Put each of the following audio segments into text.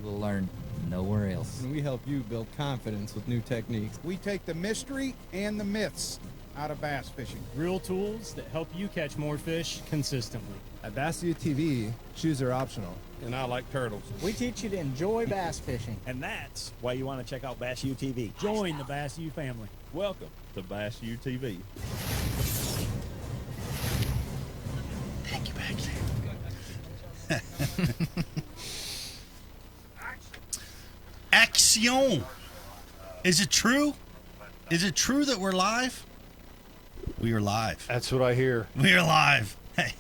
will learn nowhere else. And we help you build confidence with new techniques. We take the mystery and the myths out of bass fishing. Real tools that help you catch more fish consistently. At Bass U TV, shoes are optional. And I like turtles. We teach you to enjoy bass fishing. And that's why you want to check out Bass U TV. Join the Bass U family. Welcome to Bass U TV. Thank you, Bags. Action! Is it true? Is it true that we're live? We are live. That's what I hear. We are live. Hey,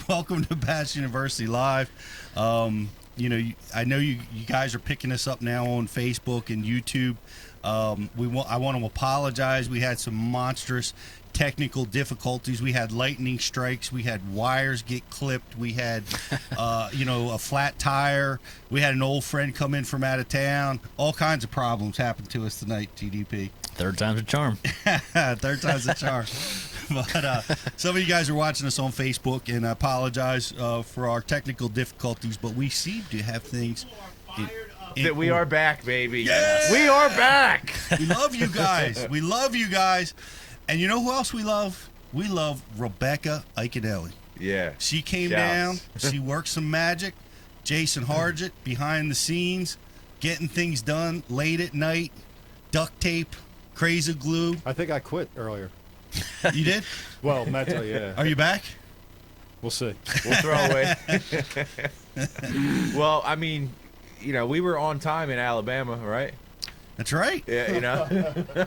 welcome to Bass University Live. I know you guys are picking us up now on Facebook and YouTube. I want to apologize. We had some monstrous technical difficulties. We had lightning strikes. We had wires get clipped. We had, a flat tire. We had an old friend come in from out of town. All kinds of problems happened to us tonight, TDP. Third time's a charm. Third time's a charm. But some of you guys are watching us on Facebook, and I apologize for our technical difficulties, but we seem to have things that we are back, baby. Yes! We are back. We love you guys. We love you guys. And you know who else we love? We love Rebecca Iconelli. Yeah. She came down. She worked some magic. Jason Hargett behind the scenes, getting things done late at night. Duct tape, crazy glue. I think I quit earlier. You did? Well, mentally, yeah. Are you back? We'll see. We'll throw away. Well, I mean, we were on time in Alabama, right? That's right. Yeah,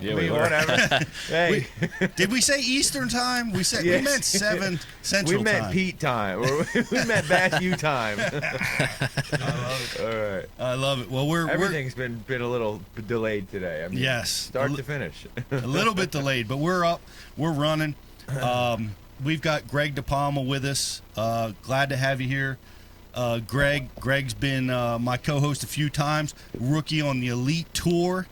Yeah, we were. Whatever. Hey. Did we say Eastern time? We said we meant 7 Central we meant time. Pete time. We meant Bass U time. I love it. All right. I love it. Well, everything's been a little delayed today. I mean, yes, start to finish. A little bit delayed, but we're up. We're running. We've got Greg Dipalma with us. Glad to have you here. Greg's been my co-host a few times, rookie on the Elite Tour,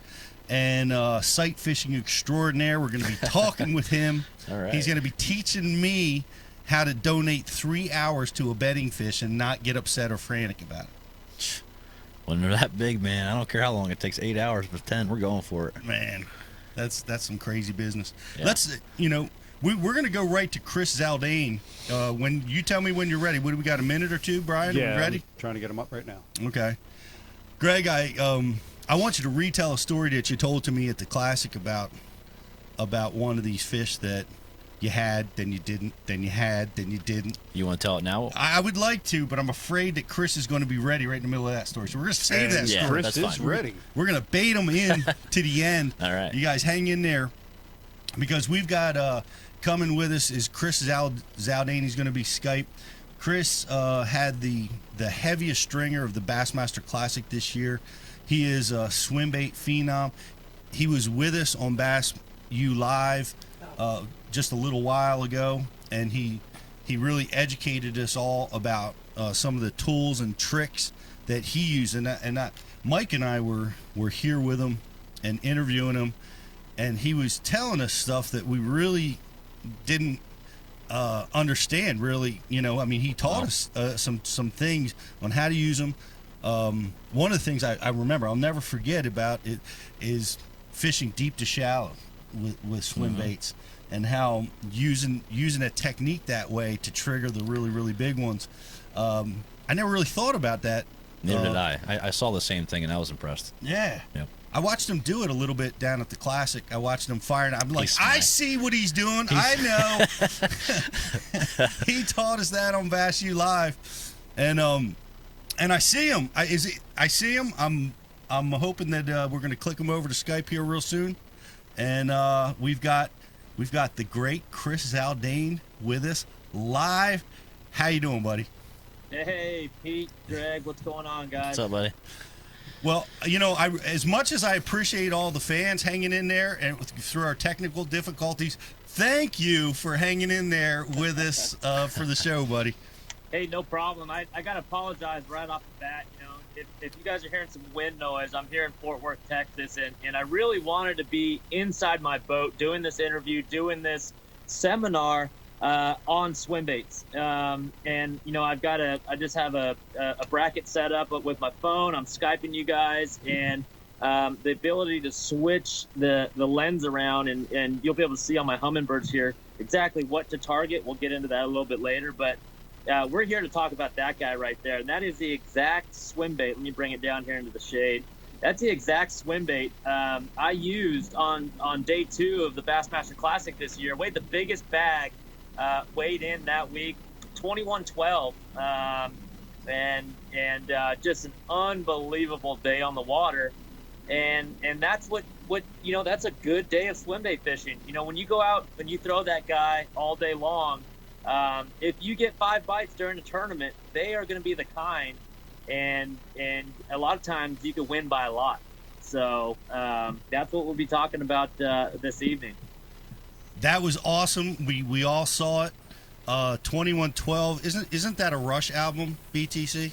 and sight fishing extraordinaire. We're going to be talking with him. All right. He's going to be teaching me how to donate 3 hours to a bedding fish and not get upset or frantic about it. When they're that big, man, I don't care how long it takes. 8 hours, but 10, we're going for it. Man, that's some crazy business. Yeah. Let's, we're going to go right to Chris Zaldain. When you tell me when you're ready. What do we got, a minute or two, Brian? Yeah, Are we ready? I'm trying to get them up right now. Okay. Greg, I want you to retell a story that you told to me at the Classic about one of these fish that you had, then you didn't, then you had, then you didn't. You want to tell it now? I would like to, but I'm afraid that Chris is going to be ready right in the middle of that story. So we're going to save that story. Chris is ready. We're going to bait him in to the end. All right. You guys hang in there, because we've got coming with us is Chris Zaldain. He's going to be Skype. Chris had the heaviest stringer of the Bassmaster Classic this year. He is a Swimbait phenom. He was with us on Bass U Live just a little while ago, and he really educated us all about some of the tools and tricks that he used. And Mike and I were here with him and interviewing him, and he was telling us stuff that we really didn't understand, really. He taught us some things on how to use them. One of the things I remember, I'll never forget about it, is fishing deep to shallow with swim baits, and how using a technique that way to trigger the really, really big ones. I never really thought about that. Neither did I. I saw the same thing, and I was impressed. Yeah. Yep. I watched him do it a little bit down at the Classic. I watched him fire, and I'm like, I see what he's doing. I know. He taught us that on Bass U Live, and I see him. I see him. I'm hoping that we're going to click him over to Skype here real soon, and we've got the great Chris Zaldain with us live. How you doing, buddy? Hey, Pete, Greg, what's going on, guys? What's up, buddy? Well, as much as I appreciate all the fans hanging in there and through our technical difficulties, thank you for hanging in there with us for the show, buddy. Hey, no problem. I got to apologize right off the bat. If you guys are hearing some wind noise, I'm here in Fort Worth, Texas, and I really wanted to be inside my boat doing this interview, doing this seminar, on swim baits. And you know, I just have a bracket set up with my phone. I'm Skyping you guys, and the ability to switch the lens around, and you'll be able to see on my hummingbirds here exactly what to target. We'll get into that a little bit later, but we're here to talk about that guy right there, and that is the exact swim bait. Let me bring it down here into the shade. That's the exact swim bait I used on day 2 of the Bassmaster Classic this year. Weighed the biggest bag weighed in that week, 2112, and just an unbelievable day on the water. And that's what you know, that's a good day of swim bait fishing. You know, when you go out and you throw that guy all day long, if you get 5 bites during the tournament, they are going to be the kind, and a lot of times you can win by a lot. So that's what we'll be talking about this evening. That was awesome. We all saw it. 2112, isn't that a Rush album, BTC?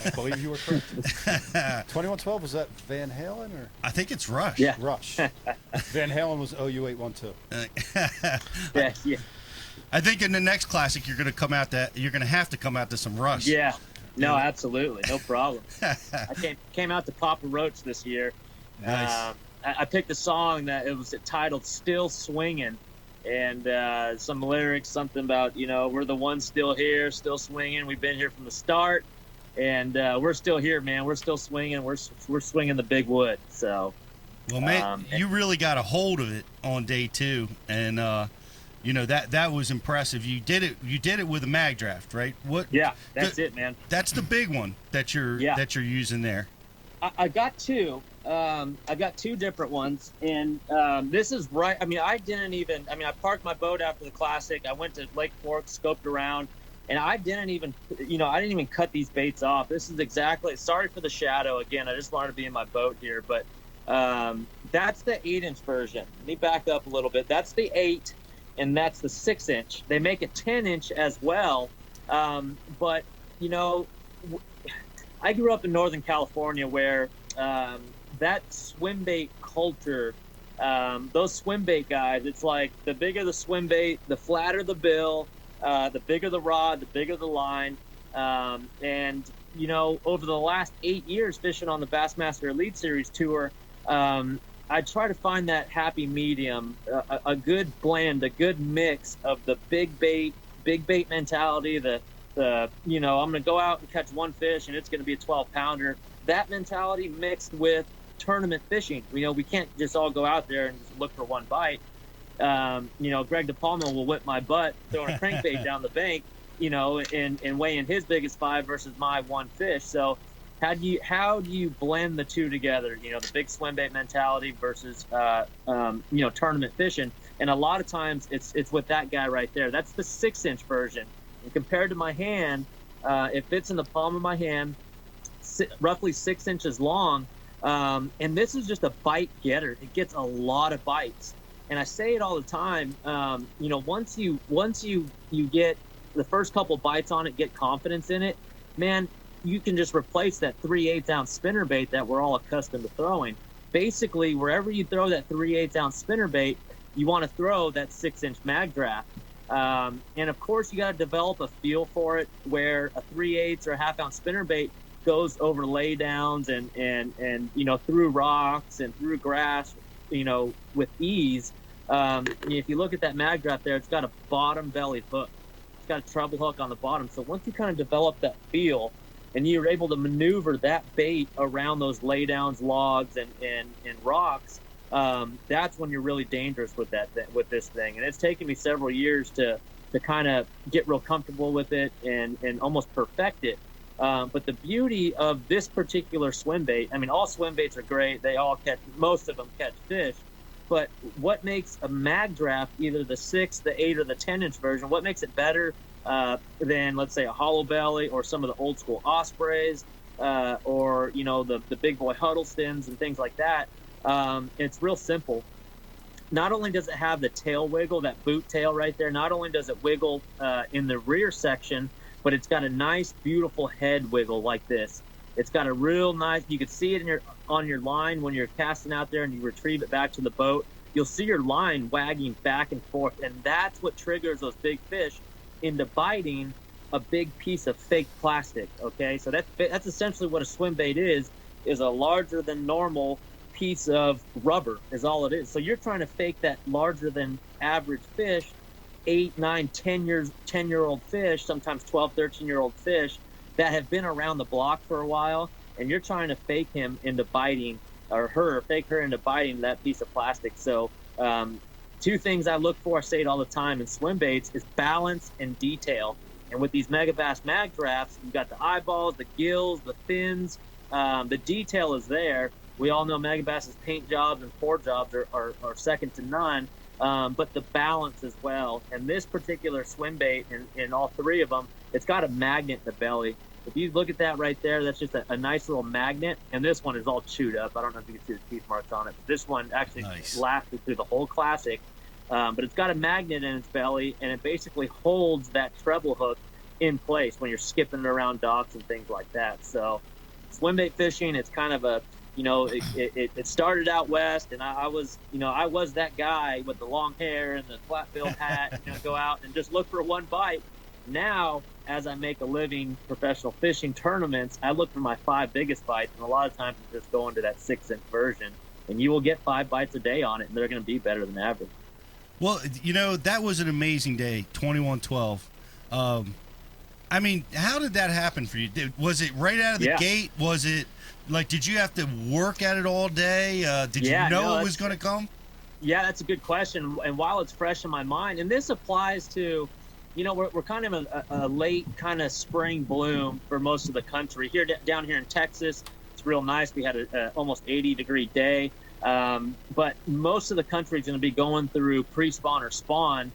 I believe you were correct. 2112, was that Van Halen or? I think it's Rush. Yeah. Rush. Van Halen was OU812. Yeah. I think in the next classic you're going to have to come out to some Rush. Yeah. No, absolutely, no problem. I came out to Papa Roach this year. Nice. I picked a song that it was titled "Still Swinging," and some lyrics, something about, you know, we're the ones still here, still swinging. We've been here from the start, and we're still here, man. We're still swinging. We're swinging the big wood. So, well, man, you really got a hold of it on day 2, and you know, that was impressive. You did it with a Magdraft, right? What? Yeah, that's it, man. That's the big one that you're using there. I got 2. I've got 2 different ones, and this is right. I mean, I parked my boat after the Classic. I went to Lake Fork, scoped around, and I didn't even cut these baits off. This is exactly, sorry for the shadow again. I just wanted to be in my boat here, but that's the 8-inch version. Let me back up a little bit. That's the 8, and that's the 6-inch. They make a 10-inch as well, but you know, I grew up in Northern California where that swim bait culture, those swim bait guys, it's like the bigger the swim bait, the flatter the bill, the bigger the rod, the bigger the line. And, you know, over the last 8 years fishing on the Bassmaster Elite Series tour, I try to find that happy medium, a good blend, a good mix of the big bait mentality, the you know, I'm going to go out and catch one fish and it's going to be a 12-pounder. That mentality mixed with tournament fishing. You know, we can't just all go out there and just look for one bite. You know, Greg Dipalma will whip my butt throwing a crankbait down the bank, you know, and weighing his biggest 5 versus my 1 fish. So how do you blend the two together? You know, the big swim bait mentality versus you know, tournament fishing. And a lot of times it's with that guy right there. That's the 6-inch version. And compared to my hand, it fits in the palm of my hand, roughly 6 inches long. And this is just a bite getter. It gets a lot of bites. And I say it all the time. You know, once you get the first couple bites on it, get confidence in it, man, you can just replace that 3/8 ounce spinnerbait that we're all accustomed to throwing. Basically, wherever you throw that 3/8 ounce spinnerbait, you want to throw that 6-inch Magdraft. And of course, you got to develop a feel for it, where a 3/8 or a 1/2 ounce spinnerbait goes over lay downs and you know, through rocks and through grass, you know, with ease. If you look at that Magdraft there, it's got a bottom belly hook. It's got a treble hook on the bottom. So once you kind of develop that feel and you're able to maneuver that bait around those lay downs, logs and rocks, that's when you're really dangerous with this thing. And it's taken me several years to kind of get real comfortable with it and almost perfect it. But the beauty of this particular swim bait, I mean, all swim baits are great. Most of them catch fish. But what makes a Magdraft, either the 6, the 8, or the 10-inch version, what makes it better than, let's say, a hollow belly or some of the old school Ospreys or, you know, the big boy Huddlestons and things like that? It's real simple. Not only does it have the tail wiggle, that boot tail right there, not only does it wiggle in the rear section, but it's got a nice, beautiful head wiggle like this. It's got a real nice, you can see it on your line when you're casting out there and you retrieve it back to the boat. you'll see your line wagging back and forth, and that's what triggers those big fish into biting a big piece of fake plastic. Okay, so that's essentially what a swim bait is a larger than normal piece of rubber is all it is. So you're trying to fake that larger than average fish, 8, 9, 10-year-old fish, sometimes 12, 13-year-old fish that have been around the block for a while, and you're trying to fake him into biting, or fake her into biting that piece of plastic. So two things I look for, I say it all the time in swim baits, is balance and detail. And with these Megabass Magdrafts, you've got the eyeballs, the gills, the fins, the detail is there. We all know Megabass's paint jobs and pour jobs are second to none, but the balance as well. And this particular swim bait, in all three of them, it's got a magnet in the belly. If you look at that right there, that's just a nice little magnet. And this one is all chewed up. I don't know if you can see the teeth marks on it, but this one actually lasted through the whole classic. But it's got a magnet in its belly, and it basically holds that treble hook in place when you're skipping around docks and things like that. So swim bait fishing, it's kind of a, it started out west, and I was that guy with the long hair and the flat-billed hat, go out and just look for one bite. Now, as I make a living professional fishing tournaments, I look for my 5 biggest bites, and a lot of times I'm just going to that 6-inch version, and you will get 5 bites a day on it, and they're going to be better than average. Well, that was an amazing day, 2112. I mean, how did that happen for you? Was it right out of the gate? Was it like, did you have to work at it all day? Did you know it was going to come? Yeah, that's a good question. And while it's fresh in my mind, and this applies to, we're kind of a late kind of spring bloom for most of the country. Down here in Texas, it's real nice. We had a almost 80-degree day. But most of the country is going to be going through pre-spawn or spawn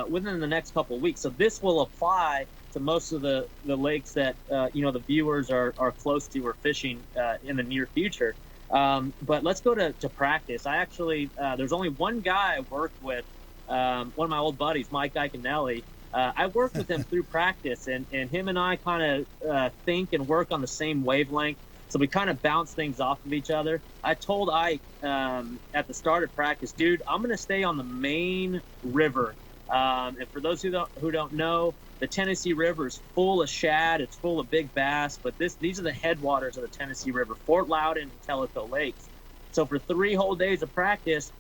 within the next couple of weeks. So this will apply to most of the lakes that the viewers are close to or fishing in the near future. But let's go to practice. I actually there's only one guy I worked with, one of my old buddies, Mike Iaconelli. I worked with him through practice, and him and I kind of think and work on the same wavelength. So we kind of bounce things off of each other. I told Ike at the start of practice, dude, I'm going to stay on the main river. And for those who don't know, the Tennessee River is full of shad. It's full of big bass. But these are the headwaters of the Tennessee River, Fort Loudon and Tellico Lakes. So for 3 whole days of practice,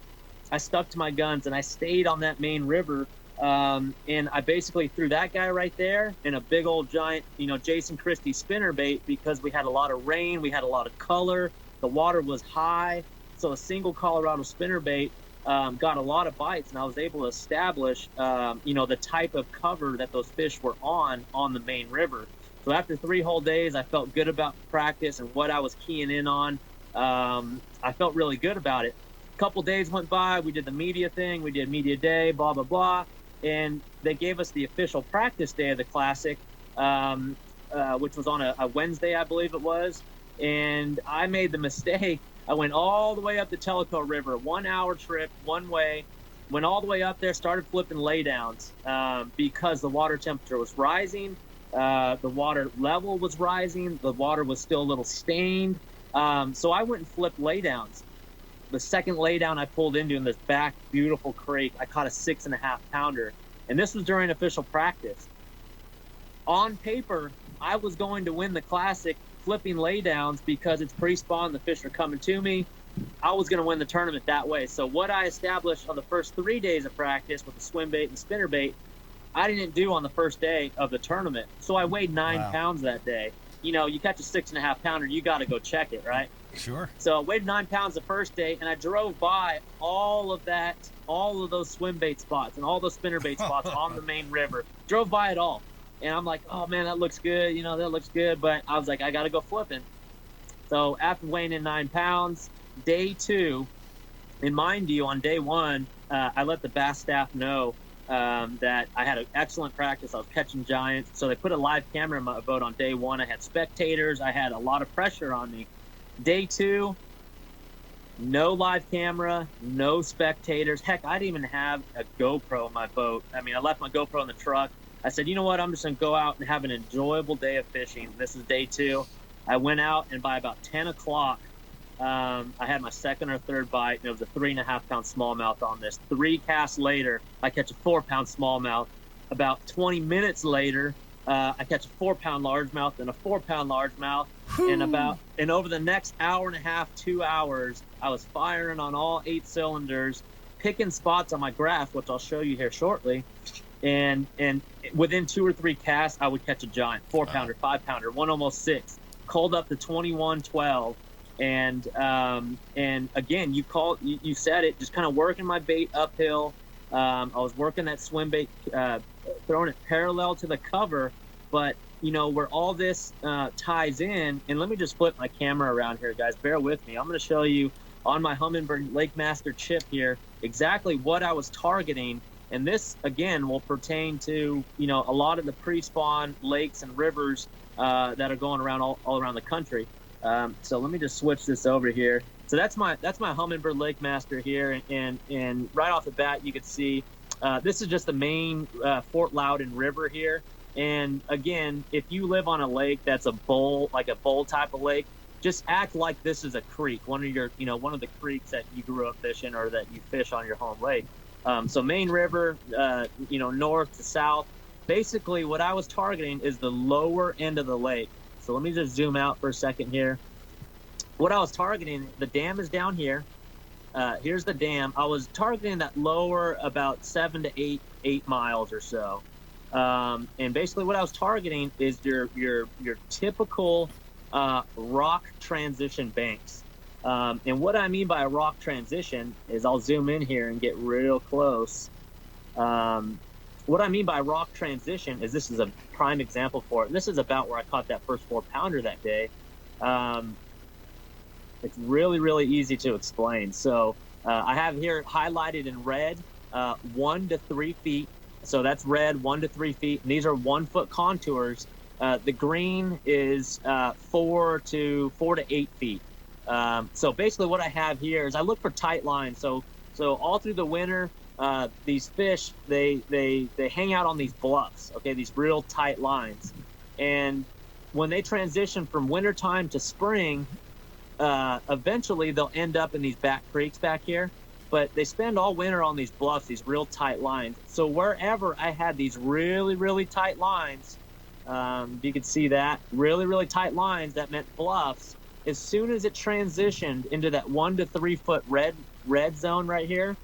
I stuck to my guns and I stayed on that main river. And I basically threw that guy right there in a big old giant, Jason Christie spinnerbait, because we had a lot of rain, we had a lot of color, the water was high. So a single Colorado spinnerbait got a lot of bites, and I was able to establish, the type of cover that those fish were on the main river. So after 3 whole days, I felt good about practice and what I was keying in on. I felt really good about it. A couple days went by, we did the media thing, we did media day, blah, blah, blah. And they gave us the official practice day of the Classic, which was on a Wednesday, I believe it was. And I made the mistake. I went all the way up the Tellico River, 1-hour trip, one way, went all the way up there, started flipping laydowns because the water temperature was rising. The water level was rising. The water was still a little stained. So I went and flipped laydowns. The second laydown I pulled into in this back beautiful creek, I caught a 6.5 pounder. And this was during official practice. On paper, I was going to win the Classic flipping laydowns because it's pre-spawn, the fish are coming to me. I was going to win the tournament that way. So what I established on the first 3 days of practice with the swim bait and spinner bait, I didn't do on the first day of the tournament. So I weighed 9 pounds that day. You catch a 6.5 pounder, you got to go check it, right? Sure. So I weighed 9 pounds the first day, and I drove by all of those swim bait spots and all those spinner bait spots on the main river. Drove by it all. And I'm like, oh man, that looks good. That looks good. But I was like, I got to go flipping. So after weighing in 9 pounds, day 2, and mind you, on day 1, I let the bass staff know that I had an excellent practice. I was catching giants. So they put a live camera in my boat on day 1. I had spectators. I had a lot of pressure on me. Day 2, no live camera, no spectators. Heck, I didn't even have a GoPro in my boat. I mean, I left my GoPro in the truck. I said, you know what? I'm just going to go out and have an enjoyable day of fishing. This is day 2. I went out, and by about 10 o'clock, I had my second or third bite, and it was a 3.5-pound smallmouth on this. 3 casts later, I catch a 4-pound smallmouth. About 20 minutes later, I catch a 4-pound largemouth and a 4-pound largemouth. And over the next hour and a half, 2 hours, I was firing on all 8 cylinders, picking spots on my graph, which I'll show you here shortly. And within 2 or 3 casts, I would catch a giant 4-pounder, 5-pounder, one almost 6, called up to 21-12. And again, you said it, just kind of working my bait uphill. I was working that swim bait, throwing it parallel to the cover, but where all this ties in, and let me just flip my camera around here, guys, bear with me. I'm going to show you on my Humminbird Lake Master chip here exactly what I was targeting. And this, again, will pertain to, a lot of the pre-spawn lakes and rivers that are going around all around the country. So let me just switch this over here. So that's my Humminbird Lake Master here, and right off the bat you can see this is just the main Fort Loudon River here. And again, if you live on a lake that's a bowl type of lake, just act like this is a creek, one of the creeks that you grew up fishing or that you fish on your home lake. So main river, north to south. Basically, what I was targeting is the lower end of the lake. So let me just zoom out for a second here. What I was targeting, the dam is down here. Here's the dam. I was targeting that lower about 7 to 8 miles or so. And basically what I was targeting is your typical rock transition banks. And what I mean by a rock transition is, I'll zoom in here and get real close. What I mean by rock transition is, this is a prime example for it. And this is about where I caught that first 4-pounder that day. It's really, really easy to explain. So I have here highlighted in red 1 to 3 feet. So that's red, 1 to 3 feet. And these are 1-foot contours. The green is 4 to 8 feet. So basically what I have here is I look for tight lines. So all through the winter, these fish, they hang out on these bluffs, okay, these real tight lines. And when they transition from wintertime to spring, eventually they'll end up in these back creeks back here. But they spend all winter on these bluffs, these real tight lines. So wherever I had these really, really tight lines, you can see that, really, really tight lines, that meant bluffs. As soon as it transitioned into that 1 to 3 foot red zone right here,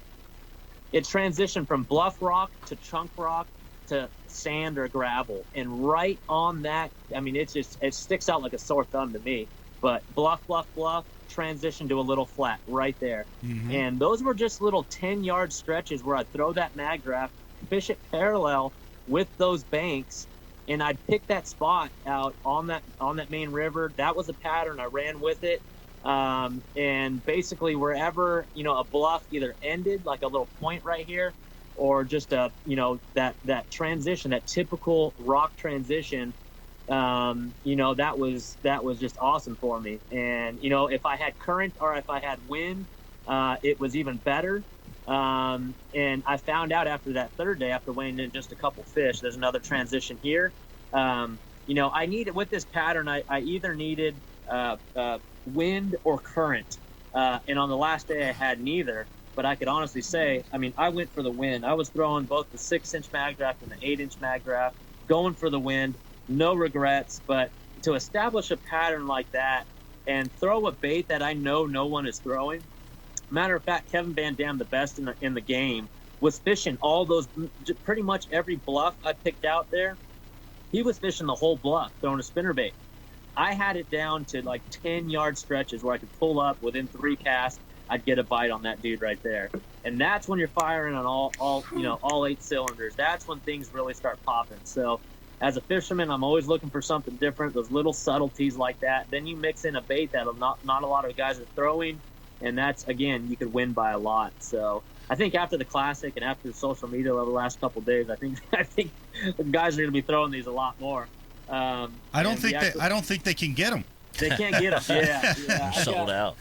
it transitioned from bluff rock to chunk rock to sand or gravel. And right on that, I mean, it sticks out like a sore thumb to me. But bluff, transition to a little flat right there. Mm-hmm. And those were just little 10-yard stretches where I'd throw that Magdraft, fish it parallel with those banks, and I'd pick that spot out on that main river. That was a pattern. I ran with it. And basically wherever, a bluff either ended, like a little point right here, or just that transition, that typical rock transition, that was just awesome for me. And, if I had current or if I had wind, it was even better. And I found out after that third day, after weighing in just a couple fish, there's another transition here. I needed, with this pattern, I either needed wind or current. And on the last day I had neither, but I could honestly say, I went for the wind. I was throwing both the 6-inch Magdraft and the 8-inch Magdraft, going for the wind. No regrets. But to establish a pattern like that and throw a bait that I know no one is throwing. Matter of fact, Kevin Van Dam, the best in the game, was fishing all those, pretty much every bluff I picked out there. He was fishing the whole bluff, throwing a spinnerbait. I had it down to like 10-yard stretches where I could pull up within 3 casts. I'd get a bite on that dude right there. And that's when you're firing on all 8 cylinders. That's when things really start popping. So as a fisherman, I'm always looking for something different, those little subtleties like that. Then you mix in a bait that not a lot of guys are throwing, and that's, again, you could win by a lot. So I think after the Classic and after the social media over the last couple of days, I think the guys are going to be throwing these a lot more. I don't think they can get them. They can't get them. Yeah. They're sold out.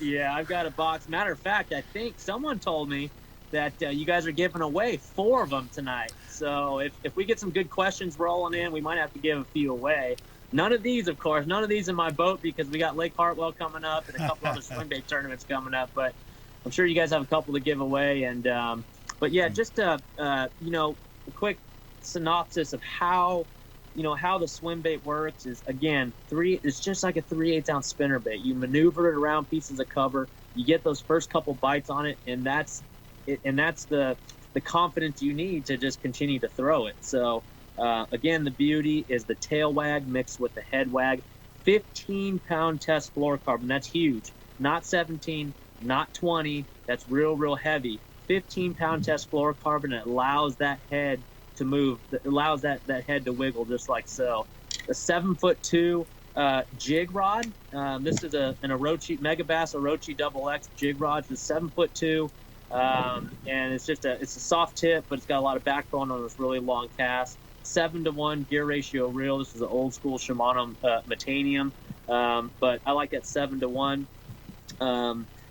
Yeah, I've got a box. Matter of fact, I think someone told me that you guys are giving away 4 of them tonight. So if we get some good questions rolling in, we might have to give a few away. None of these, of course, none of these in my boat because we got Lake Hartwell coming up and a couple other swim bait tournaments coming up. But I'm sure you guys have a couple to give away. And but yeah, just a quick synopsis of how the swim bait works is, again, it's just like a 3/8 ounce spinner bait. You maneuver it around pieces of cover. You get those first couple bites on it, and that's it. And that's the confidence you need to just continue to throw it. So. Again, the beauty is the tail wag mixed with the head wag. 15-pound test fluorocarbon. That's huge. Not 17, not 20. That's real heavy. 15-pound test fluorocarbon. It allows that head to move. It allows that head to wiggle just like so. A 7'2" jig rod. This is an Orochi Megabass Orochi XX jig rod. It's 7'2", and it's a soft tip, but it's got a lot of backbone on this really long cast. 7-to-1 gear ratio reel. This is an old school Shimano Metanium, but I like that 7-to-1.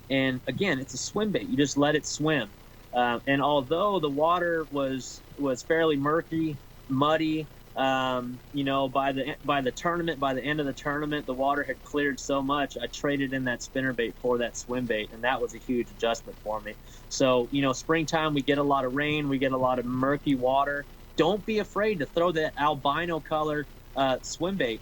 And again, it's a swim bait. You just let it swim. And although the water was fairly murky, muddy, by the tournament, by the end of the tournament, the water had cleared so much. I traded in that spinner bait for that swim bait, and that was a huge adjustment for me. So springtime, we get a lot of rain, we get a lot of murky water. Don't be afraid to throw that albino color swim bait,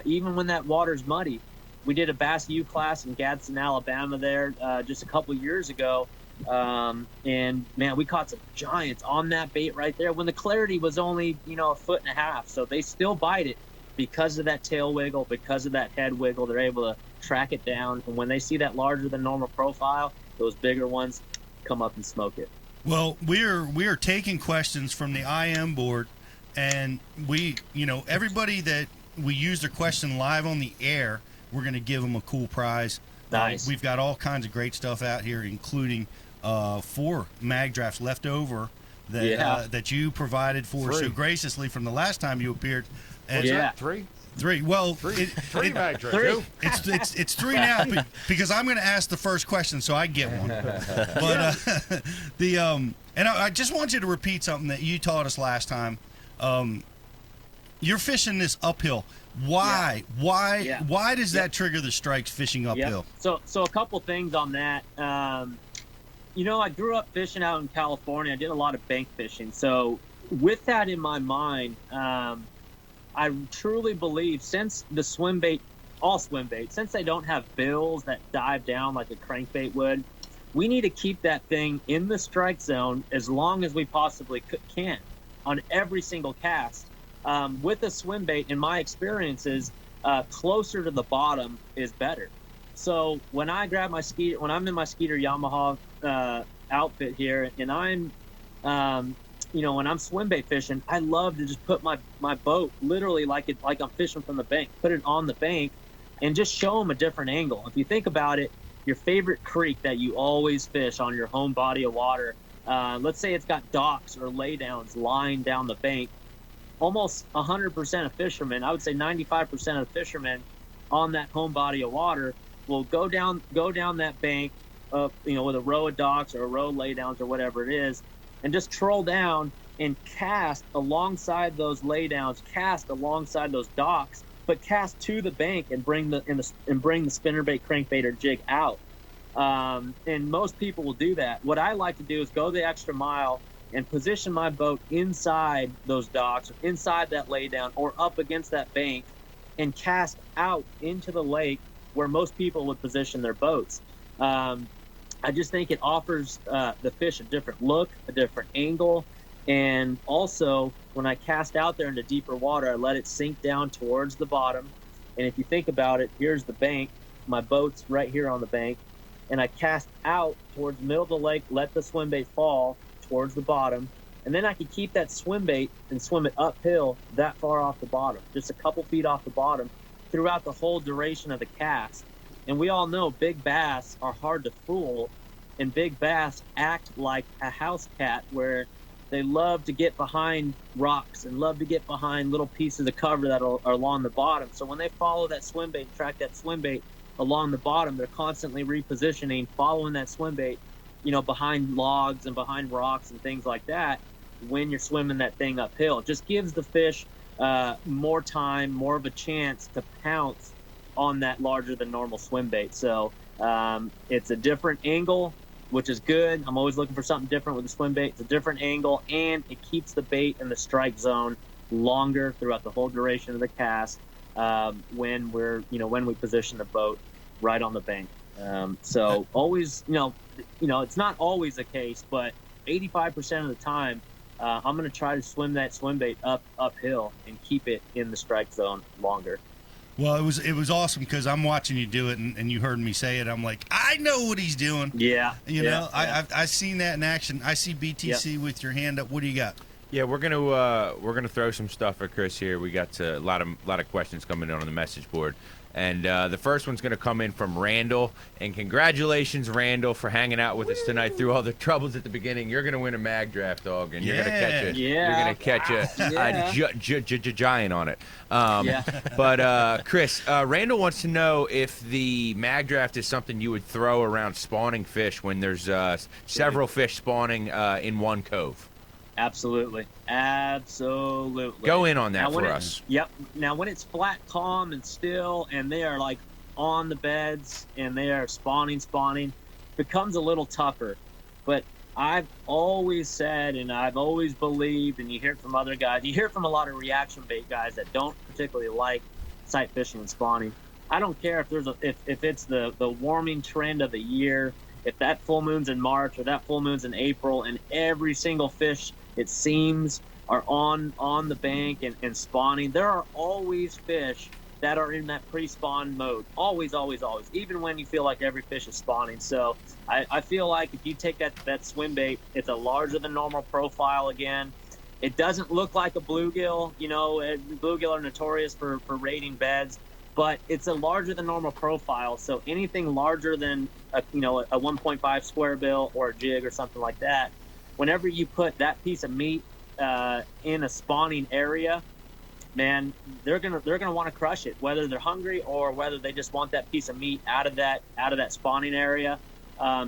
even when that water's muddy. We did a Bass U class in Gadsden, Alabama there just a couple years ago. And man, we caught some giants on that bait right there when the clarity was only, 1.5 feet. So they still bite it because of that tail wiggle, because of that head wiggle. They're able to track it down. And when they see that larger than normal profile, those bigger ones come up and smoke it. Well, we are taking questions from the IM board, and everybody that we use their question live on the air, we're going to give them a cool prize. Nice. We've got all kinds of great stuff out here, including 4 Magdrafts left over that you provided for so graciously from the last time you appeared. And that? 3? 3. Well, three Magdrafts. It's 3 now because I'm going to ask the first question, so I get one. But and I just want you to repeat something that you taught us last time. You're fishing this uphill. Why? Yeah. Why does that trigger the strikes fishing uphill? So a couple things on that. I grew up fishing out in California. I did a lot of bank fishing. So with that in my mind, I truly believe since the swim bait, all swim bait, since they don't have bills that dive down like a crankbait would, we need to keep that thing in the strike zone as long as we possibly can on every single cast. With a swim bait, in my experiences, closer to the bottom is better. So when I grab my Skeeter, when I'm in my Skeeter Yamaha outfit here, and I'm when I'm swim bait fishing, I love to just put my boat literally like I'm fishing from the bank, put it on the bank, and just show them a different angle. If you think about it, your favorite creek that you always fish on your home body of water, let's say it's got docks or laydowns lying down the bank. Almost 100% of fishermen, I would say 95% of the fishermen on that home body of water will go down that bank, with a row of docks or a row of laydowns or whatever it is, and just troll down and cast alongside those laydowns, cast alongside those docks, but cast to the bank and bring the spinnerbait, crankbait, or jig out. And most people will do that. What I like to do is go the extra mile and position my boat inside those docks, or inside that laydown, or up against that bank, and cast out into the lake where most people would position their boats. I just think it offers the fish a different look, a different angle, and also when I cast out there into deeper water, I let it sink down towards the bottom. And if you think about it, here's the bank, my boat's right here on the bank, and I cast out towards the middle of the lake, let the swim bait fall towards the bottom, and then I could keep that swim bait and swim it uphill that far off the bottom, just a couple feet off the bottom, throughout the whole duration of the cast. And we all know big bass are hard to fool, and big bass act like a house cat, where they love to get behind rocks and love to get behind little pieces of cover that are along the bottom. So when they follow that swim bait, track that swim bait along the bottom, they're constantly repositioning, following that swim bait, behind logs and behind rocks and things like that when you're swimming that thing uphill. It just gives the fish more time, more of a chance to pounce on that larger than normal swim bait. So it's a different angle, which is good. I'm always looking for something different with the swim bait. It's a different angle, and it keeps the bait in the strike zone longer throughout the whole duration of the cast when we position the boat right on the bank. So always, it's not always the case, but 85% of the time, I'm going to try to swim that swim bait uphill and keep it in the strike zone longer. Well, it was awesome because I'm watching you do it, and you heard me say it. I'm like, I know what he's doing. Yeah. I've seen that in action. I see BTC with your hand up. What do you got? Yeah, we're gonna throw some stuff at Chris here. We got a lot of questions coming in on the message board, and the first one's gonna come in from Randall. And congratulations, Randall, for hanging out with us tonight through all the troubles at the beginning. You're gonna win a Magdraft, dog, and you're gonna catch a giant on it. But Chris, Randall wants to know if the Magdraft is something you would throw around spawning fish when there's several fish spawning in one cove. Absolutely. Go in on that for us. Yep. Now, when it's flat, calm, and still, and they are like on the beds and they are spawning, becomes a little tougher. But I've always said, and I've always believed, and you hear it from other guys, you hear it from a lot of reaction bait guys that don't particularly like sight fishing and spawning. I don't care if it's the warming trend of the year, if that full moon's in March or that full moon's in April, and every single fish, it seems, are on the bank and spawning. There are always fish that are in that pre-spawn mode. Always, always, always. Even when you feel like every fish is spawning. So I feel like if you take that swim bait, it's a larger than normal profile again. It doesn't look like a bluegill. Bluegill are notorious for raiding beds, but it's a larger than normal profile. So anything larger than a 1.5 square bill or a jig or something like that, whenever you put that piece of meat in a spawning area, man, they're gonna want to crush it, whether they're hungry or whether they just want that piece of meat out of that spawning area.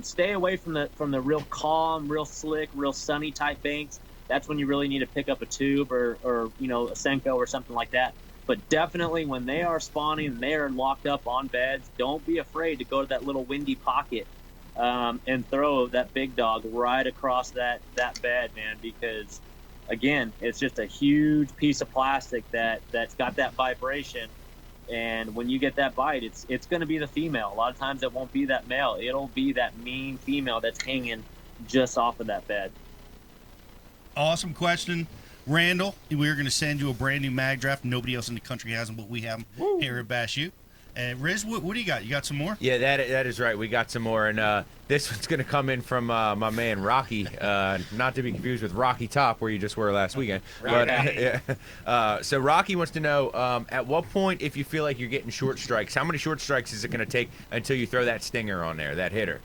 Stay away from the real calm, real slick, real sunny type banks. That's when you really need to pick up a tube or a Senko or something like that. But definitely when they are spawning and they are locked up on beds, don't be afraid to go to that little windy pocket and throw that big dog right across that bed, man, because again, it's just a huge piece of plastic that's got that vibration, and when you get that bite, it's going to be the female. A lot of times it won't be that male. It'll be that mean female that's hanging just off of that bed. Awesome question, Randall. We're going to send you a brand new Magdraft. Nobody else in the country has them, but we have them here at Bass U. And Riz, what do you got? You got some more? Yeah, that is right. We got some more, and this one's going to come in from my man Rocky, not to be confused with Rocky Top, where you just were last weekend. But so Rocky wants to know, at what point, if you feel like you're getting short strikes, how many short strikes is it going to take until you throw that stinger on there, that hitter?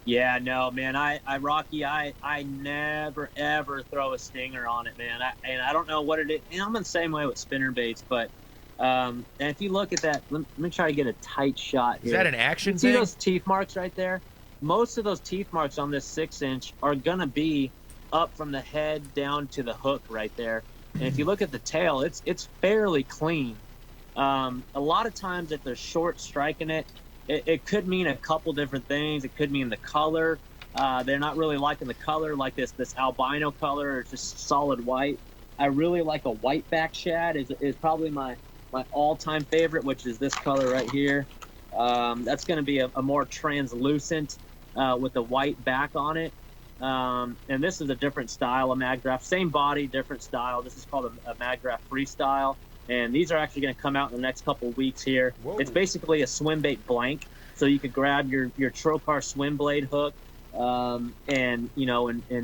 Yeah, no, man, Rocky, I never ever throw a stinger on it, man. I don't know what it is. And I'm the same way with spinner baits, but. And if you look at that, let me try to get a tight shot here. Is that an action thing? See thing? those teeth marks right there? Most of those teeth marks on this 6-inch are going to be up from the head down to the hook right there. And if you look at the tail, it's fairly clean. A lot of times if they're short striking it could mean a couple different things. It could mean the color. They're not really liking the color, like this albino color, or just solid white. I really like a white back shad is probably my all-time favorite, which is this color right here. That's going to be a more translucent with a white back on it. And this is a different style of Magdraft. Same body, different style. This is called a Magdraft Freestyle. And these are actually going to come out in the next couple of weeks here. Whoa. It's basically a swim bait blank. So you could grab your Trocar swim blade hook and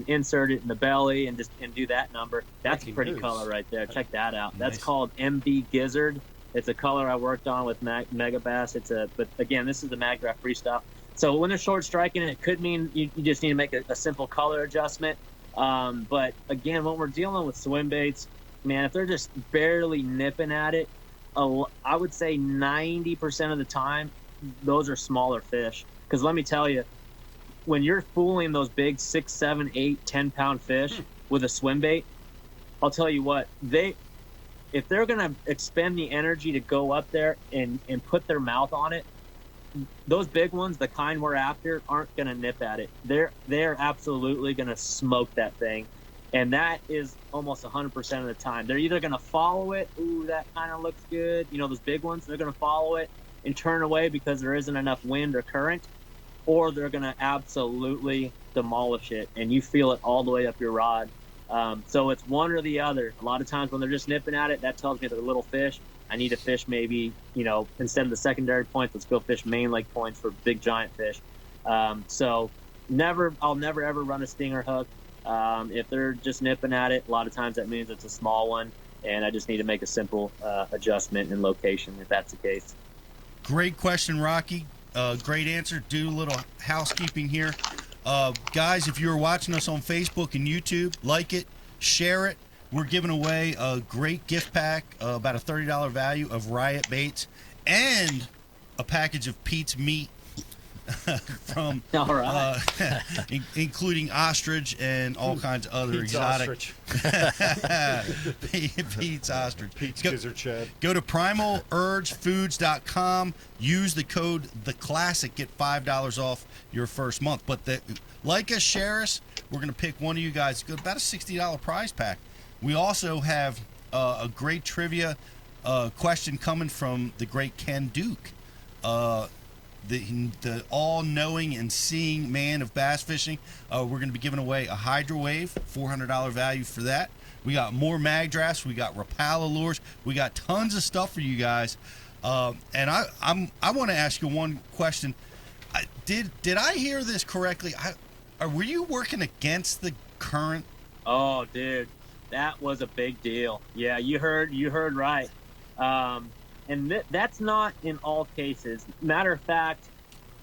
insert it in the belly and do that number. That's a pretty color right there. Check that out. Nice. That's called MB Gizzard. It's a color I worked on with Megabass. But again, this is the Magdraft Freestyle. So when they're short striking, it could mean you just need to make a simple color adjustment. But again, when we're dealing with swim baits, man, if they're just barely nipping at it, I would say 90% of the time, those are smaller fish. Because let me tell you, when you're fooling those big 6, 7, 8, 10-pound fish with a swim bait, I'll tell you what, if they're going to expend the energy to go up there and put their mouth on it, those big ones, the kind we're after, aren't going to nip at it. They're absolutely going to smoke that thing. And that is almost 100% of the time. They're either going to follow it. Ooh, that kind of looks good. You know, those big ones, they're going to follow it and turn away because there isn't enough wind or current, or they're going to absolutely demolish it. And you feel it all the way up your rod. So it's one or the other. A lot of times when they're just nipping at it, that tells me they're little fish. I need to fish maybe, you know, instead of the secondary points, let's go fish main lake points for big giant fish. So I'll never ever run a stinger hook. If they're just nipping at it, a lot of times that means it's a small one, and I just need to make a simple adjustment in location if that's the case. Great question, Rocky. Great answer. Do a little housekeeping here. Guys, if you're watching us on Facebook and YouTube, like it, share it. We're giving away a great gift pack, about a $30 value of Riot baits, and a package of Pete's meat from all right. including ostrich and all kinds of other Pete's exotic ostrich. Pete's ostrich. Pete's gizzard shad. Go to primalurgefoods.com, use the code TheClassic, get $5 off your first month. But like us, share us, we're going to pick one of you guys, about a $60 prize pack. We also have a great trivia question coming from the great Ken Duke, the all-knowing and seeing man of bass fishing. We're going to be giving away a Hydro Wave, $400 value for that. We got more Magdrafts. We got Rapala lures. We got tons of stuff for you guys. And I want to ask you one question. Did I hear this correctly? Were you working against the current? Oh, dude, that was a big deal. Yeah, you heard right. And that's not in all cases. Matter of fact,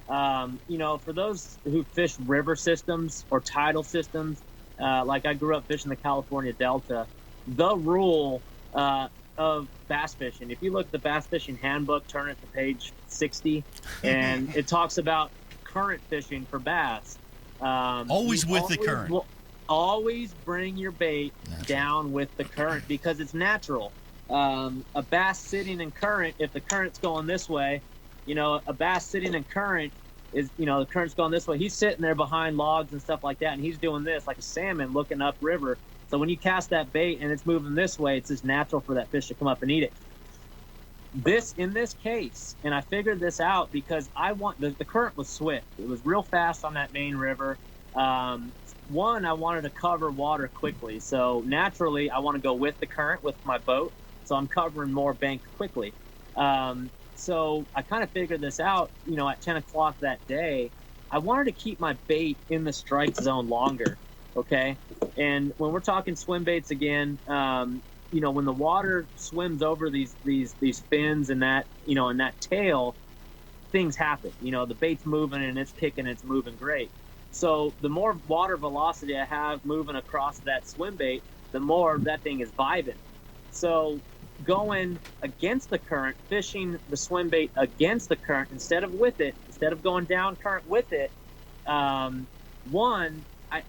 you know, for those who fish river systems or tidal systems, like I grew up fishing the California Delta, the rule of bass fishing, if you look at the bass fishing handbook, turn it to page 60, and it talks about current fishing for bass. Always with the current. Always bring your bait down with the current because it's natural. A bass sitting in current, if the current's going this way, you know, a bass sitting in current is, you know, the current's going this way. He's sitting there behind logs and stuff like that, and he's doing this like a salmon looking upriver. So when you cast that bait and it's moving this way, it's just natural for that fish to come up and eat it. In this case, and I figured this out because the current was swift. It was real fast on that main river. One, I wanted to cover water quickly. So naturally, I want to go with the current with my boat. So I'm covering more bank quickly. So I kind of figured this out, you know, at 10 o'clock that day. I wanted to keep my bait in the strike zone longer, okay? And when we're talking swim baits again, you know, when the water swims over these fins and that, you know, and that tail, things happen. You know, the bait's moving and it's kicking, it's moving great. So the more water velocity I have moving across that swim bait, the more that thing is vibing. So going against the current, fishing the swim bait against the current instead of with it, instead of going down current with it, one, I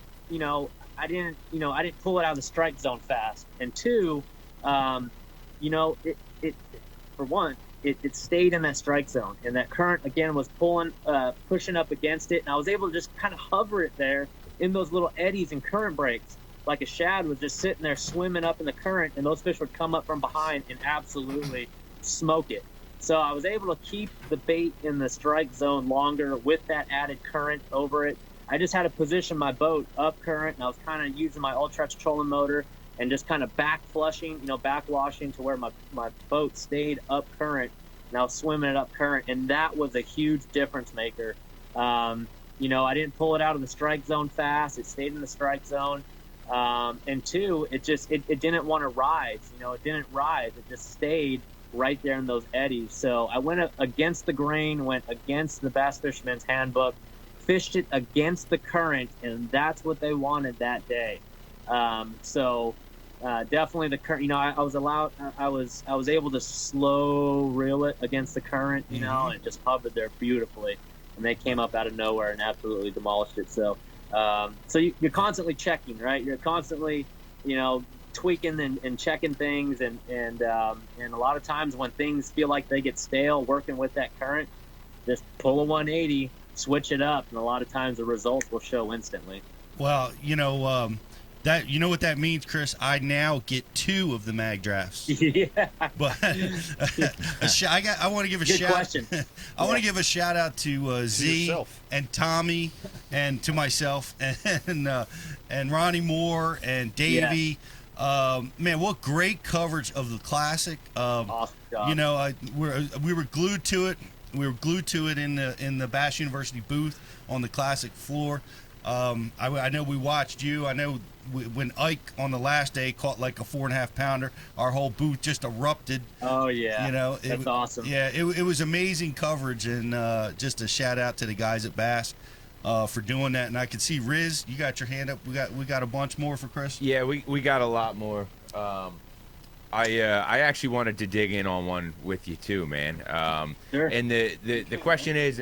didn't pull it out of the strike zone fast, and two, you know, it stayed in that strike zone, and that current again was pushing up against it, and I was able to just kind of hover it there in those little eddies and current breaks, like a shad was just sitting there swimming up in the current, and those fish would come up from behind and absolutely smoke it. So I was able to keep the bait in the strike zone longer with that added current over it. I just had to position my boat up current, and I was kind of using my Ultrex trolling motor and just kind of back flushing, you know, backwashing to where my boat stayed up current, and I was swimming it up current, and that was a huge difference maker. You know, I didn't pull it out of the strike zone fast. It stayed in the strike zone. And two, it didn't want to rise. You know, it didn't rise. It just stayed right there in those eddies. So I went against the grain, went against the Bass Fisherman's Handbook, fished it against the current, and that's what they wanted that day. Definitely the current. You know, I was able to slow reel it against the current. You know, and it just hovered there beautifully, and they came up out of nowhere and absolutely demolished it. So you're constantly checking, right? You're constantly, you know, tweaking and checking things, and a lot of times when things feel like they get stale, working with that current, just pull a 180, switch it up, and a lot of times the results will show instantly. Well, that what that means, Chris. I now get 2 of the Magdrafts. Yeah. But I want to give a Good shout. question. I want to give a shout out to Z yourself. and Tommy, and to myself, and Ronnie Moore and Davey. Man, what great coverage of the Classic. Awesome job. We were glued to it. We were glued to it in the Bass University booth on the Classic floor. I know we watched you. I know when Ike on the last day caught like a 4.5 pounder, our whole booth just erupted. Oh yeah, that's awesome. Yeah, it was amazing coverage, and just a shout out to the guys at Bass for doing that. And I can see Riz, you got your hand up. We got a bunch more for Chris. Yeah, we got a lot more. I actually wanted to dig in on one with you too, man. Sure. And the question is,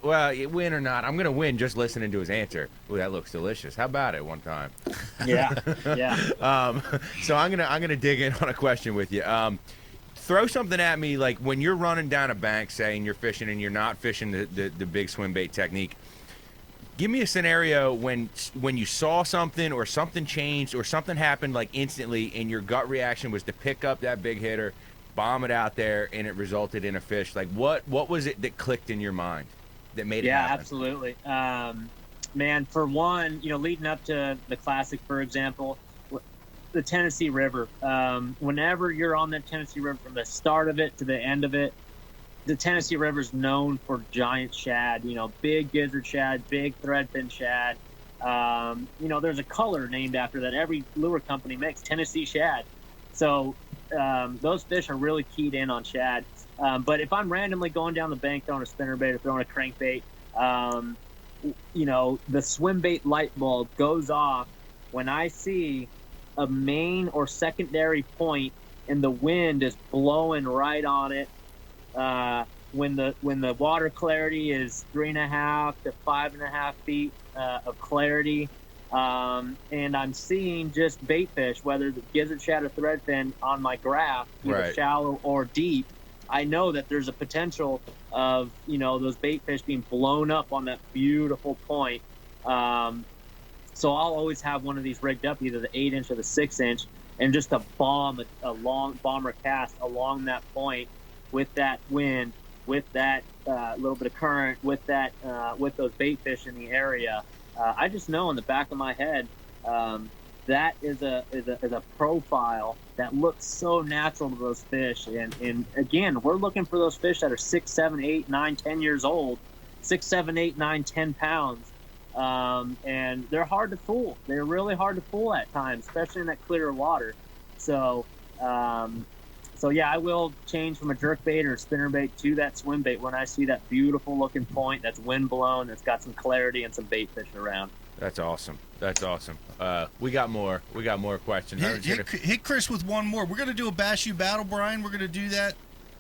win or not, I'm gonna win just listening to his answer. Ooh, that looks delicious. How about it one time? Yeah, yeah. So I'm gonna dig in on a question with you. Throw something at me, like when you're running down a bank, say, and you're fishing and you're not fishing the big swim bait technique. Give me a scenario when you saw something or something changed or something happened like instantly, and your gut reaction was to pick up that big hitter, bomb it out there, and it resulted in a fish. Like what was it that clicked in your mind that made it happen? Yeah, absolutely. Man, for one, leading up to the Classic, for example, the Tennessee River. Whenever you're on the Tennessee River, from the start of it to the end of it, the Tennessee River is known for giant shad, big gizzard shad, big threadfin shad. There's a color named after that every lure company makes, Tennessee shad. So those fish are really keyed in on shad. But if I'm randomly going down the bank throwing a spinnerbait or throwing a crankbait, the swim bait light bulb goes off when I see a main or secondary point and the wind is blowing right on it. When the water clarity is 3.5 to 5.5 feet of clarity, and I'm seeing just bait fish, whether the gizzard shad or threadfin on my graph, either Right. shallow or deep, I know that there's a potential of those bait fish being blown up on that beautiful point. So I'll always have one of these rigged up, either the 8-inch or the 6-inch, and just a long bomber cast along that point. With that wind, with that little bit of current, with those bait fish in the area, I just know in the back of my head that is a profile that looks so natural to those fish. And again, we're looking for those fish that are 6, 7, 8, 9, 10 years old, 6, 7, 8, 9, 10 pounds, and they're hard to fool. They're really hard to fool at times, especially in that clear water. So yeah, I will change from a jerkbait or a spinnerbait to that swim bait when I see that beautiful looking point that's wind blown, that's got some clarity and some bait fish around. That's awesome. We got more questions. Hit Chris with one more. We're gonna do a Bass U battle, Brian. We're gonna do that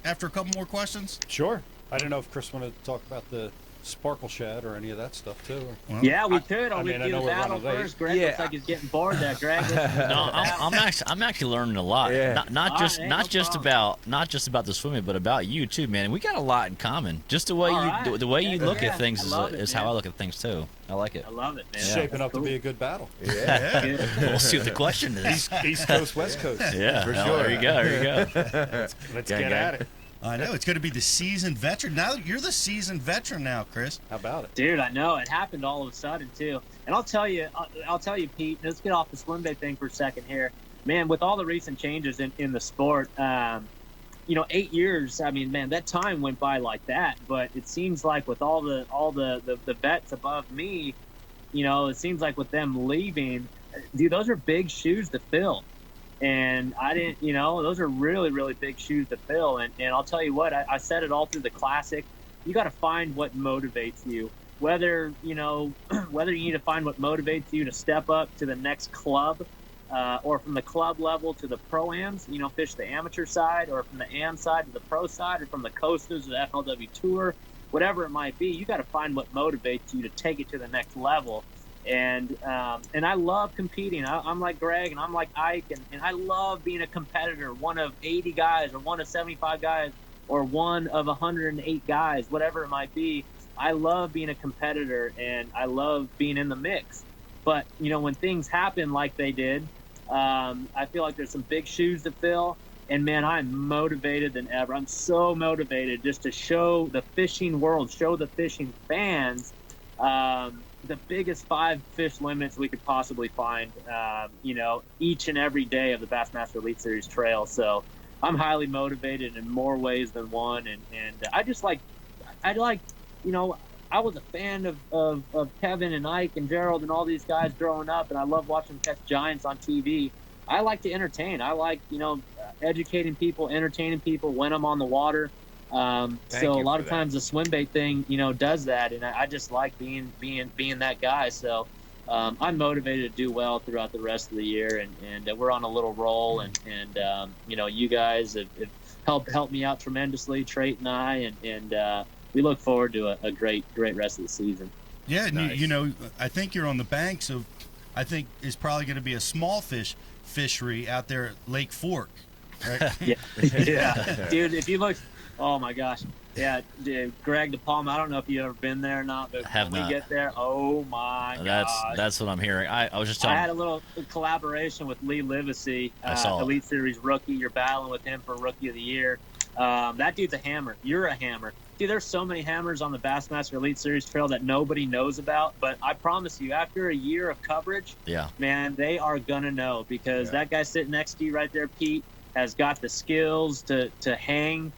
after a couple more questions. Sure. I don't know if Chris wanted to talk about the sparkle shad or any of that stuff too. Well, yeah, we could. I we mean, I do know the we're battle running late. first. Greg looks like he's getting bored there. Greg, No, I'm actually learning a lot. Yeah. Not just All right, not no just problem. about the swimming, but about you too, man. We got a lot in common. Just the way All you right. the way you look Yeah, at things I love it, is how man. I look at things too. I like it. I love it, man. It's shaping up to be a good battle. Yeah. We'll see what the question is. East Coast, West Coast. Yeah, For well, sure. There you go. Let's Gang, get gang. at it. I know it's going to be the seasoned veteran. Now you're the seasoned veteran now, Chris. How about it? Dude, I know it happened all of a sudden too. And I'll tell you, Pete. Let's get off the swim bait thing for a second here, man. With all the recent changes in the sport, 8 years. I mean, man, that time went by like that. But it seems like with all the vets above me, it seems like with them leaving, dude, those are big shoes to fill. And I didn't, those are really, really big shoes to fill. And I'll tell you what, I said it all through the Classic. You got to find what motivates you. Whether you need to find what motivates you to step up to the next club, or from the club level to the pro-ams, fish the amateur side, or from the am side to the pro side, or from the coasters to the FLW Tour, whatever it might be, you got to find what motivates you to take it to the next level. And I love competing. I'm like Greg, and I'm like Ike, and I love being a competitor, one of 80 guys or one of 75 guys or one of 108 guys, whatever it might be. I love being a competitor, and I love being in the mix. But, you know, when things happen like they did, I feel like there's some big shoes to fill. And, man, I'm motivated than ever. I'm so motivated just to show the fishing world, show the fishing fans the biggest 5 fish limits we could possibly find, you know, each and every day of the Bassmaster Elite Series trail. So I'm highly motivated in more ways than one. And you know, I was a fan of Kevin and Ike and Gerald and all these guys growing up, and I love watching them catch giants on TV. I like to entertain. I like, you know, educating people, entertaining people when I'm on the water. So a lot of times the swim bait thing, you know, does that, and I just like being that guy. So I'm motivated to do well throughout the rest of the year, and we're on a little roll, and you know, you guys have helped me out tremendously, Trait and I, and we look forward to a great rest of the season. Yeah, nice. You know, I think you're on the banks of, I think it's probably going to be a small fishery out there at Lake Fork, right? yeah. Dude, if you look, oh my gosh, yeah, dude, Greg Dipalma, I don't know if you've ever been there or not, but when we get there, oh my gosh. That's what I'm hearing. I was just telling. I had a little collaboration with Lee Livesey, Elite Series rookie. You're battling with him for Rookie of the Year. That dude's a hammer. You're a hammer. Dude, there's so many hammers on the Bassmaster Elite Series trail that nobody knows about, but I promise you, after a year of coverage, man, they are gonna know, because that guy sitting next to you right there, Pete, has got the skills to hang.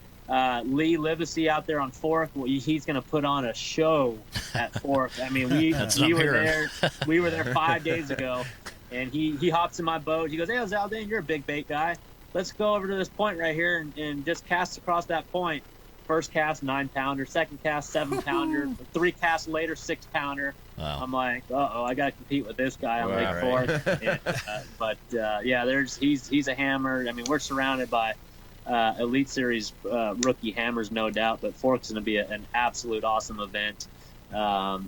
Lee Livesey out there on Fork, he's gonna put on a show at Fork. I mean, we were there 5 days ago, and he hops in my boat. He goes, "Hey, Zaldain, you're a big bait guy. Let's go over to this point right here and just cast across that point." First cast, 9-pounder. Second cast, 7-pounder. 3 casts later, 6-pounder. Wow. I'm like, I got to compete with this guy on Lake Fork. He's a hammer. I mean, we're surrounded by Elite Series rookie hammers, no doubt. But Fork's going to be an absolute awesome event.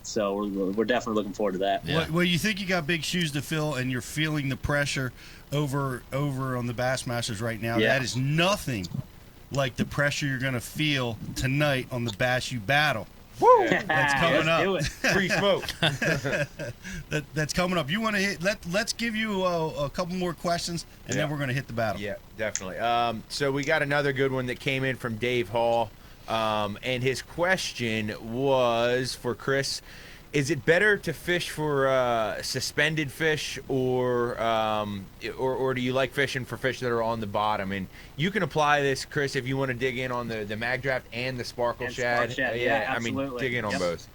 So we're definitely looking forward to that. Yeah. Well, you think you got big shoes to fill, and you're feeling the pressure over on the Bassmasters right now. Yeah. That is nothing like the pressure you're going to feel tonight on the Bass U Battle. Woo! That's coming up. Do it. Free smoke. That's coming up. You want to hit? Let's give you a couple more questions, and then we're going to hit the battle. Yeah, definitely. So we got another good one that came in from Dave Hall, and his question was for Chris. Is it better to fish for suspended fish, or do you like fishing for fish that are on the bottom? And you can apply this, Chris, if you want to dig in on the Magdraft and the Sparkle Shad. Yeah, absolutely. I mean, dig in on both.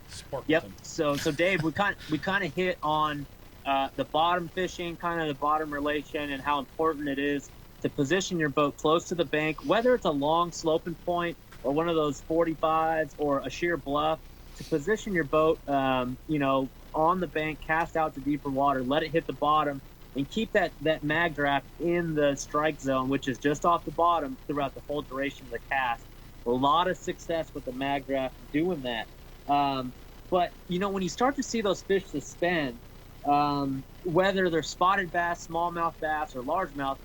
Yep. So Dave, we kind of hit on the bottom fishing, kind of the bottom relation, and how important it is to position your boat close to the bank, whether it's a long sloping point or one of those 45s or a sheer bluff. To position your boat, you know, on the bank, cast out to deeper water, let it hit the bottom, and keep that Magdraft in the strike zone, which is just off the bottom throughout the whole duration of the cast. A lot of success with the Magdraft doing that. But, you know, when you start to see those fish suspend, whether they're spotted bass, smallmouth bass, or largemouth,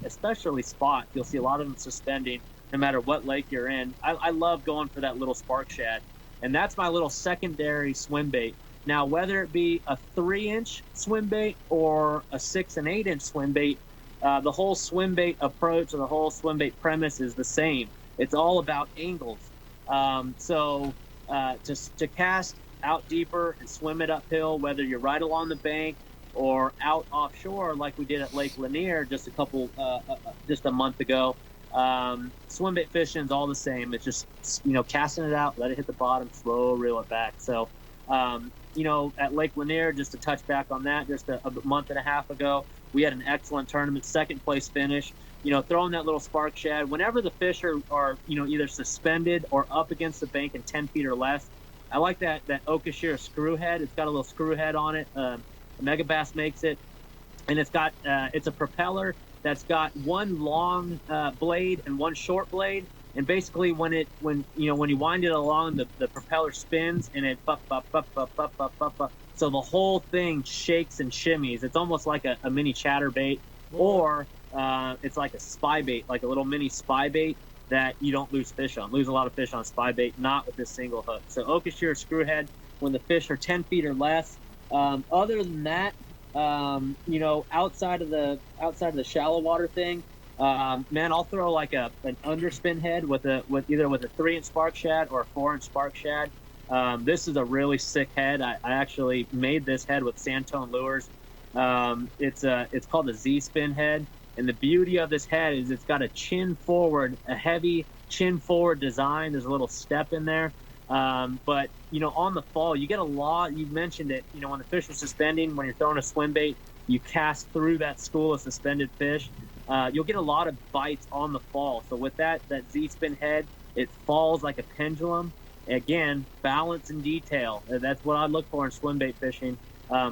especially spot, you'll see a lot of them suspending no matter what lake you're in. I love going for that little spark shad. And that's my little secondary swim bait. Now, whether it be a 3-inch swim bait or a 6 and 8-inch swim bait, the whole swim bait approach or the whole swim bait premise is the same. It's all about angles. So to cast out deeper and swim it uphill, whether you're right along the bank or out offshore like we did at Lake Lanier just a month ago, swim bait fishing is all the same. It's just, you know, casting it out, let it hit the bottom, slow reel it back. So, you know, at Lake Lanier, just to touch back on that, just a month and a half ago, we had an excellent tournament, 2nd place finish. You know, throwing that little spark shad, whenever the fish are you know, either suspended or up against the bank in 10 feet or less. I like that Okashira screw head. It's got a little screw head on it. Mega Bass makes it, and it's got it's a propeller that's got one long blade and one short blade, and basically when you wind it along, the propeller spins and it So the whole thing shakes and shimmies. It's almost like a mini chatterbait, or it's like a spy bait, like a little mini spy bait that you don't lose fish on. Lose a lot of fish on spy bait, not with this single hook. So Okashira screwhead when the fish are 10 feet or less. Other than that, outside of the shallow water thing, man, I'll throw like an underspin head with either a 3-inch spark shad or a 4-inch spark shad. This is a really sick head. I actually made this head with Sandtone lures. It's called a Z-spin head, and the beauty of this head is it's got a heavy chin forward design. There's a little step in there. But on the fall, you get a lot. You mentioned it. When the fish are suspending, when you're throwing a swim bait, you cast through that school of suspended fish. You'll get a lot of bites on the fall. So with that Z-spin head, it falls like a pendulum. Again, balance and detail. That's what I look for in swim bait fishing.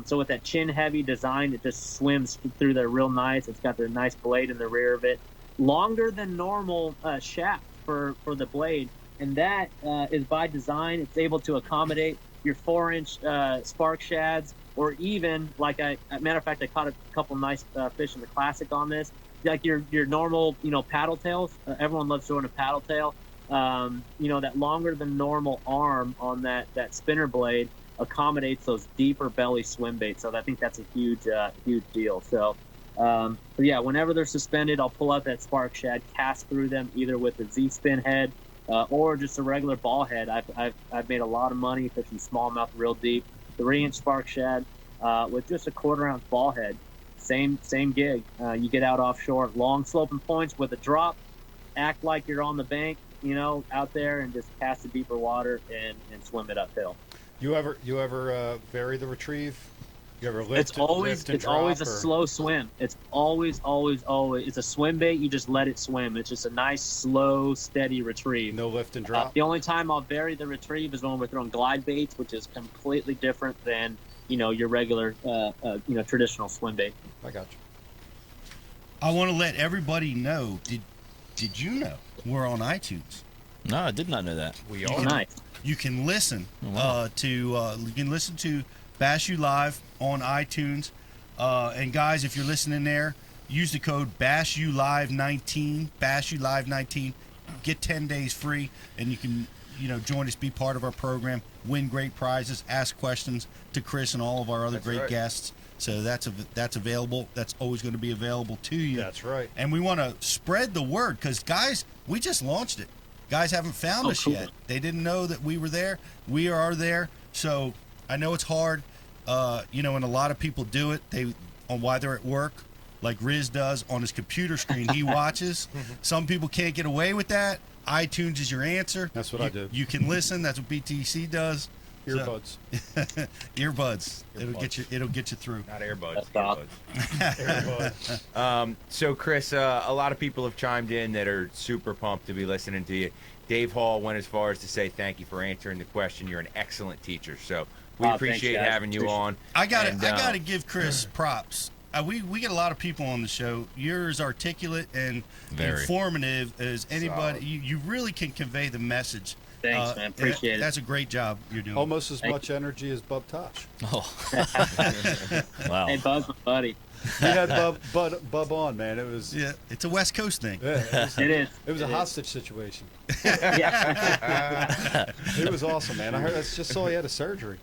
So with that chin heavy design, it just swims through there real nice. It's got the nice blade in the rear of it. Longer than normal shaft for the blade. And that is by design. It's able to accommodate your 4-inch spark shads, or even matter of fact, I caught a couple nice fish in the classic on this. Like your normal, paddle tails. Everyone loves throwing a paddle tail. That longer than normal arm on that spinner blade accommodates those deeper belly swim baits. So I think that's a huge deal. So, yeah, whenever they're suspended, I'll pull out that spark shad, cast through them either with the Z-spin head or just a regular ball head. I've made a lot of money fishing smallmouth real deep. 3-inch spark shad with just a 1/4-ounce ball head. Same gig. You get out offshore, long sloping points with a drop. Act like you're on the bank, out there, and just cast the deeper water and swim it uphill. You ever vary the retrieve? You ever lift? It's always a slow swim. It's always. It's a swim bait. You just let it swim. It's just a nice, slow, steady retrieve. No lift and drop. The only time I'll vary the retrieve is when we're throwing glide baits, which is completely different than your regular traditional swim bait. I got you. I want to let everybody know. Did you know we're on iTunes? No, I did not know that. We are. Nice. You can listen to Bass U Live on iTunes. And guys, if you're listening there, use the code BassULive19. BassULive19. Get 10 days free, and you can join us, be part of our program, win great prizes, ask questions to Chris and all of our other great guests. So that's available. That's always going to be available to you. That's right. And we want to spread the word because, guys, we just launched it. Guys haven't found us yet. They didn't know that we were there. We are there. So I know it's hard, and a lot of people do it. While they're at work, like Riz does on his computer screen. He watches. Some people can't get away with that. iTunes is your answer. That's what I do. You can listen. That's what BTC does. Earbuds. Earbuds. It'll get you through. Not earbuds. Earbuds. So Chris, a lot of people have chimed in that are super pumped to be listening to you. Dave Hall went as far as to say thank you for answering the question. You're an excellent teacher. So we appreciate having you on. I gotta give Chris props. We get a lot of people on the show. You're as articulate and informative as anybody. You really can convey the message. Thanks, man. Appreciate it. That's a great job you're doing. Almost as much energy as Bub Tosh. Oh. Wow. Hey, Bub's my buddy. You had Bub on, man. It was. Yeah, it's a West Coast thing. Yeah, it is. It was a hostage situation. Yeah. It was awesome, man. I heard that's just saw he had a surgery.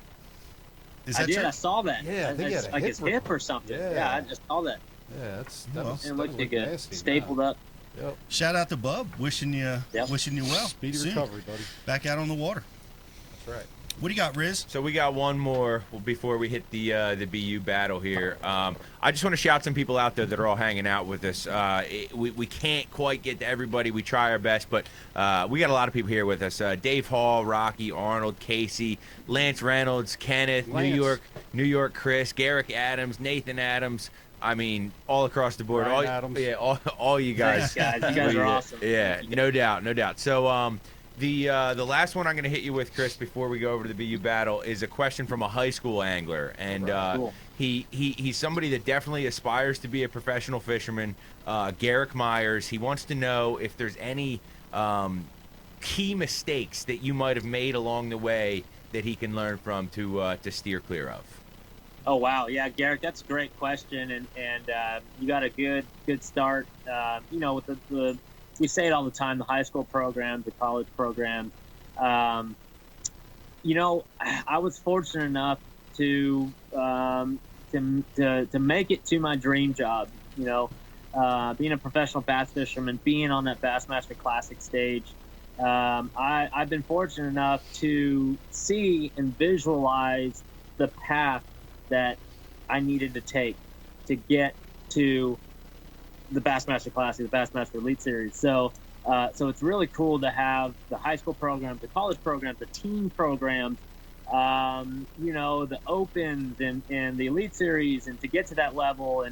I did. I saw that. Yeah, I think he had a his hip or something. Yeah, I just saw that. Yeah, it looked like a stapled up. Yep. Shout out to Bub. Wishing you well. Speedy soon. recovery, buddy. Back out on the water. That's right. What do you got, Riz? So we got one more before we hit the BU battle here. I just want to shout some people out there that are all hanging out with us. We can't quite get to everybody. We try our best, but we got a lot of people here with us. Dave Hall, Rocky, Arnold, Casey, Lance Reynolds, Kenneth, New York Chris, Garrick Adams, Nathan Adams. I mean, all across the board. Ryan Adams. Yeah, all you guys. Thanks, guys. You guys are awesome. Yeah, no doubt. So the last one I'm going to hit you with, Chris, before we go over to the BU battle, is a question from a high school angler, and cool. he's somebody that definitely aspires to be a professional fisherman. Garrick Myers. He wants to know if there's any key mistakes that you might have made along the way that he can learn from to steer clear of. Oh wow, yeah, Garrett, that's a great question, and you got a good start. With the we say it all the time, the high school program, the college program. I was fortunate enough to make it to my dream job. Being a professional bass fisherman, being on that Bassmaster Classic stage. I've been fortunate enough to see and visualize the path that I needed to take to get to the Bassmaster Classic, the Bassmaster Elite Series. So it's really cool to have the high school programs, the college programs, the team programs, the Opens and the Elite Series, and to get to that level.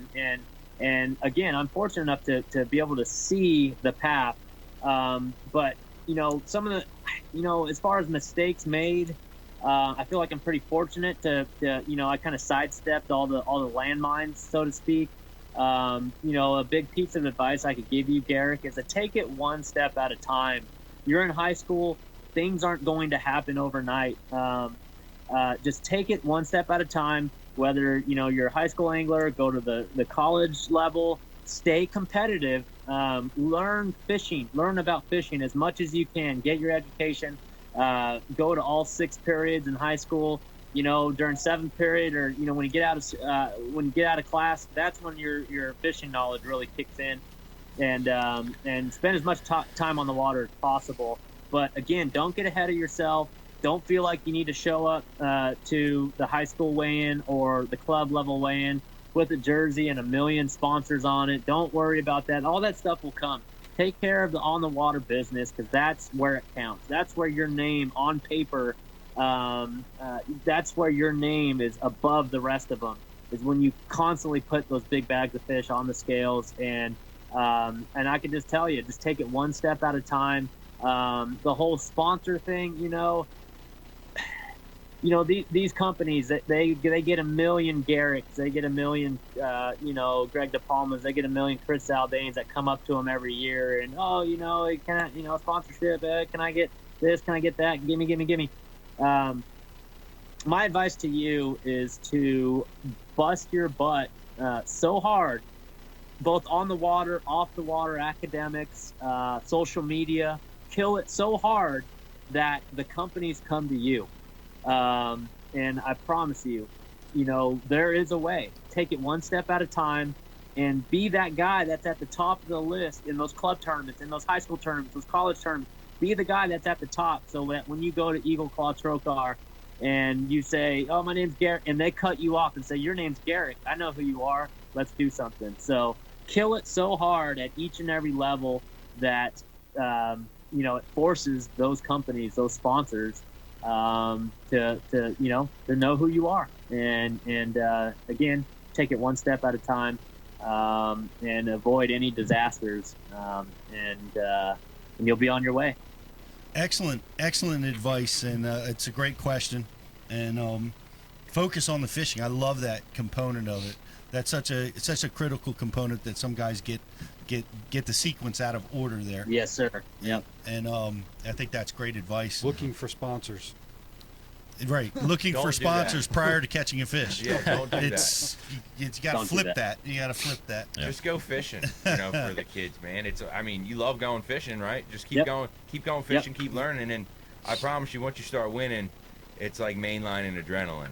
And again, I'm fortunate enough to be able to see the path. But some of the, as far as mistakes made, I feel like I'm pretty fortunate to I kind of sidestepped all the landmines, so to speak. A big piece of advice I could give you, Garrick, is to take it one step at a time. You're in high school, things aren't going to happen overnight. Just take it one step at a time. Whether you're a high school angler, go to the college level, stay competitive, learn about fishing as much as you can, get your education. Go to all 6 periods in high school. During 7th period, or when you get out of class, that's when your fishing knowledge really kicks in, and spend as much time on the water as possible. But again, don't get ahead of yourself. Don't feel like you need to show up to the high school weigh-in or the club level weigh-in with a jersey and a million sponsors on it. Don't worry about that. All that stuff will come. Take care of the on-the-water business, because that's where it counts. That's where your name on paper, that's where your name is above the rest of them, is when you constantly put those big bags of fish on the scales. And I can just tell you, just take it one step at a time. The whole sponsor thing, these companies, they get a million Garricks, they get a million, Greg Dipalmas, they get a million Chris Zaldains that come up to them every year, and sponsorship, can I get this, can I get that, gimme. My advice to you is to bust your butt so hard, both on the water, off the water, academics, social media, kill it so hard that the companies come to you. And I promise you, there is a way. Take it one step at a time, and be that guy that's at the top of the list in those club tournaments, in those high school tournaments, those college tournaments. Be the guy that's at the top, so that when you go to Eagle Claw Trocar and you say, "Oh, my name's Garrett," and they cut you off and say, "Your name's Garrett. I know who you are. Let's do something." So kill it so hard at each and every level that it forces those companies, those sponsors, to know who you are, and again, take it one step at a time, and avoid any disasters, and you'll be on your way. Excellent advice, and it's a great question. And focus on the fishing. I love that component of it. That's such a critical component that some guys get the sequence out of order there. Yes, sir. Yep. And I think that's great advice. Looking for sponsors. Right, looking for sponsors prior to catching a fish. Yeah, don't do that. You got to flip that. You got to flip that. Yeah. Just go fishing, for the kids, man. You love going fishing, right? Just keep going fishing, keep learning, and I promise you, once you start winning, it's like mainline and adrenaline.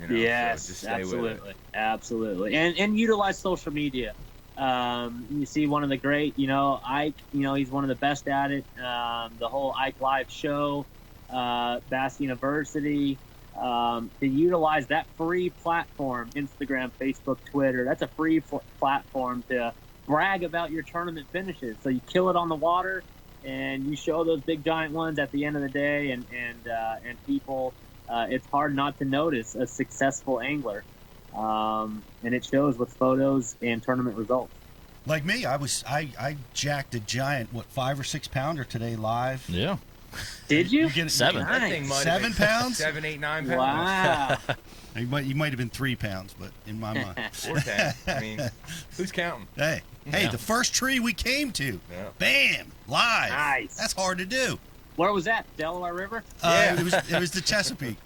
Yes, so just stay absolutely, with it. Absolutely, and utilize social media. You see one of the great, Ike. He's one of the best at it. The whole Ike Live show. Bass University, to utilize that free platform, Instagram, Facebook, Twitter. That's a free platform to brag about your tournament finishes. So you kill it on the water, and you show those big giant ones at the end of the day, and people, it's hard not to notice a successful angler, and it shows with photos and tournament results. Like me, I jacked a giant 5 or 6 pounder today live. Yeah. Did you? Get 7. Nice. That thing might 7 pounds? 7, 8, 9 pounds. Wow. You might have been 3 pounds, but in my mind. Or 10. I mean, who's counting? Hey, the first tree we came to, bam, live. Nice. That's hard to do. Where was that? Delaware River? It was the Chesapeake.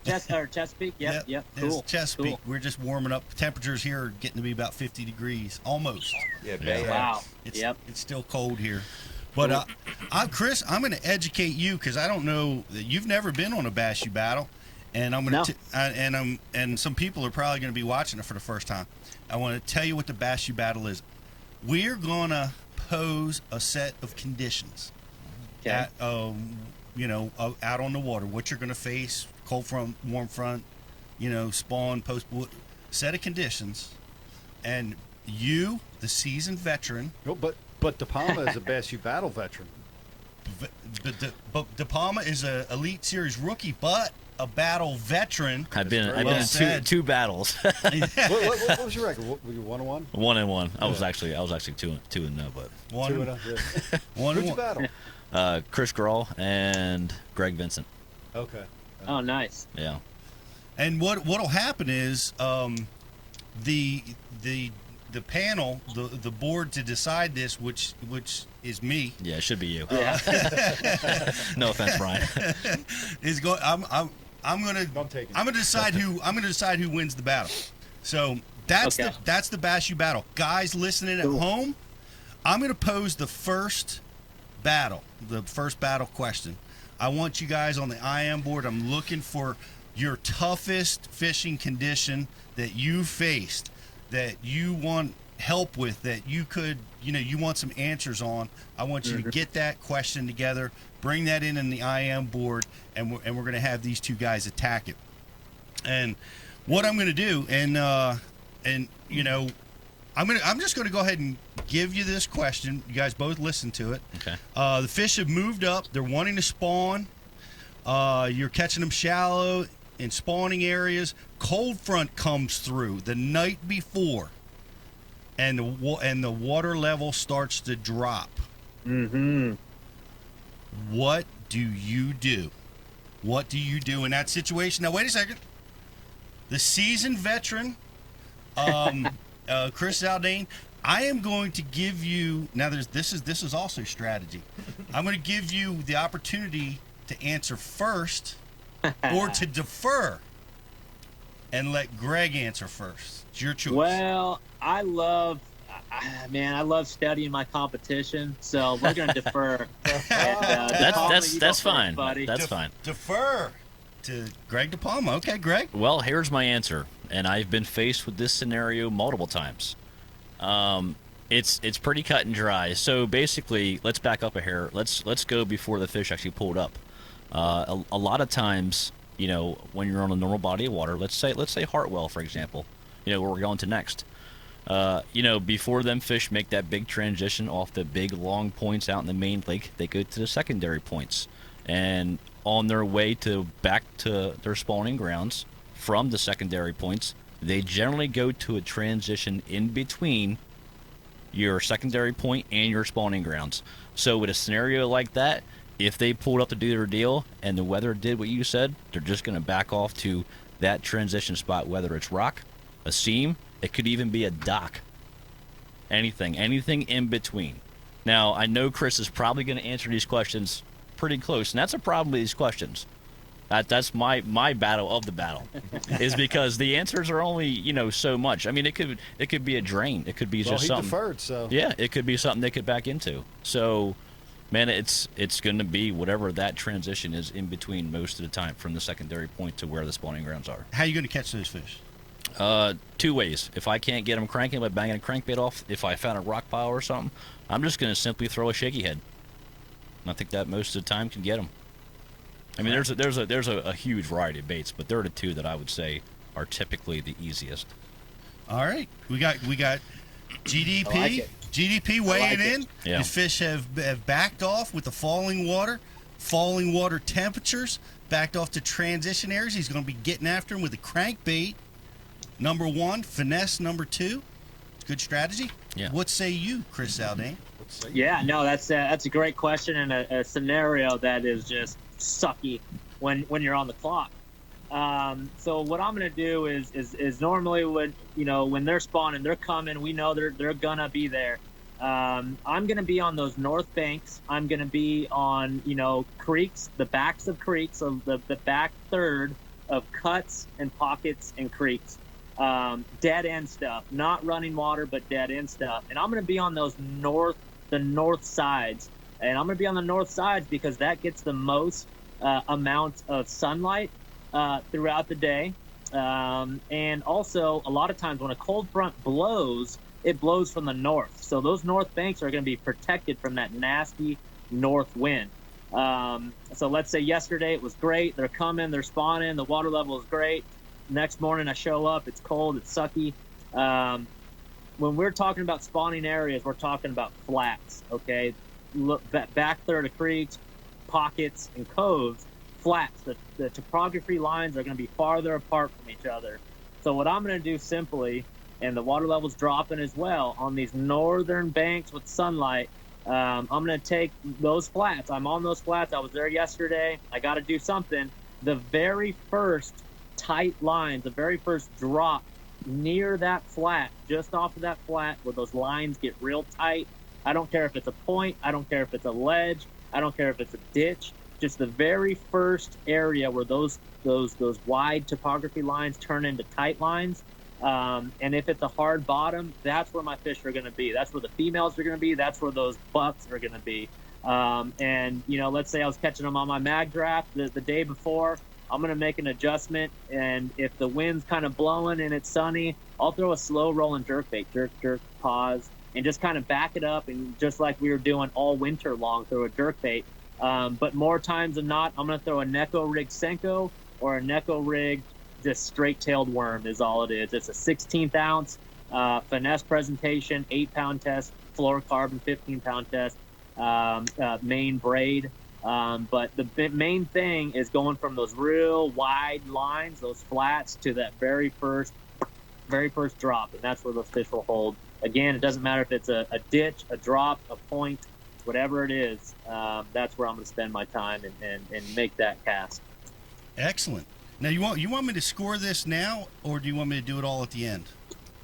Chesapeake. Yep. It's Cool. Chesapeake. Cool. We're just warming up. Temperatures here are getting to be about 50 degrees, almost. Yeah, Wow. It's, Yep. It's still cold here. But Chris, I'm going to educate you because I don't know that you've never been on a Bass U battle, and I'm going to and some people are probably going to be watching it for the first time. I want to tell you what the Bass U battle is. We're going to pose a set of conditions. Okay. At, out on the water, what you're going to face, cold front, warm front, spawn, post, set of conditions, and you, the seasoned veteran. Oh, but Dipalma is a Bass U battle veteran. But Dipalma is a Elite Series rookie, but a battle veteran. I've been in two battles. What was your record? Were you 1-1? 1-1. I was actually 2-0, but 1-1. Who'd you battle? Chris Grawl and Greg Vincent. Okay. Oh, nice. Yeah. And what'll happen is the panel, the board to decide this, which is me. Yeah, it should be you. Yeah. No offense, Brian. Is going. I'm gonna decide who wins the battle. So that's the Bass U battle. Guys listening at home, I'm gonna pose the first battle question. I want you guys on the IM board. I'm looking for your toughest fishing condition that you faced, that you want help with, that you could, you want some answers on. I want you to get that question together, bring that in the IM board, and we're going to have these two guys attack it. And what I'm going to do, I'm just going to go ahead and give you this question. You guys both listen to it. Okay. The fish have moved up. They're wanting to spawn. You're catching them shallow in spawning areas. Cold front comes through the night before, and the water level starts to drop. Mm-hmm. What do you do? What do you do in that situation? Now, wait a second. The seasoned veteran, Chris Zaldain, I am going to give you now. This is also strategy. I'm going to give you the opportunity to answer first, or to defer, and let Greg answer first. It's your choice. Well, I love studying my competition, so we're going to defer. That's fine. Buddy. That's fine. Defer to Greg Dipalma. Okay, Greg. Well, here's my answer, and I've been faced with this scenario multiple times. It's pretty cut and dry. So basically, let's back up a hair. Let's go before the fish actually pulled up. A lot of times, when you're on a normal body of water, let's say Hartwell, for example, where we're going to next. Before them fish make that big transition off the big long points out in the main lake, they go to the secondary points, and on their way back to their spawning grounds from the secondary points, they generally go to a transition in between your secondary point and your spawning grounds. So with a scenario like that, if they pulled up to do their deal and the weather did what you said, they're just going to back off to that transition spot, whether it's rock, a seam, it could even be a dock. Anything in between. Now, I know Chris is probably going to answer these questions pretty close, and that's a problem with these questions. That's my battle of the battle, is because the answers are only so much. I mean, it could be a drain. It could be just something. Deferred, so yeah, it could be something they could back into. So, man, it's going to be whatever that transition is in between most of the time, from the secondary point to where the spawning grounds are. How are you going to catch those fish? Two ways. If I can't get them cranking by banging a crankbait off, if I found a rock pile or something, I'm just going to simply throw a shaky head. And I think that most of the time can get them. I mean, there's a huge variety of baits, but they're the two that I would say are typically the easiest. All right, we got GDP. I like it. GDP weighing in. Yeah. The fish have backed off with the falling water temperatures, backed off to transition areas. He's going to be getting after him with a crankbait. Number one, finesse. Number two, good strategy. Yeah. What say you, Chris Zaldain? Yeah, no, that's a great question, and a scenario that is just sucky when you're on the clock. So what I'm going to do is normally when they're spawning, they're coming. We know they're gonna be there. I'm going to be on those north banks. I'm going to be on creeks, the backs of creeks, so the back third of cuts and pockets and creeks, dead end stuff, not running water, but dead end stuff. And I'm going to be on the north sides. And I'm going to be on the north sides because that gets the most amount of sunlight throughout the day. And also, a lot of times when a cold front blows, it blows from the north. So those north banks are going to be protected from that nasty north wind. So let's say yesterday it was great. They're coming, they're spawning, the water level is great. Next morning I show up, it's cold, it's sucky. When we're talking about spawning areas, we're talking about flats, okay? Look, back third of creeks, pockets, and coves, flats. The topography lines are going to be farther apart from each other. So what I'm going to do simply, and the water level's dropping as well, on these northern banks with sunlight, I'm going to take those flats. I'm on those flats. I was there yesterday. I got to do something. The very first tight lines, the very first drop near that flat, just off of that flat where those lines get real tight. I don't care if it's a point. I don't care if it's a ledge. I don't care if it's a ditch. Just the very first area where those wide topography lines turn into tight lines. And if it's a hard bottom, that's where my fish are going to be. That's where the females are going to be. That's where those bucks are going to be. And, you know, let's say I was catching them on my Magdraft the day before. I'm going to make an adjustment. And if the wind's kind of blowing and it's sunny, I'll throw a slow rolling jerkbait, jerk, pause, and just kind of back it up. And just like we were doing all winter long, throw a jerkbait. But more times than not, I'm going to throw a Neko rig Senko or a Neko rig just straight-tailed worm is all it is. It's a 16th ounce finesse presentation, 8-pound test, fluorocarbon, 15-pound test, main braid. But the main thing is going from those real wide lines, those flats, to that very first drop, and that's where those fish will hold. Again, it doesn't matter if it's a ditch, a drop, a point, whatever it is. That's where I'm going to spend my time and make that cast. Excellent. Now, you want me to score this now, or do you want me to do it all at the end?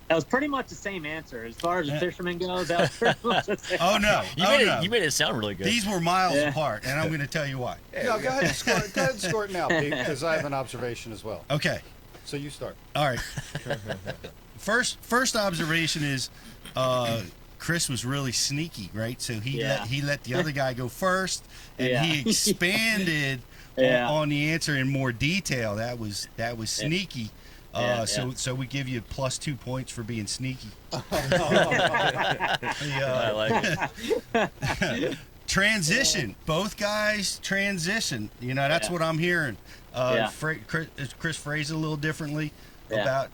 That was pretty much the same answer. As far as the fisherman goes, that was pretty much the same. Oh, no. You made it sound really good. These were miles apart, and I'm going to tell you why. No, go ahead and score it. Go ahead and score it now, Pete, because I have an observation as well. Okay. So you start. All right. First observation is Chris was really sneaky, right? So he let the other guy go first, and he expanded on the answer in more detail. That was sneaky. So we give you +2 points for being sneaky. I like it. Transition. Both guys transition. You know, that's what I'm hearing. Chris phrased it a little differently about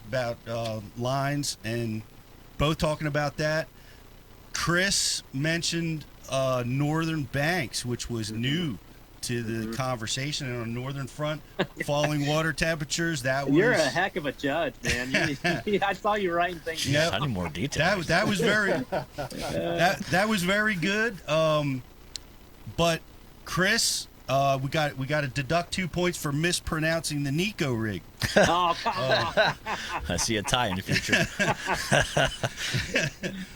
lines, and both talking about that. Chris mentioned northern banks, which was new to the conversation. On the northern front, falling water temperatures. You're a heck of a judge, man. I saw you writing things. Yeah, I need more details. That was very that was very good. But Chris, we got to deduct 2 points for mispronouncing the Neko rig. Oh, come on. I see a tie in the future.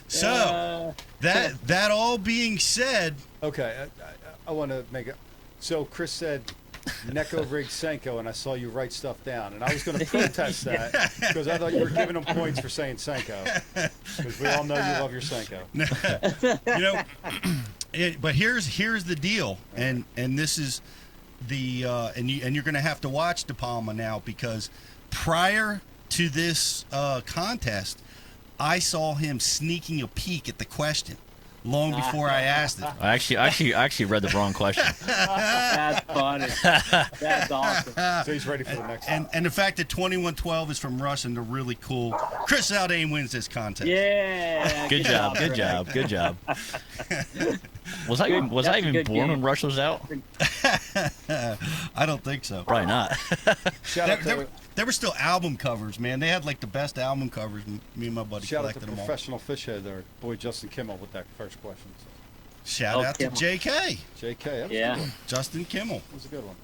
So that all being said, okay, I want to make it. So Chris said Neko rig Senko, and I saw you write stuff down, and I was going to protest that because I thought you were giving him points for saying Senko, because we all know you love your Senko. You know, but here's the deal, and this is the and you're going to have to watch Dipalma now, because prior to this contest, I saw him sneaking a peek at the question long before I asked it. I actually read the wrong question. That's funny. That's awesome. So he's ready for the next one. And the fact that 2112 is from Russian, they're really cool. Chris Zaldain wins this contest. Yeah. Good job. Was I even born when Rush was out? I don't think so. Probably not. There were still album covers, man. They had like the best album covers. Me and my buddy collected them all. Shout out to professional fish head there, boy Justin Kimmel, with that first question. So. Shout out to JK. JK, that was yeah. a good one. Justin Kimmel. That was a good one.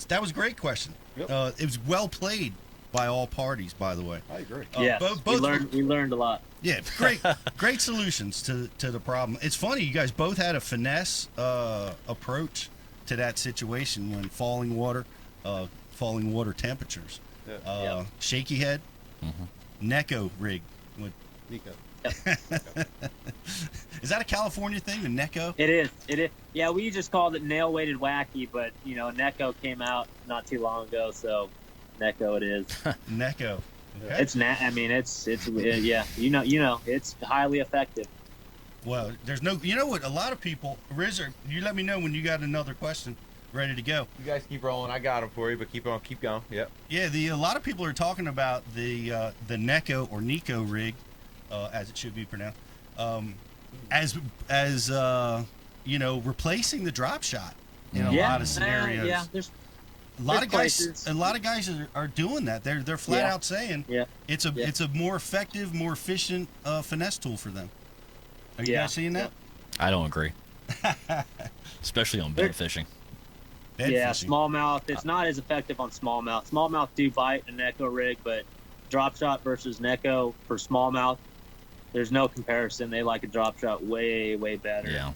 That was a great question. Yep. It was well played by all parties, by the way. I agree. Yeah, we learned a lot. Yeah, great solutions to the problem. It's funny, you guys both had a finesse approach to that situation when falling water. falling water temperatures. Yeah. Shaky head, Neko rig. Nico. Is that a California thing, the Neko? It is. It is. Yeah, we just called it nail-weighted wacky, but Neko came out not too long ago, so Neko it is. Neko. Okay. It's yeah. It's highly effective. Well, there's no. You know what? A lot of people. Rizzer, you let me know when you got another question ready to go. You guys keep rolling. I got them for you, but keep going. Yep. Yeah, a lot of people are talking about the Neko or Nico rig, as it should be pronounced, as replacing the drop shot in a lot of scenarios. Yeah, there's a lot of guys. places. A lot of guys are doing that. They're flat out saying it's a more effective, more efficient finesse tool for them. Are you guys seeing that? I don't agree. Especially on bed fishing. Smallmouth. It's not as effective on smallmouth. Smallmouth do bite a Neko rig, but drop shot versus Neko for smallmouth, there's no comparison. They like a drop shot way, way better. Yeah.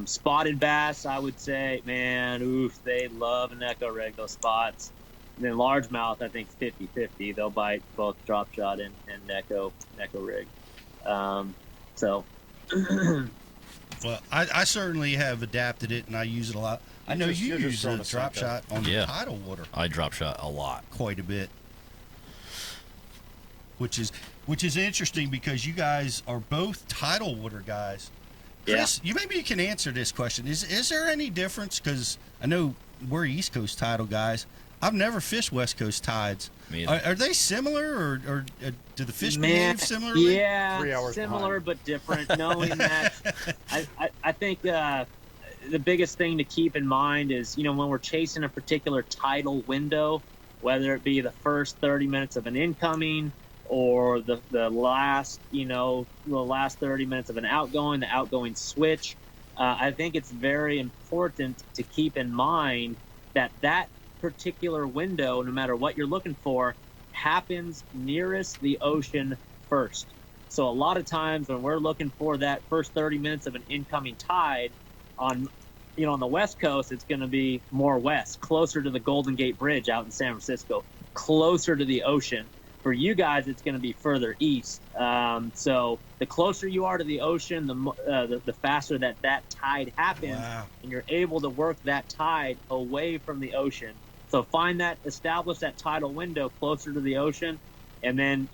Spotted bass, I would say, man, they love a Neko rig, those spots. And then largemouth, I think 50-50. They'll bite both drop shot and Neko rig. So. Well, I certainly have adapted it, and I use it a lot. I know you use a drop shot on the tidal water. I drop shot a lot. Quite a bit. Which is interesting because you guys are both tidal water guys. Chris, you can answer this question. Is there any difference? Because I know we're East Coast tidal guys. I've never fished West Coast tides. Are they similar, or do the fish behave similarly? Yeah, 3 hours similar behind. but different. Knowing that, I think the biggest thing to keep in mind is, when we're chasing a particular tidal window, whether it be the first 30 minutes of an incoming or the last 30 minutes of an outgoing, the outgoing switch. I think it's very important to keep in mind that particular window, no matter what you're looking for, happens nearest the ocean first. So a lot of times when we're looking for that first 30 minutes of an incoming tide on the West Coast, it's going to be more west, closer to the Golden Gate Bridge out in San Francisco, closer to the ocean. For you guys, it's going to be further east. So the closer you are to the ocean, the faster that tide happens, and you're able to work that tide away from the ocean. So establish that tidal window closer to the ocean, and then,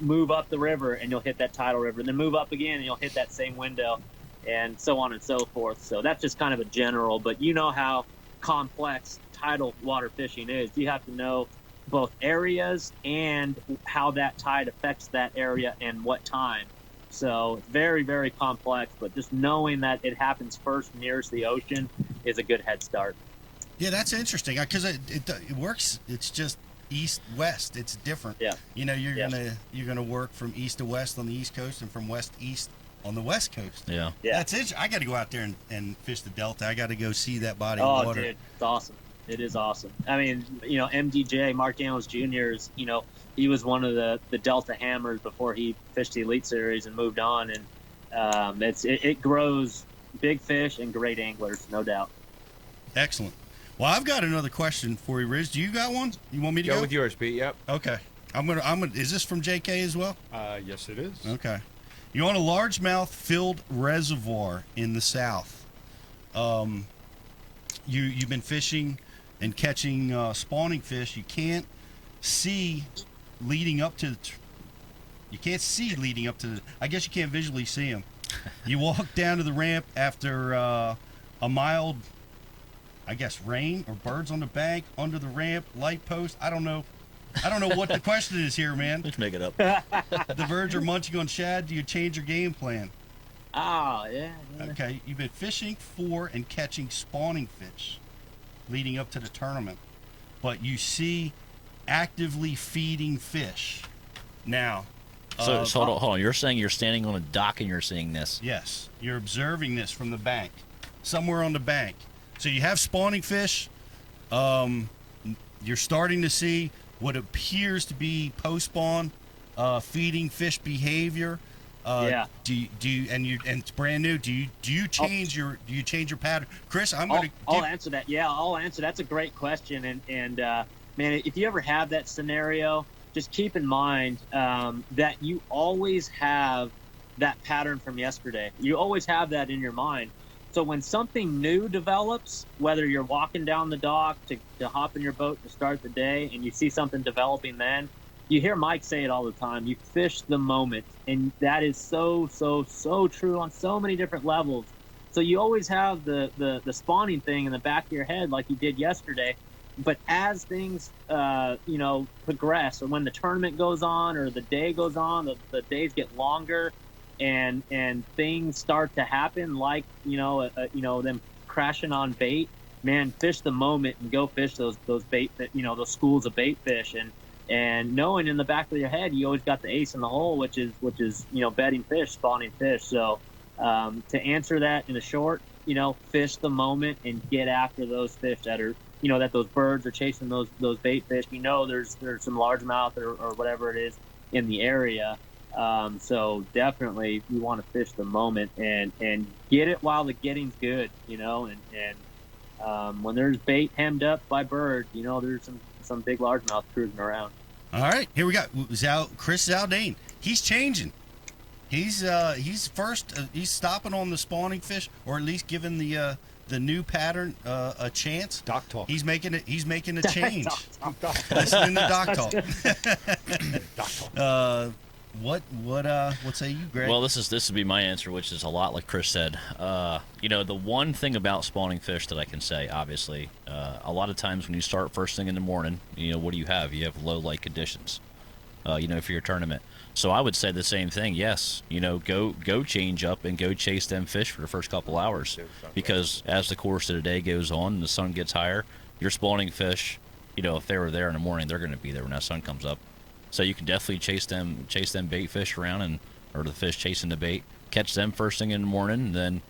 move up the river and you'll hit that tidal river, and then move up again and you'll hit that same window, and so on and so forth. So that's just kind of a general, but you know how complex tidal water fishing is. You have to know both areas and how that tide affects that area and what time. So it's very, very complex, but just knowing that it happens first nearest the ocean is a good head start. Yeah, that's interesting because it works. It's just east-west. It's different. Yeah. You're gonna work from east to west on the East Coast and from west to east on the West Coast. Yeah. That's it. I got to go out there and fish the Delta. I got to go see that body of water. Oh, dude, it's awesome. It is awesome. I mean, MDJ, Mark Daniels Jr. is, he was one of the Delta Hammers before he fished the Elite Series and moved on. And it grows big fish and great anglers, no doubt. Excellent. Well, I've got another question for you, Riz. Do you got one? You want me to go? Go with yours, Pete. Yep. Okay. I'm gonna. Is this from JK as well? Yes, it is. Okay. You want a largemouth filled reservoir in the south. You've been fishing and catching spawning fish. You can't see leading up to. I guess you can't visually see them. You walk down to the ramp after a mild, I guess, rain or birds on the bank, under the ramp, light post. I don't know what the question is here, man. Let's make it up. The birds are munching on shad. Do you change your game plan? Oh, yeah. Okay, you've been fishing for and catching spawning fish leading up to the tournament, but you see actively feeding fish. Now, so hold on. You're saying you're standing on a dock and you're seeing this? Yes, you're observing this from the bank, somewhere on the bank. So you have spawning fish. You're starting to see what appears to be post-spawn feeding fish behavior. Yeah. Do you and it's brand new? Do you change your pattern, Chris? I'll answer that. Yeah, I'll answer. That's a great question. And man, if you ever have that scenario, just keep in mind that you always have that pattern from yesterday. You always have that in your mind. So when something new develops, whether you're walking down the dock to hop in your boat to start the day and you see something developing, then you hear Mike say it all the time, you fish the moment. And that is so true on so many different levels. So you always have the spawning thing in the back of your head like you did yesterday. But as things, progress, or when the tournament goes on or the day goes on, the days get longer, and things start to happen, like them crashing on bait. Man, fish the moment and go fish those bait, those schools of bait fish, and knowing in the back of your head you always got the ace in the hole, which is bedding fish, spawning fish. So to answer that in a short, fish the moment and get after those fish that are that those birds are chasing those bait fish. There's some largemouth or whatever it is in the area. So definitely you want to fish the moment and get it while the getting's good, and when there's bait hemmed up by birds, there's some big largemouth cruising around. All right, here we got Chris Zaldain. He's changing. He's he's stopping on the spawning fish, or at least giving the new pattern a chance. Dock talk. He's making a change. Listening to dock talk. Dock talk. What say you, Greg? Well, this would be my answer, which is a lot like Chris said. The one thing about spawning fish that I can say, obviously, a lot of times when you start first thing in the morning, what do you have? You have low light conditions, for your tournament. So I would say the same thing. Yes, go change up and go chase them fish for the first couple hours, because as the course of the day goes on and the sun gets higher, you're spawning fish. If they were there in the morning, they're going to be there when that sun comes up. So you can definitely chase them bait fish around, or the fish chasing the bait, catch them first thing in the morning, and then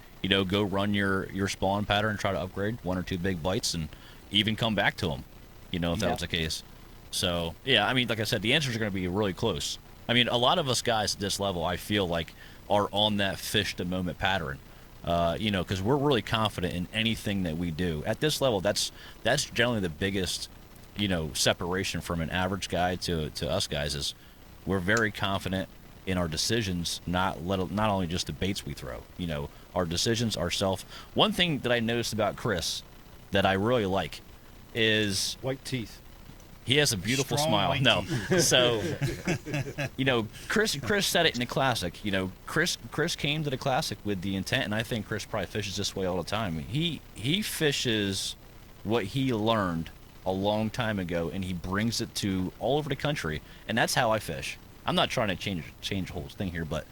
go run your spawn pattern and try to upgrade 1 or 2 big bites, and even come back to them, if that was the case. So yeah, like I said, the answers are going to be really close. A lot of us guys at this level, I feel like, are on that fish the moment pattern, because we're really confident in anything that we do at this level. That's generally the biggest separation from an average guy to us guys, is we're very confident in our decisions, not only just the baits we throw, our decisions, ourself. One thing that I noticed about Chris that I really like is white teeth. He has a beautiful Strong smile. white No, teeth. so Chris said it in the classic. Chris came to the classic with the intent, and I think Chris probably fishes this way all the time. He fishes what he learned a long time ago, and he brings it to all over the country, and that's how I fish. I'm not trying to change the whole thing here, but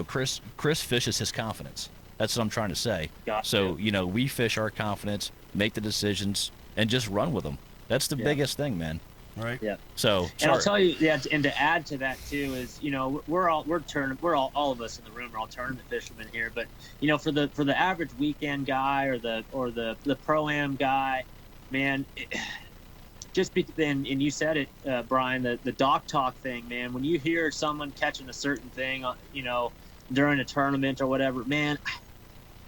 Chris fishes his confidence. That's what I'm trying to say. Gotcha. So we fish our confidence, make the decisions, and just run with them. That's the biggest thing, man. Right. Yeah. So and I'll tell you, and to add to that too is, we're all of us in the room are all tournament fishermen here, but for the average weekend guy or the pro-am guy, man. And you said it, Brian, the dock talk thing, man. When you hear someone catching a certain thing, during a tournament or whatever, man,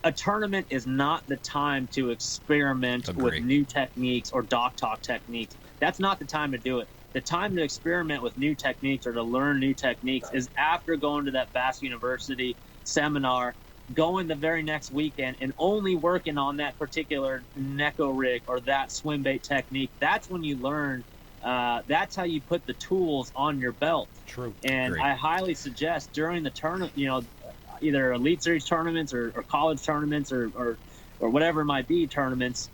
a tournament is not the time to experiment with new techniques or dock talk techniques. That's not the time to do it. The time to experiment with new techniques or to learn new techniques is after going to that Bass University seminar, going the very next weekend and only working on that particular Neko rig or that swim bait technique. That's when you learn. That's how you put the tools on your belt. True. And Great. I highly suggest during the tournament, either Elite Series tournaments or college tournaments or whatever it might be tournaments,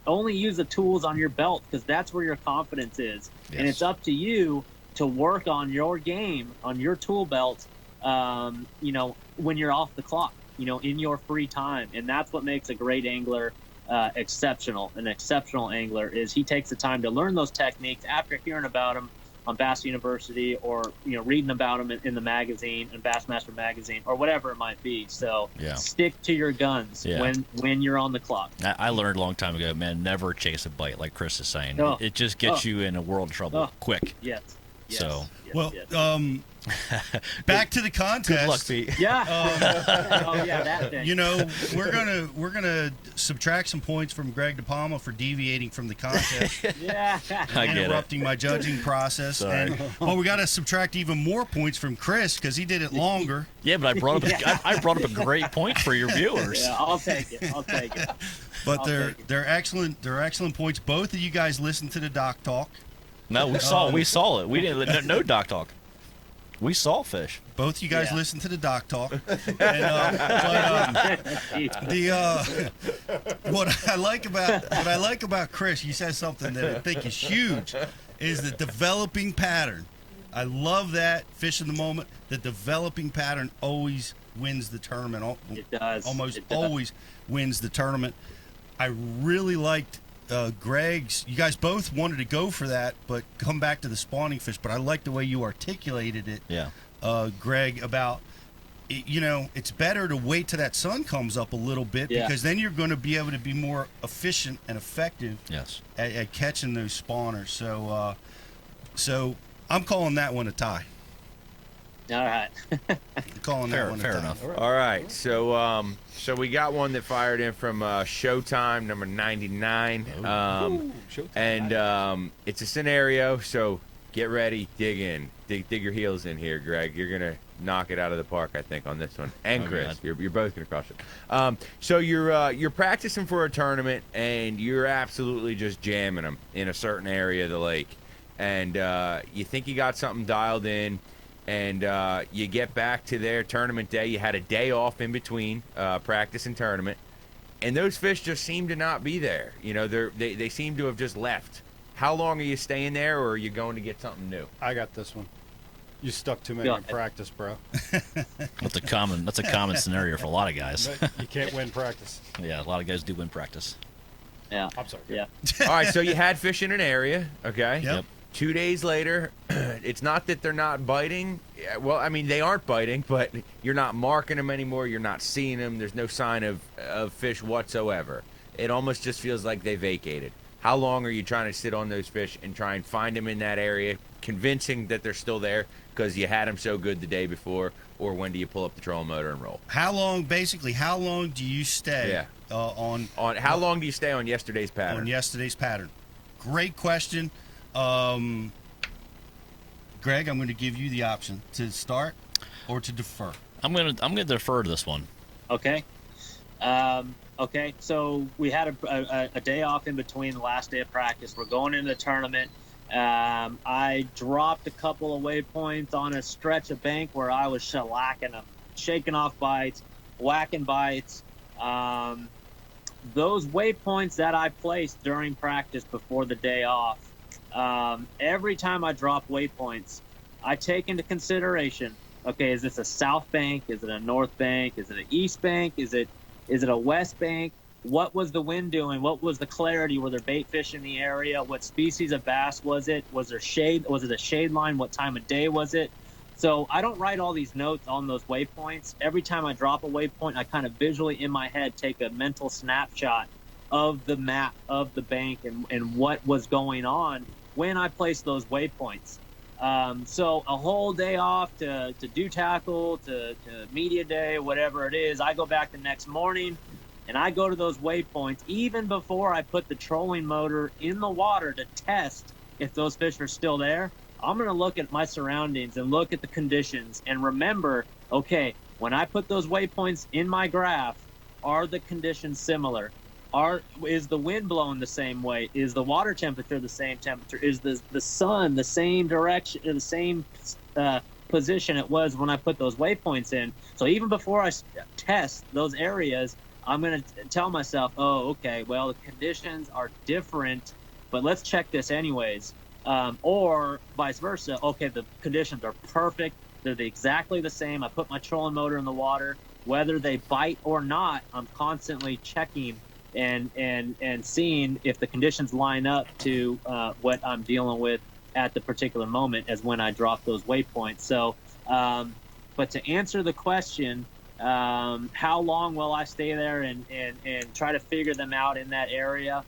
only use the tools on your belt, because that's where your confidence is. Yes. And it's up to you to work on your game, on your tool belt, when you're off the clock, in your free time. And that's what makes a great angler exceptional. An exceptional angler is he takes the time to learn those techniques after hearing about them on Bass University or reading about them in the magazine, in Bassmaster magazine, or whatever it might be. So stick to your guns when you're on the clock. I learned a long time ago, man, never chase a bite, like Chris is saying. It just gets you in a world of trouble quick. Yes. So well, Back to the contest. Good luck, Pete. Yeah. Oh yeah, that thing. You know, we're gonna subtract some points from Greg Dipalma for deviating from the contest, Yeah. I get it. interrupting my judging process. Sorry. Well, we got to subtract even more points from Chris because he did it longer. Yeah, but I brought up I brought up a great point for your viewers. Yeah, I'll take it. I'll take it. But I'll they're take it. they're excellent. They're excellent points. Both of you guys listened to the doc talk. No, we saw it. We didn't no doc talk. We saw fish. Both of you guys Yeah. listened to the doc talk. And, what I like about Chris, he says something that I think is huge, is the developing pattern. I love that fish in the moment. The developing pattern always wins the tournament. It does. Almost It does. always wins the tournament. I really liked Greg's. You guys both wanted to go for that, but come back to the spawning fish. But I like the way you articulated it, Yeah. Greg, about it's better to wait till that sun comes up a little bit Yeah. because then you're going to be able to be more efficient and effective Yes. at catching those spawners. So I'm calling that one a tie. All right. I'm calling that one a Fair tie. enough. All right, so we got one that fired in from Showtime, number 99, and it's a scenario. So get ready, dig in, dig your heels in here, Greg. You're gonna knock it out of the park, I think, on this one. And Oh, Chris, God. you're both gonna crush it. So you're practicing for a tournament, and you're absolutely just jamming them in a certain area of the lake, and you think you got something dialed in. And you get back to their tournament day. You had a day off in between practice and tournament, and those fish just seem to not be there. You know, they seem to have just left. How long are you staying there, or are you going to get something new? I got this one. You stuck too many Go in ahead. practice, bro. That's a common scenario for a lot of guys. But you can't win practice. Yeah, a lot of guys do win practice. Yeah. I'm sorry. Yeah. All right, so you had fish in an area, okay? Yep. 2 days later, it's not that they're not biting. Yeah, well, I mean, they aren't biting, but you're not marking them anymore. You're not seeing them. There's no sign of fish whatsoever. It almost just feels like they vacated. How long are you trying to sit on those fish and try and find them in that area, convincing that they're still there because you had them so good the day before, or when do you pull up the trolling motor and roll? How long do you stay Yeah. on How long do you stay on yesterday's pattern? on yesterday's pattern? Great question. Greg, I'm going to give you the option to start or to defer. I'm gonna defer to this one. Okay. Okay. So we had a day off in between the last day of practice. We're going into the tournament. I dropped a couple of waypoints on a stretch of bank where I was shellacking them, shaking off bites, whacking bites. Those waypoints that I placed during practice before the day off, every time I drop waypoints, I take into consideration, okay, is this a south bank? Is it a north bank? Is it an east bank? Is it a west bank? What was the wind doing? What was the clarity? Were there bait fish in the area? What species of bass was it? Was there shade? Was it a shade line? What time of day was it? So I don't write all these notes on those waypoints. Every time I drop a waypoint, I kind of visually in my head take a mental snapshot of the map of the bank and what was going on when I placed those waypoints. So a whole day off to do tackle, to media day, whatever it is, I go back the next morning and I go to those waypoints even before I put the trolling motor in the water to test if those fish are still there. I'm going to look at my surroundings and look at the conditions and remember, okay, when I put those waypoints in my graph, are the conditions similar? Is the wind blowing the same way? Is the water temperature the same temperature? Is the sun the same direction, the same position it was when I put those waypoints in? So even before I test those areas, I'm going to tell myself, oh, okay, well, the conditions are different, but let's check this anyways. Or vice versa. Okay, the conditions are perfect. They're exactly the same. I put my trolling motor in the water. Whether they bite or not, I'm constantly checking and seeing if the conditions line up to what I'm dealing with at the particular moment as when I drop those waypoints. So, but to answer the question, how long will I stay there and try to figure them out in that area?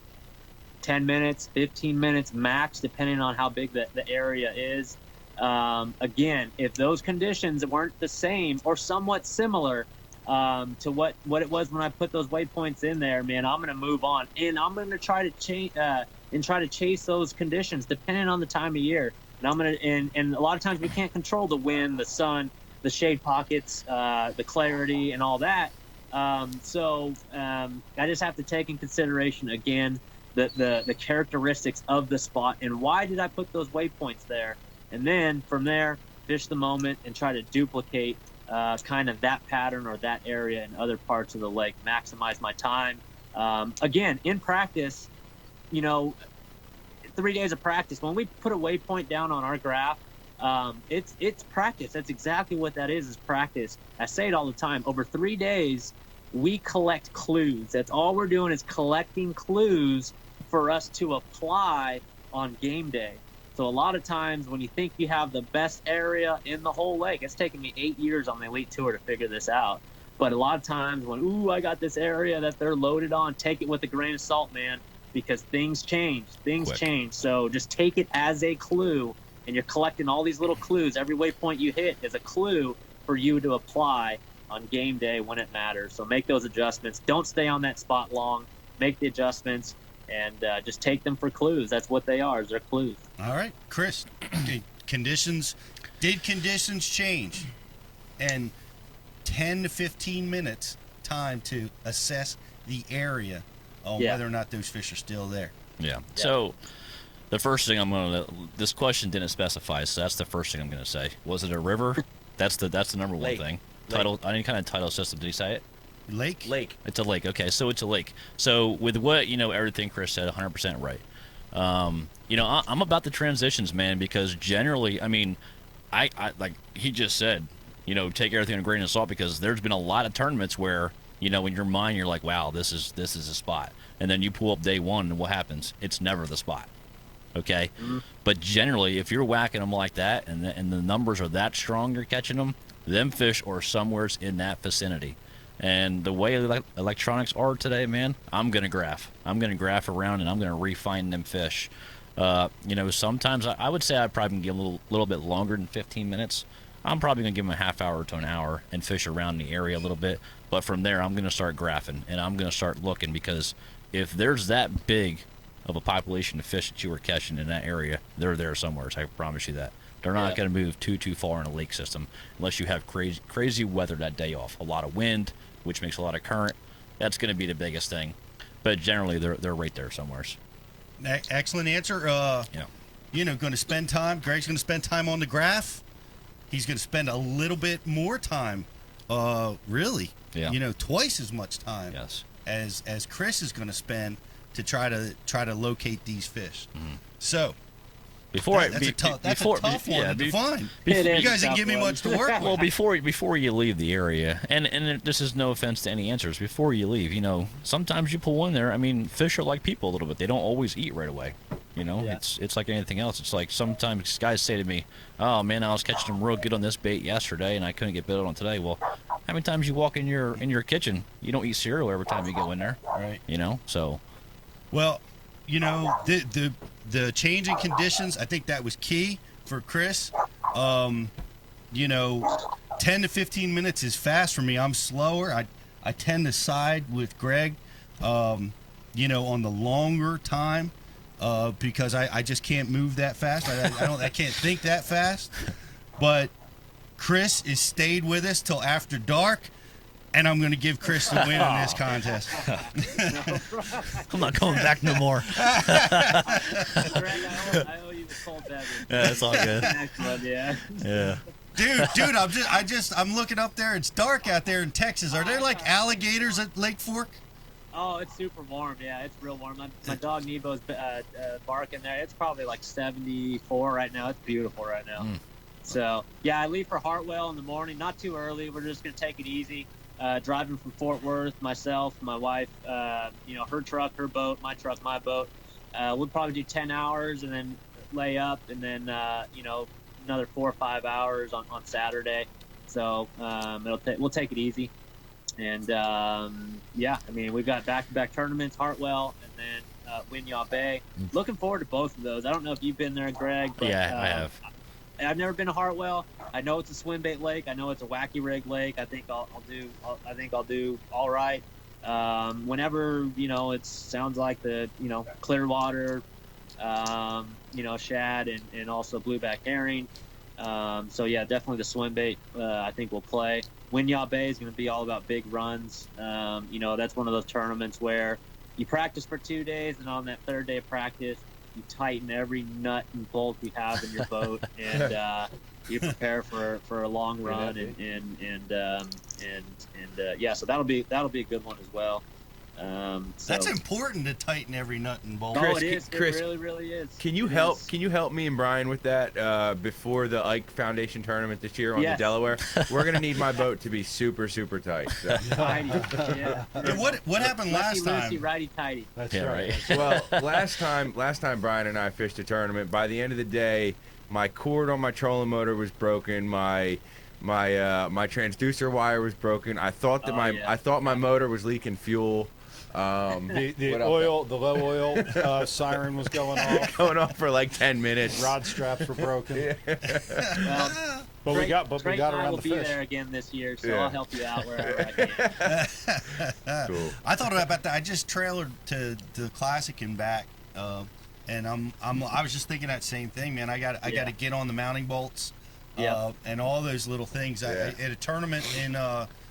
10 minutes, 15 minutes max, depending on how big the area is. Again, if those conditions weren't the same or somewhat similar to what it was when I put those waypoints in there, man, I'm going to move on, and I'm going to try to chase those conditions depending on the time of year. And I'm going to, and a lot of times we can't control the wind, the sun, the shade pockets, the clarity, and all that. So I just have to take in consideration again the characteristics of the spot and why did I put those waypoints there, and then from there fish the moment and try to duplicate kind of that pattern or that area in other parts of the lake, maximize my time. Again, in practice, 3 days of practice, when we put a waypoint down on our graph, it's practice. That's exactly what that is practice. I say it all the time. Over 3 days, we collect clues. That's all we're doing is collecting clues for us to apply on game day. So a lot of times when you think you have the best area in the whole lake, it's taken me 8 years on the Elite Tour to figure this out. But a lot of times when, I got this area that they're loaded on, take it with a grain of salt, man, because things change. Things change. So just take it as a clue, and you're collecting all these little clues. Every waypoint you hit is a clue for you to apply on game day when it matters. So make those adjustments. Don't stay on that spot long. Make the adjustments, and just take them for clues. That's what they are, is they're clues. All right, Chris, did conditions change? And 10 to 15 minutes time to assess the area on whether or not those fish are still there. Yeah. So the first thing this question didn't specify, so that's the first thing I'm going to say. Was it a river? That's the number one thing. Title, any kind of title system, did he say it? Lake. It's a lake. Okay, so it's a lake. So with what, everything Chris said, 100% right. I'm about the transitions, man, because generally, I like he just said, take everything with a grain of salt, because there's been a lot of tournaments where, in your mind, you're like, wow, this is a spot. And then you pull up day one, and what happens? It's never the spot. Okay? Mm-hmm. But generally, if you're whacking them like that, and the numbers are that strong you're catching them fish are somewheres in that vicinity. And the way electronics are today, man, I'm going to graph. I'm going to graph around, and I'm going to refine them fish. Sometimes I would say I'd probably give them a little bit longer than 15 minutes. I'm probably going to give them a half hour to an hour and fish around the area a little bit. But from there, I'm going to start graphing, and I'm going to start looking, because if there's that big of a population of fish that you are catching in that area, they're there somewhere. So I promise you that. They're not going to move too far in a lake system unless you have crazy weather that day off. A lot of wind, which makes a lot of current. That's going to be the biggest thing. But generally, they're right there somewhere. Excellent answer. Going to spend time. Greg's going to spend time on the graph. He's going to spend a little bit more time, really. Yeah. Twice as much time. Yes. As Chris is going to spend to try to locate these fish. Mm-hmm. So. That's a tough one to find. You guys didn't give me much to work with. Well, before you leave the area, and this is no offense to any answers, before you leave, sometimes you pull in there. Fish are like people a little bit. They don't always eat right away. It's like anything else. It's like sometimes guys say to me, "Oh man, I was catching them real good on this bait yesterday, and I couldn't get bit on today." Well, how many times you walk in your kitchen, you don't eat cereal every time you go in there, right? So. Well, the change in conditions, I think that was key for Chris. 10 to 15 minutes is fast for me. I'm slower. I tend to side with Greg, on the longer time, because I just can't move that fast. I can't think that fast. But Chris has stayed with us till after dark. And I'm going to give Chris the win in this contest. I'm not coming back no more. Greg, I owe you the cold beverage. Yeah, it's all good. Next one, yeah. Dude, I'm looking up there. It's dark out there in Texas. Are there like alligators at Lake Fork? Oh, it's super warm. Yeah, it's real warm. My dog Nebo's barking there. It's probably like 74 right now. It's beautiful right now. So, yeah, I leave for Hartwell in the morning. Not too early. We're just going to take it easy. Driving from Fort Worth, myself, my wife, her truck, her boat, my truck, my boat. We'll probably do 10 hours and then lay up, and then, another 4 or 5 hours on Saturday. So we'll take it easy. And, we've got back-to-back tournaments, Hartwell, and then Winyaw Bay. Looking forward to both of those. I don't know if you've been there, Greg. But, yeah, I have. I've never been to Hartwell. I know it's a swim bait lake. I know it's a wacky rig lake. I think I'll do all right. Whenever it sounds like the clear water, shad and also blueback herring. So yeah, definitely the swim bait. I think will play. Winyah Bay is going to be all about big runs. That's one of those tournaments where you practice for 2 days, and on that third day of practice, you tighten every nut and bolt you have in your boat, and you prepare for a long run, yeah. So that'll be a good one as well. That's important to tighten every nut and bolt. Oh, it is. Chris, it really is. Can you help me and Brian with that before the Ike Foundation tournament this year on the Delaware? We're gonna need my boat to be super tight. So. Tighty, yeah. What happened last time? Righty tighty. That's Yeah, right. right. Well, last time Brian and I fished a tournament. By the end of the day, my cord on my trolling motor was broken. My transducer wire was broken. I thought that my motor was leaking fuel. The low oil siren was going off. For like 10 minutes. Rod straps were broken. Well, But we got Greg and I around will the be fish. there again this year, so Yeah. I'll help you out wherever I can. Cool. I thought about that. I just trailered to the Classic and back, and I was just thinking that same thing, man. I got to get on the mounting bolts, and all those little things. At a tournament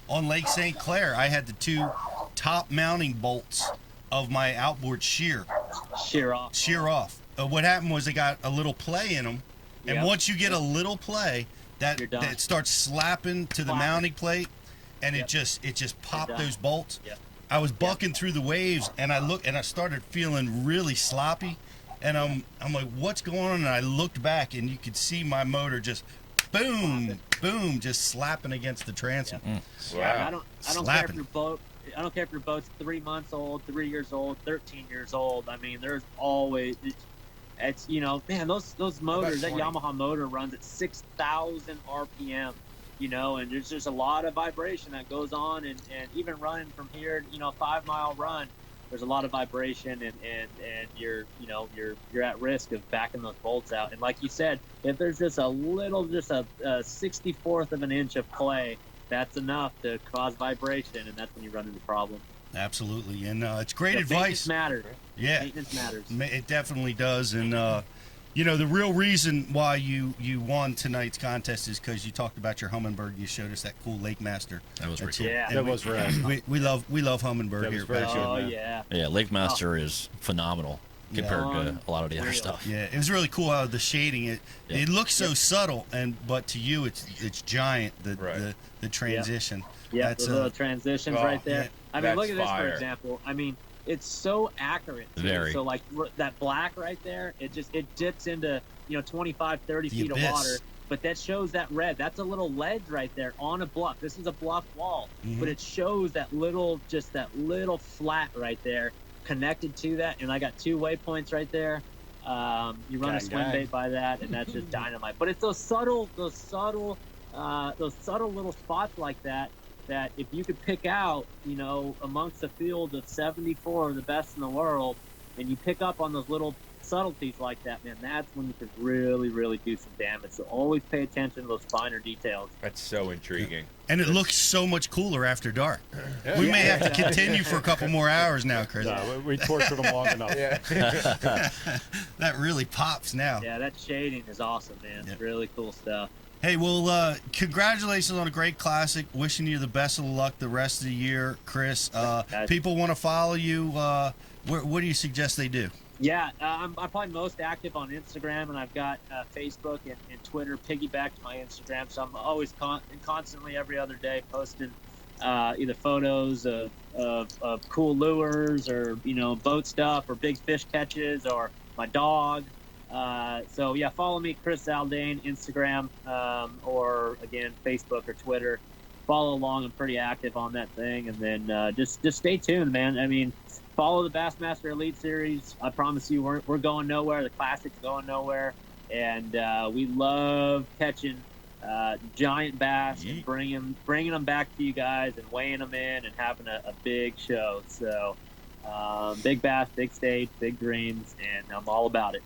on Lake St. Clair, I had the 2 top mounting bolts of my outboard shear off. What happened was they got a little play in them, and once you get a little play, that starts slapping to the mounting plate, and it just popped those bolts. I was bucking through the waves, and I started feeling really sloppy, and I'm like, what's going on? And I looked back, and you could see my motor just boom, just slapping against the transom. Yeah, I don't care if your boat. I don't care if your boat's 3 months old, 3 years old, 13 years old. I mean, there's always it's man, those motors, that Yamaha motor runs at 6,000 RPM, and there's just a lot of vibration that goes on, and even running from here, a 5-mile run, there's a lot of vibration, and you're at risk of backing those bolts out. And like you said, if there's just a 64th of an inch of play, that's enough to cause vibration, and that's when you run into problems. Absolutely, and it's great advice. Maintenance matters. Yeah, maintenance matters. It definitely does, and the real reason why you won tonight's contest is because you talked about your Humminbird. You showed us that cool Lake Master. That was pretty cool. Yeah, that was rad. We love Humminbird here. Oh yeah. Yeah, Lake Master is phenomenal compared to a lot of the other Unreal. stuff. Yeah, it was really cool how the shading it looks so subtle, but to you it's giant. The transition. Yeah, That's the little transitions right there. yeah. I mean, look at That's this for fire. example. I mean, it's so accurate. too. Very. So like that black right there, it dips into 25, 30 The feet abyss. of water. But that shows that red. That's a little ledge right there on a bluff. This is a bluff wall, but it shows that little flat right there connected to that. And I got 2 waypoints right there. You run a swim bait by that, and that's just dynamite. But it's those subtle little spots like that if you could pick out, amongst a field of 74 of the best in the world, and you pick up on those little subtleties like that, man, that's when you could really, really do some damage. So always pay attention to those finer details. That's so intriguing. And it looks so much cooler after dark. We may have to continue for a couple more hours now, Chris. No, we tortured them long enough. That really pops now. Yeah, that shading is awesome, man. It's really cool stuff. Hey, well, congratulations on a great classic. Wishing you the best of luck the rest of the year, Chris. People want to follow you. What do you suggest they do? Yeah, I'm probably most active on Instagram, and I've got Facebook and Twitter piggyback to my Instagram. So I'm always constantly every other day posting either photos of cool lures or boat stuff or big fish catches or my dog. So yeah, follow me, Chris Zaldain, Instagram, or again Facebook or Twitter. Follow along. I'm pretty active on that thing, and then just stay tuned, man. I mean, follow the Bassmaster Elite Series. I promise you, we're going nowhere. The Classic's going nowhere, and we love catching giant bass and bringing them back to you guys and weighing them in and having a big show. So big bass, big stage, big dreams, and I'm all about it.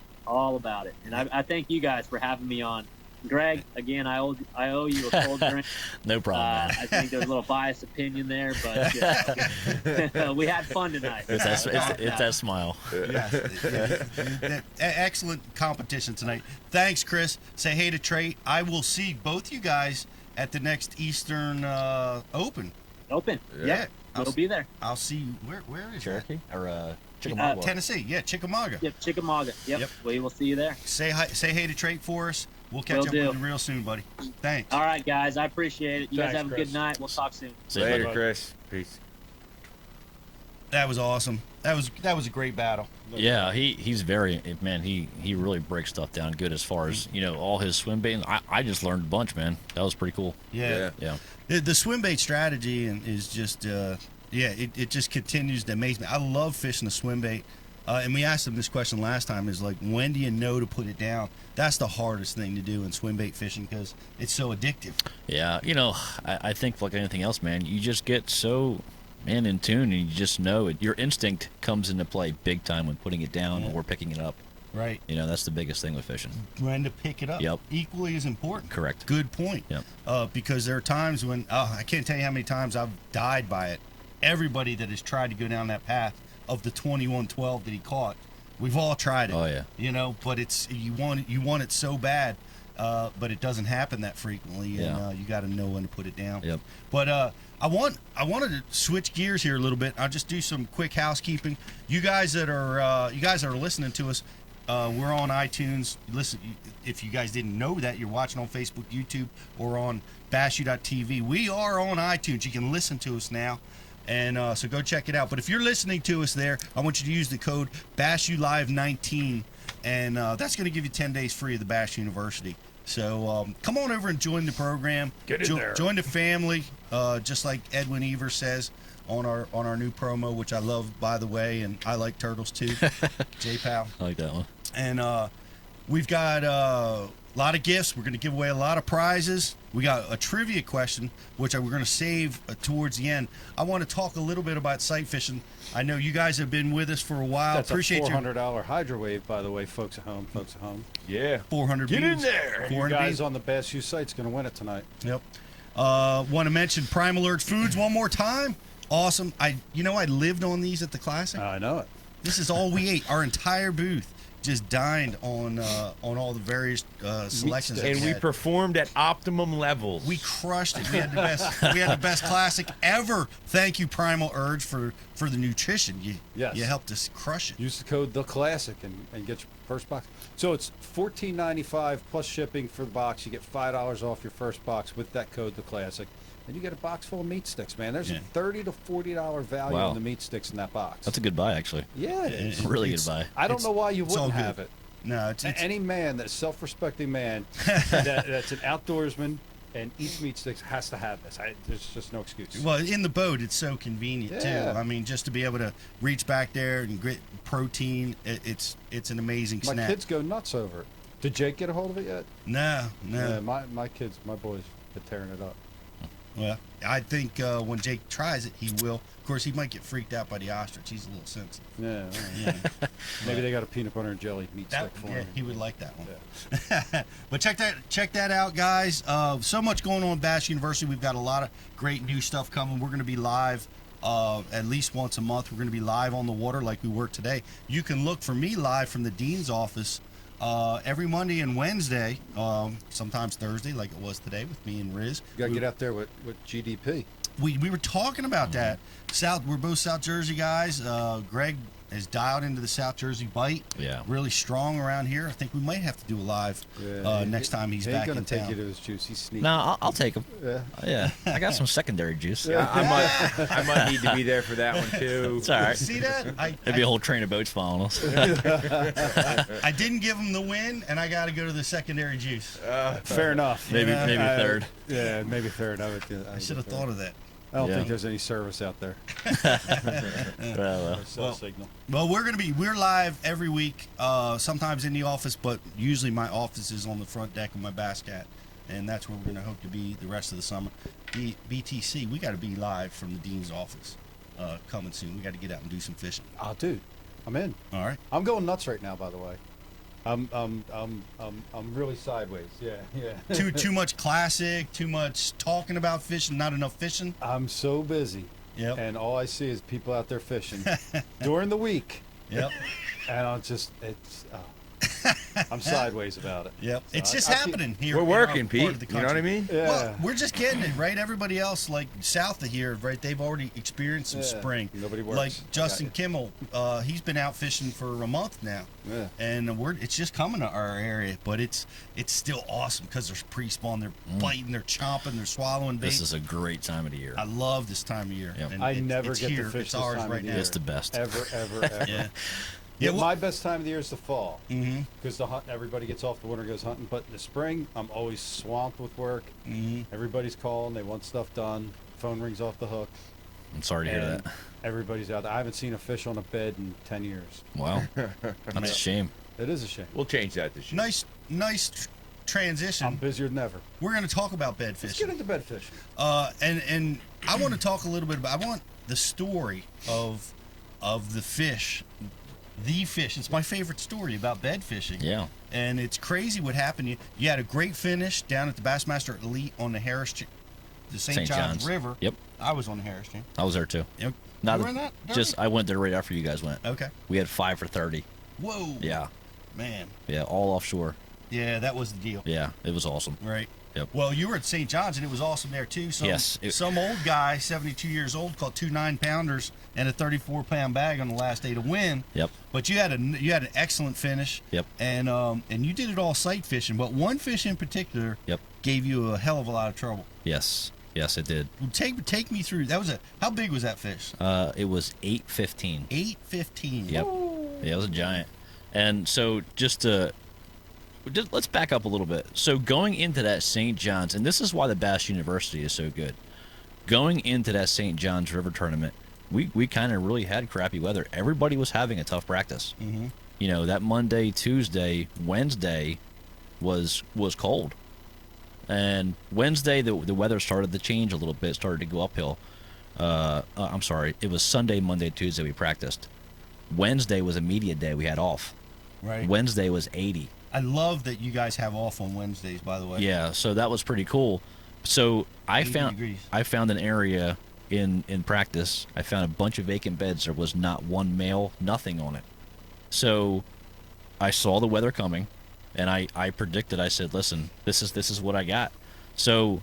And I thank you guys for having me on Greg, again, I owe you a cold drink. No problem, man. I think there's a little biased opinion there, but we had fun tonight. It's that smile. Yes. Excellent competition tonight. Thanks, Chris. Say hey to Trey. I will see both you guys at the next Eastern Open. Open. Yeah. We'll be there. I'll see you. Where is Cherokee that? or Chickamauga? Tennessee. Yeah, Chickamauga. Yep, Chickamauga. Yep. We will see you there. Say hey to Trey for us. We'll catch up with you real soon, buddy. Thanks. All right, guys. I appreciate it. You guys have a Chris. good night. We'll talk soon. See you Later, later. Chris. Peace. That was awesome. That was a great battle. Yeah, he's very, man, he really breaks stuff down good as far as, all his swim baiting. I just learned a bunch, man. That was pretty cool. Yeah. The swim bait strategy is just it just continues to amaze me. I love fishing the swim bait. And we asked him this question last time, is like, when do you know to put it down? That's the hardest thing to do in swim bait fishing because it's so addictive. Yeah, I think like anything else, man, you just get so, man, in tune, and you just know it. Your instinct comes into play big time when putting it down or picking it up. Right. That's the biggest thing with fishing. When to pick it up. Yep. Equally as important. Correct. Good point. Yep. Because there are times when, I can't tell you how many times I've died by it. Everybody that has tried to go down that path of the 21-12 that he caught, we've all tried it. Oh yeah. But it's you want it so bad, but it doesn't happen that frequently, and you got to know when to put it down. Yep. But I wanted to switch gears here a little bit. I'll just do some quick housekeeping. You guys that are listening to us, we're on iTunes. Listen, if you guys didn't know that, you're watching on Facebook, YouTube, or on bassu.tv. We are on iTunes. You can listen to us now. And so go check it out. But if you're listening to us there, I want you to use the code BASSULIVE19, and that's going to give you 10 days free of the Bass University. So come on over and join the program. Get in there. Join the family, just like Edwin Evers says on our new promo, which I love, by the way, and I like turtles too. J-Pal. I like that one. And we've got a lot of gifts. We're going to give away a lot of prizes. We got a trivia question, which we're going to save towards the end. I want to talk a little bit about sight fishing. I know you guys have been with us for a while. That's Appreciate a $400 hydro wave, by the way, folks at home. Yeah. 400 Get beans. in there. 400 You guys beans. on the Bass U site's going to win it tonight. Yep. Want to mention Prime Alert Foods one more time. Awesome. I lived on these at the Classic. I know it. This is all we ate. Our entire booth just dined on all the various selections. that And we had. performed at optimum levels. We crushed it. We had the best. We had the best Classic ever. Thank you, Primal Urge, for the nutrition. You helped us crush it. Use the code The Classic and get your first box. So it's $14.95 plus shipping for the box. You get $5 off your first box with that code The Classic. And you get a box full of meat sticks, man. There's a $30 to $40 value Wow. in the meat sticks in that box. That's a good buy, actually. Yeah, it is. Really good buy. I don't know why you it's all wouldn't good. have it. No, it's Any man, that's self-respecting man, that's an outdoorsman and eats meat sticks has to have this. There's just no excuse. well, in the boat, it's so convenient Yeah. too. I mean, just to be able to reach back there and get protein, it's an amazing My snack. kids go nuts over it. Did Jake get a hold of it yet? No. Yeah, my boys are tearing it up. Well, I think when Jake tries it, he will. Of course, he might get freaked out by the ostrich. He's a little sensitive. Yeah. all right. Yeah. Maybe they got a peanut butter and jelly meat stick for him. He would like that one. But check that out, guys. So much going on at Bass University. We've got a lot of great new stuff coming. We're going to be live at least once a month. We're going to be live on the water like we were today. You can look for me live from the dean's office every Monday and Wednesday, sometimes Thursday like it was today with me and Riz. You got to get out there with GDP. We were talking about that. We're both South Jersey guys. Greg has dialed into the South Jersey bite. Yeah. Really strong around here. I think we might have to do a live next time he's back in He ain't gonna town. take you to his juice. He's sneaky. No, I'll take him. Yeah. Yeah, I got some secondary juice. I might need to be there for that one too. It's all right. See that? There'd be a whole train of boats following us. I didn't give him the win, and I got to go to the secondary juice. Fair enough. Maybe third. Yeah, maybe third. I should have thought of that. I don't Yeah. think there's any service out there. Cell signal. Well, we're live every week, sometimes in the office, but usually my office is on the front deck of my Bass Cat, and that's where we're going to hope to be the rest of the summer. BTC, we got to be live from the dean's office coming soon. We got to get out and do some fishing. Oh, dude, I'm in. All right. I'm going nuts right now, by the way. I'm really sideways. Yeah. Too much classic, too much talking about fishing, not enough fishing. I'm so busy. Yep. And all I see is people out there fishing during the week. Yep. And I'm sideways about it. Yep. So it's just I happening here. We're in our working, part Pete. of the You know what I country. mean? Yeah. Well, we're just getting it, right? Everybody else, like south of here, right? They've already experienced some spring. Nobody works. Like I Justin got you. Kimmel, he's been out fishing for a month now, Yeah. and it's just coming to our area. But it's still awesome because there's pre-spawn. They're biting, they're chomping, they're swallowing bait. This is a great time of the year. I love this time of year. Yep. And I it's never get here. to fish It's this ours time of right the now. year. It's the best. Ever. Yeah. Yeah, well- my best time of the year is the fall. Mm-hmm. Because everybody gets off the winter, goes hunting. But in the spring, I'm always swamped with work. Mm-hmm. Everybody's calling. They want stuff done. Phone rings off the hook. I'm sorry to hear and that. Everybody's out there. I haven't seen a fish on a bed in 10 years. Wow. That's a shame. It is a shame. We'll change that this year. Nice transition. I'm busier than ever. We're going to talk about bed Let's get fishing. into bed fishing. And I want to talk a little bit about. I want the story of the fish. The fish. It's my favorite story about bed fishing. Yeah. And it's crazy what happened. You had a great finish down at the Bassmaster Elite on the the St. John's River. Yep. I was on the Harris Chain. I was there too. Yep. Not You were in that, just I went there right after you guys went. Okay. We had 5 for 30. Whoa. Yeah. Man. Yeah. All offshore. Yeah, that was the deal. Yeah. It was awesome. Right. Yep. Well, you were at St. John's, and it was awesome there, too. Yes. Some old guy, 72 years old, caught 2 9-pounders and a 34-pound bag on the last day to win. Yep. But you had an excellent finish. Yep. And you did it all sight fishing, but one fish in particular Yep. gave you a hell of a lot of trouble. Yes. Yes, it did. Take me through. How big was that fish? It was 8.15. 8.15. Yep. Yeah, it was a giant. And so let's back up a little bit. So going into that St. John's, and this is why the Bass University is so good. Going into that St. John's River tournament, we kind of really had crappy weather. Everybody was having a tough practice. Mm-hmm. You know, that Monday, Tuesday, Wednesday was cold. And Wednesday, the weather started to change a little bit, started to go uphill. I'm sorry, it was Sunday, Monday, Tuesday we practiced. Wednesday was a media day we had off. Right. Wednesday was 80. I love that you guys have off on Wednesdays, by the way. Yeah, so that was pretty cool. So I 80 degrees. found an area in practice. I found a bunch of vacant beds. There was not one male, nothing on it. So I saw the weather coming, and I predicted. I said, "Listen, this is what I got." So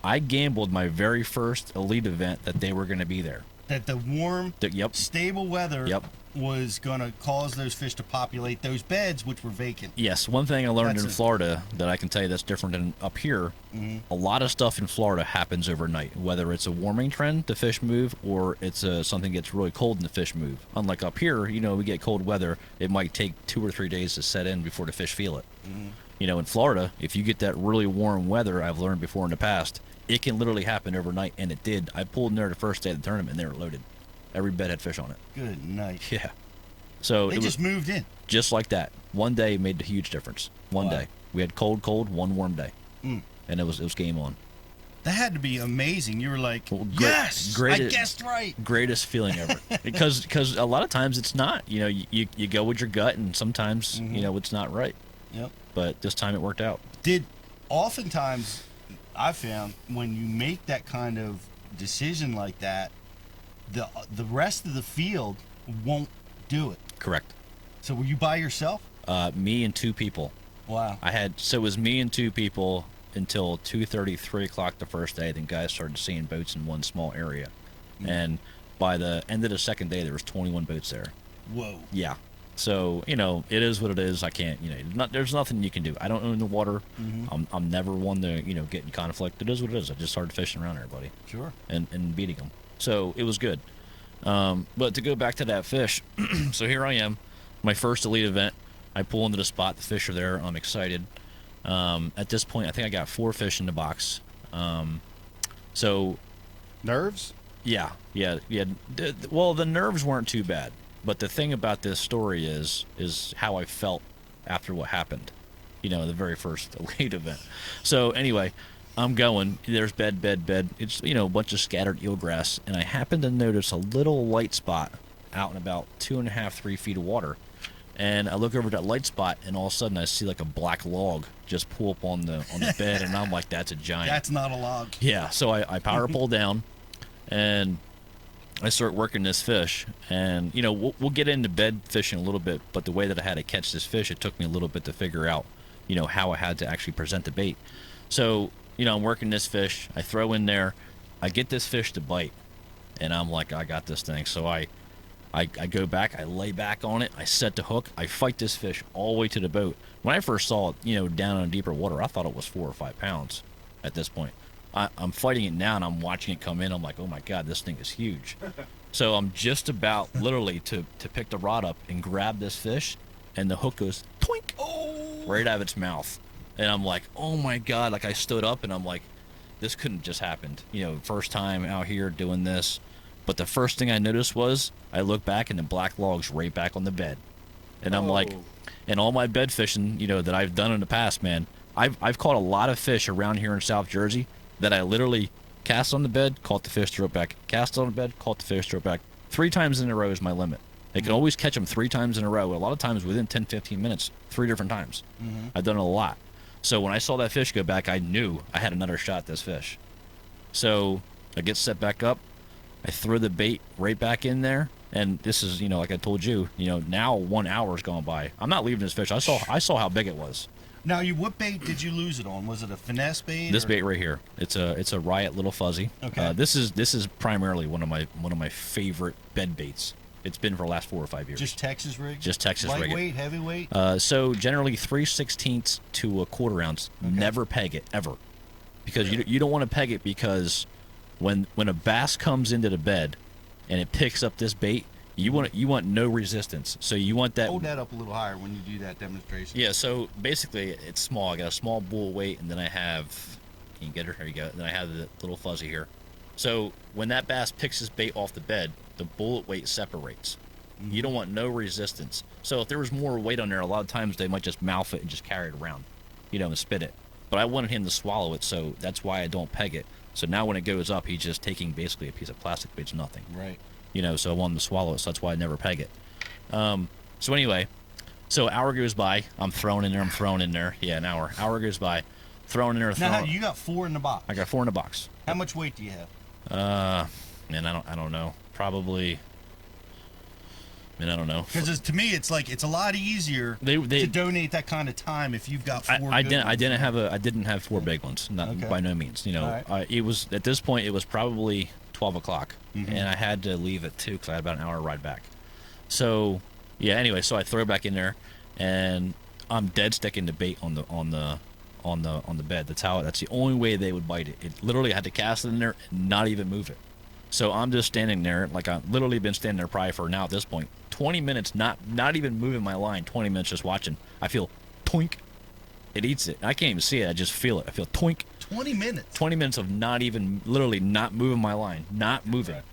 I gambled my very first elite event that they were going to be there. That the warm, Yep. stable weather Yep. was going to cause those fish to populate those beds, which were vacant. Yes, one thing I learned That's in it. Florida that I can tell you that's different than up here, a lot of stuff in Florida happens overnight, whether it's a warming trend, the fish move, or it's something gets really cold and the fish move. Unlike up here, you know, we get cold weather, it might take 2 or 3 days to set in before the fish feel it. You know, in Florida, if you get that really warm weather, I've learned before in the past, it can literally happen overnight, and it did. I pulled in there the first day of the tournament, and they were loaded. Every bed had fish on it. Good night. Yeah. So They it was just moved in. just like that. One day made a huge difference. One Wow. day. We had cold, one warm day. Mm. And it was game on. That had to be amazing. You were like, Well, yes, I guessed right. Greatest feeling ever. because a lot of times it's not. You know, you go with your gut, and sometimes, you know, it's not right. Yep. But this time it worked out. Oftentimes, I found when you make that kind of decision like that, the rest of the field won't do it. Correct. So were you by yourself? Me and 2 people. Wow. So it was me and 2 people until 2:30, 3 o'clock the first day. Then guys started seeing boats in one small area. And by the end of the second day, there was 21 boats there. Whoa. Yeah. So, you know, it is what it is. I can't, you know, there's nothing you can do. I don't own the water. I'm never one to, you know, get in conflict. It is what it is. I just started fishing around everybody Sure. and beating them. So it was good. But to go back to that fish, so here I am, my first elite event. I pull into the spot. The fish are there. I'm excited. At this point, I think I got 4 fish in the box. So Nerves? yeah. Well, the nerves weren't too bad. But the thing about this story is how I felt after what happened, you know, the very first elite event. So anyway, I'm going. There's bed. It's, you know, a bunch of scattered eelgrass, and I happen to notice a little white spot out in about 2.5, 3 feet of water. and I look over that light spot, and all of a sudden I see like a black log just pull up on the bed, and I'm like, that's a giant. That's not a log. Yeah, so I power pull down, and I start working this fish. And, you know, we'll get into bed fishing a little bit, but the way that I had to catch this fish, it took me a little bit to figure out, you know, how I had to actually present the bait. So, you know, I'm working this fish. I throw in there. I get this fish to bite, and I'm like, I got this thing. So I go back, I lay back on it, I set the hook, I fight this fish all the way to the boat. When I first saw it, you know, down in deeper water, I thought it was 4 or 5 pounds at this point. I'm fighting it now, and I'm watching it come in. I'm like, oh my God, this thing is huge. So I'm just about literally to pick the rod up and grab this fish, and the hook goes twink, right out of its mouth. And I'm like, oh my God, like I stood up, and I'm like, this couldn't just happened. You know, first time out here doing this. But the first thing I noticed was I look back, and the black log's right back on the bed. And I'm like, and all my bed fishing, you know, that I've done in the past, man, I've caught a lot of fish around here in South Jersey that I literally cast on the bed, caught the fish, throw it back, cast on the bed, caught the fish, throw it back. 3 times in a row is my limit. I can always catch them 3 times in a row. A lot of times within 10, 15 minutes, 3 different times. I've done it a lot. So when I saw that fish go back, I knew I had another shot at this fish. So I get set back up. I throw the bait right back in there, and this is, you know, like I told you, you know, now 1 hour's gone by. I'm not leaving this fish. I saw how big it was. Now, what bait did you lose it on? Was it a finesse bait? This bait right here. It's a Riot Little Fuzzy. Okay. This is primarily one of my favorite bed baits. It's been for the last 4 or 5 years. Just Texas rig? Just Texas rig. Lightweight, heavyweight? So generally 3/16 to a 1/4 ounce. Okay. Never peg it ever, because you don't want to peg it, because when a bass comes into the bed and it picks up this bait, you want no resistance. So you want that. Hold that up a little higher when you do that demonstration. Yeah. So basically, it's small. I got a small bull weight, and then I have. Can you get her? Here you go. Then I have the little fuzzy here. So when that bass picks his bait off the bed, the bullet weight separates. You don't want no resistance. So if there was more weight on there, a lot of times they might just mouth it and just carry it around, you know, and spit it. But I wanted him to swallow it, so that's why I don't peg it. So now when it goes up, he's just taking basically a piece of plastic bait, it's nothing. Right. You know, so I want him to swallow it, so that's why I never peg it. So anyway, so an hour goes by, I'm throwing in there. Yeah, an hour. Hour goes by, throwing in there. Now, you got 4 in the box. I got 4 in the box. How much weight do you have? Man, I don't know. Probably. I mean, I don't know. Because to me, it's like it's a lot easier to donate that kind of time if you've got 4. I didn't have 4 big ones. Not by no means. You know, it was at this point it was probably 12 o'clock, and I had to leave at 2 because I had about an hour ride back. So yeah. Anyway, so I throw it back in there, and I'm dead sticking the bait on the bed. That's the only way they would bite it. It literally I had to cast it in there and not even move it. So I'm just standing there, like I've literally been standing there probably for now at this point 20 minutes, not even moving my line. 20 minutes just watching. I feel twink. It eats it. I can't even see it. I just feel it. I feel twink. 20 minutes. 20 minutes of literally not moving my line, not moving. Right.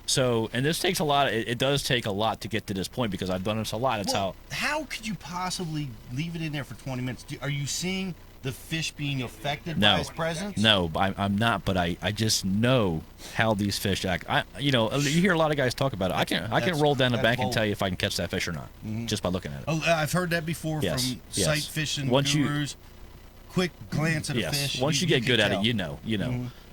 So, and this takes a lot. It does take a lot to get to this point because I've done this a lot. It's how could you possibly leave it in there for 20 minutes? Are you seeing the fish being affected by his presence? No, I'm not. But I just know how these fish act. You hear a lot of guys talk about it. I can roll down the bank and tell you if I can catch that fish or not just by looking at it. Oh, I've heard that before from sight fishing gurus. Quick glance at a fish. Once you get good at it, you know.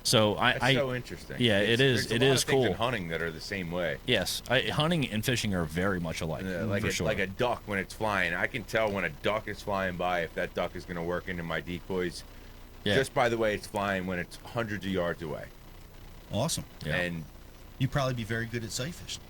So That's so interesting. Yeah, it is. It is cool. Things in hunting that are the same way. Yes, hunting and fishing are very much alike. Like a duck when it's flying. I can tell when a duck is flying by if that duck is going to work into my decoys. Yeah. Just by the way it's flying when it's hundreds of yards away. Awesome. Yeah. And you'd probably be very good at sight fishing.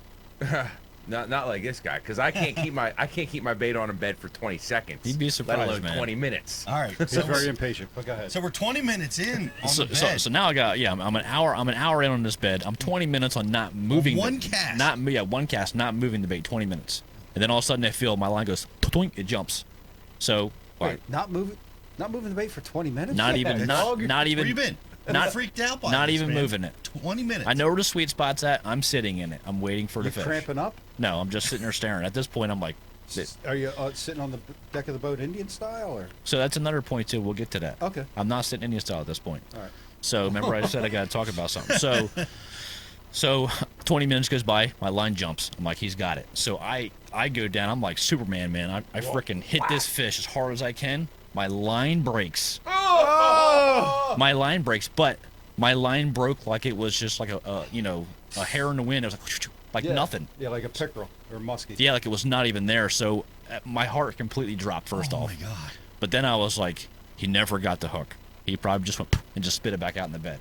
Not like this guy, because I can't keep my bait on a bed for 20 seconds. You'd be surprised, let alone man. 20 minutes. All right, so very impatient. But go ahead. So we're 20 minutes in on the bed. So now I'm an hour in on this bed. I'm 20 minutes on not moving. One cast. One cast, not moving the bait. 20 minutes, and then all of a sudden I feel my line goes twink, it jumps. So wait, not moving the bait for 20 minutes. Not even. Where you been? Not freaked out by not this, even man. moving it. 20 minutes. I know where the sweet spot's at. I'm sitting in it. I'm waiting for the fish. Cramping up? No, I'm just sitting there staring. At this point, I'm like. Are you sitting on the deck of the boat Indian style, or? So that's another point too. We'll get to that. Okay. I'm not sitting Indian style at this point. All right. So remember, I said I got to talk about something. So 20 minutes goes by, my line jumps. I'm like, he's got it. So I go down. I'm like Superman, man. I freaking hit this fish as hard as I can. My line breaks. My line breaks, but my line broke like it was just like a hair in the wind. It was like nothing. Yeah, like a pickerel or muskie. Yeah, like it was not even there. So my heart completely dropped first off. Oh my God. But then I was like, he never got the hook. He probably just went and just spit it back out in the bed.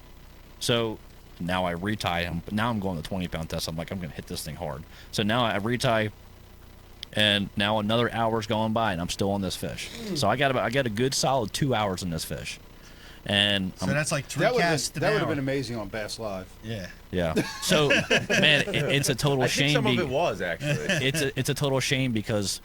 So now I retie him. Now I'm going the 20-pound test. I'm like, I'm going to hit this thing hard. So now I retie, and now another hour's going by, and I'm still on this fish. So I got a good solid 2 hours on this fish. And So that's like 3 That casts would have an hour. been amazing on Bass Live. Yeah. yeah. So man, it's a total I shame. think some of it was actually. It's a total shame because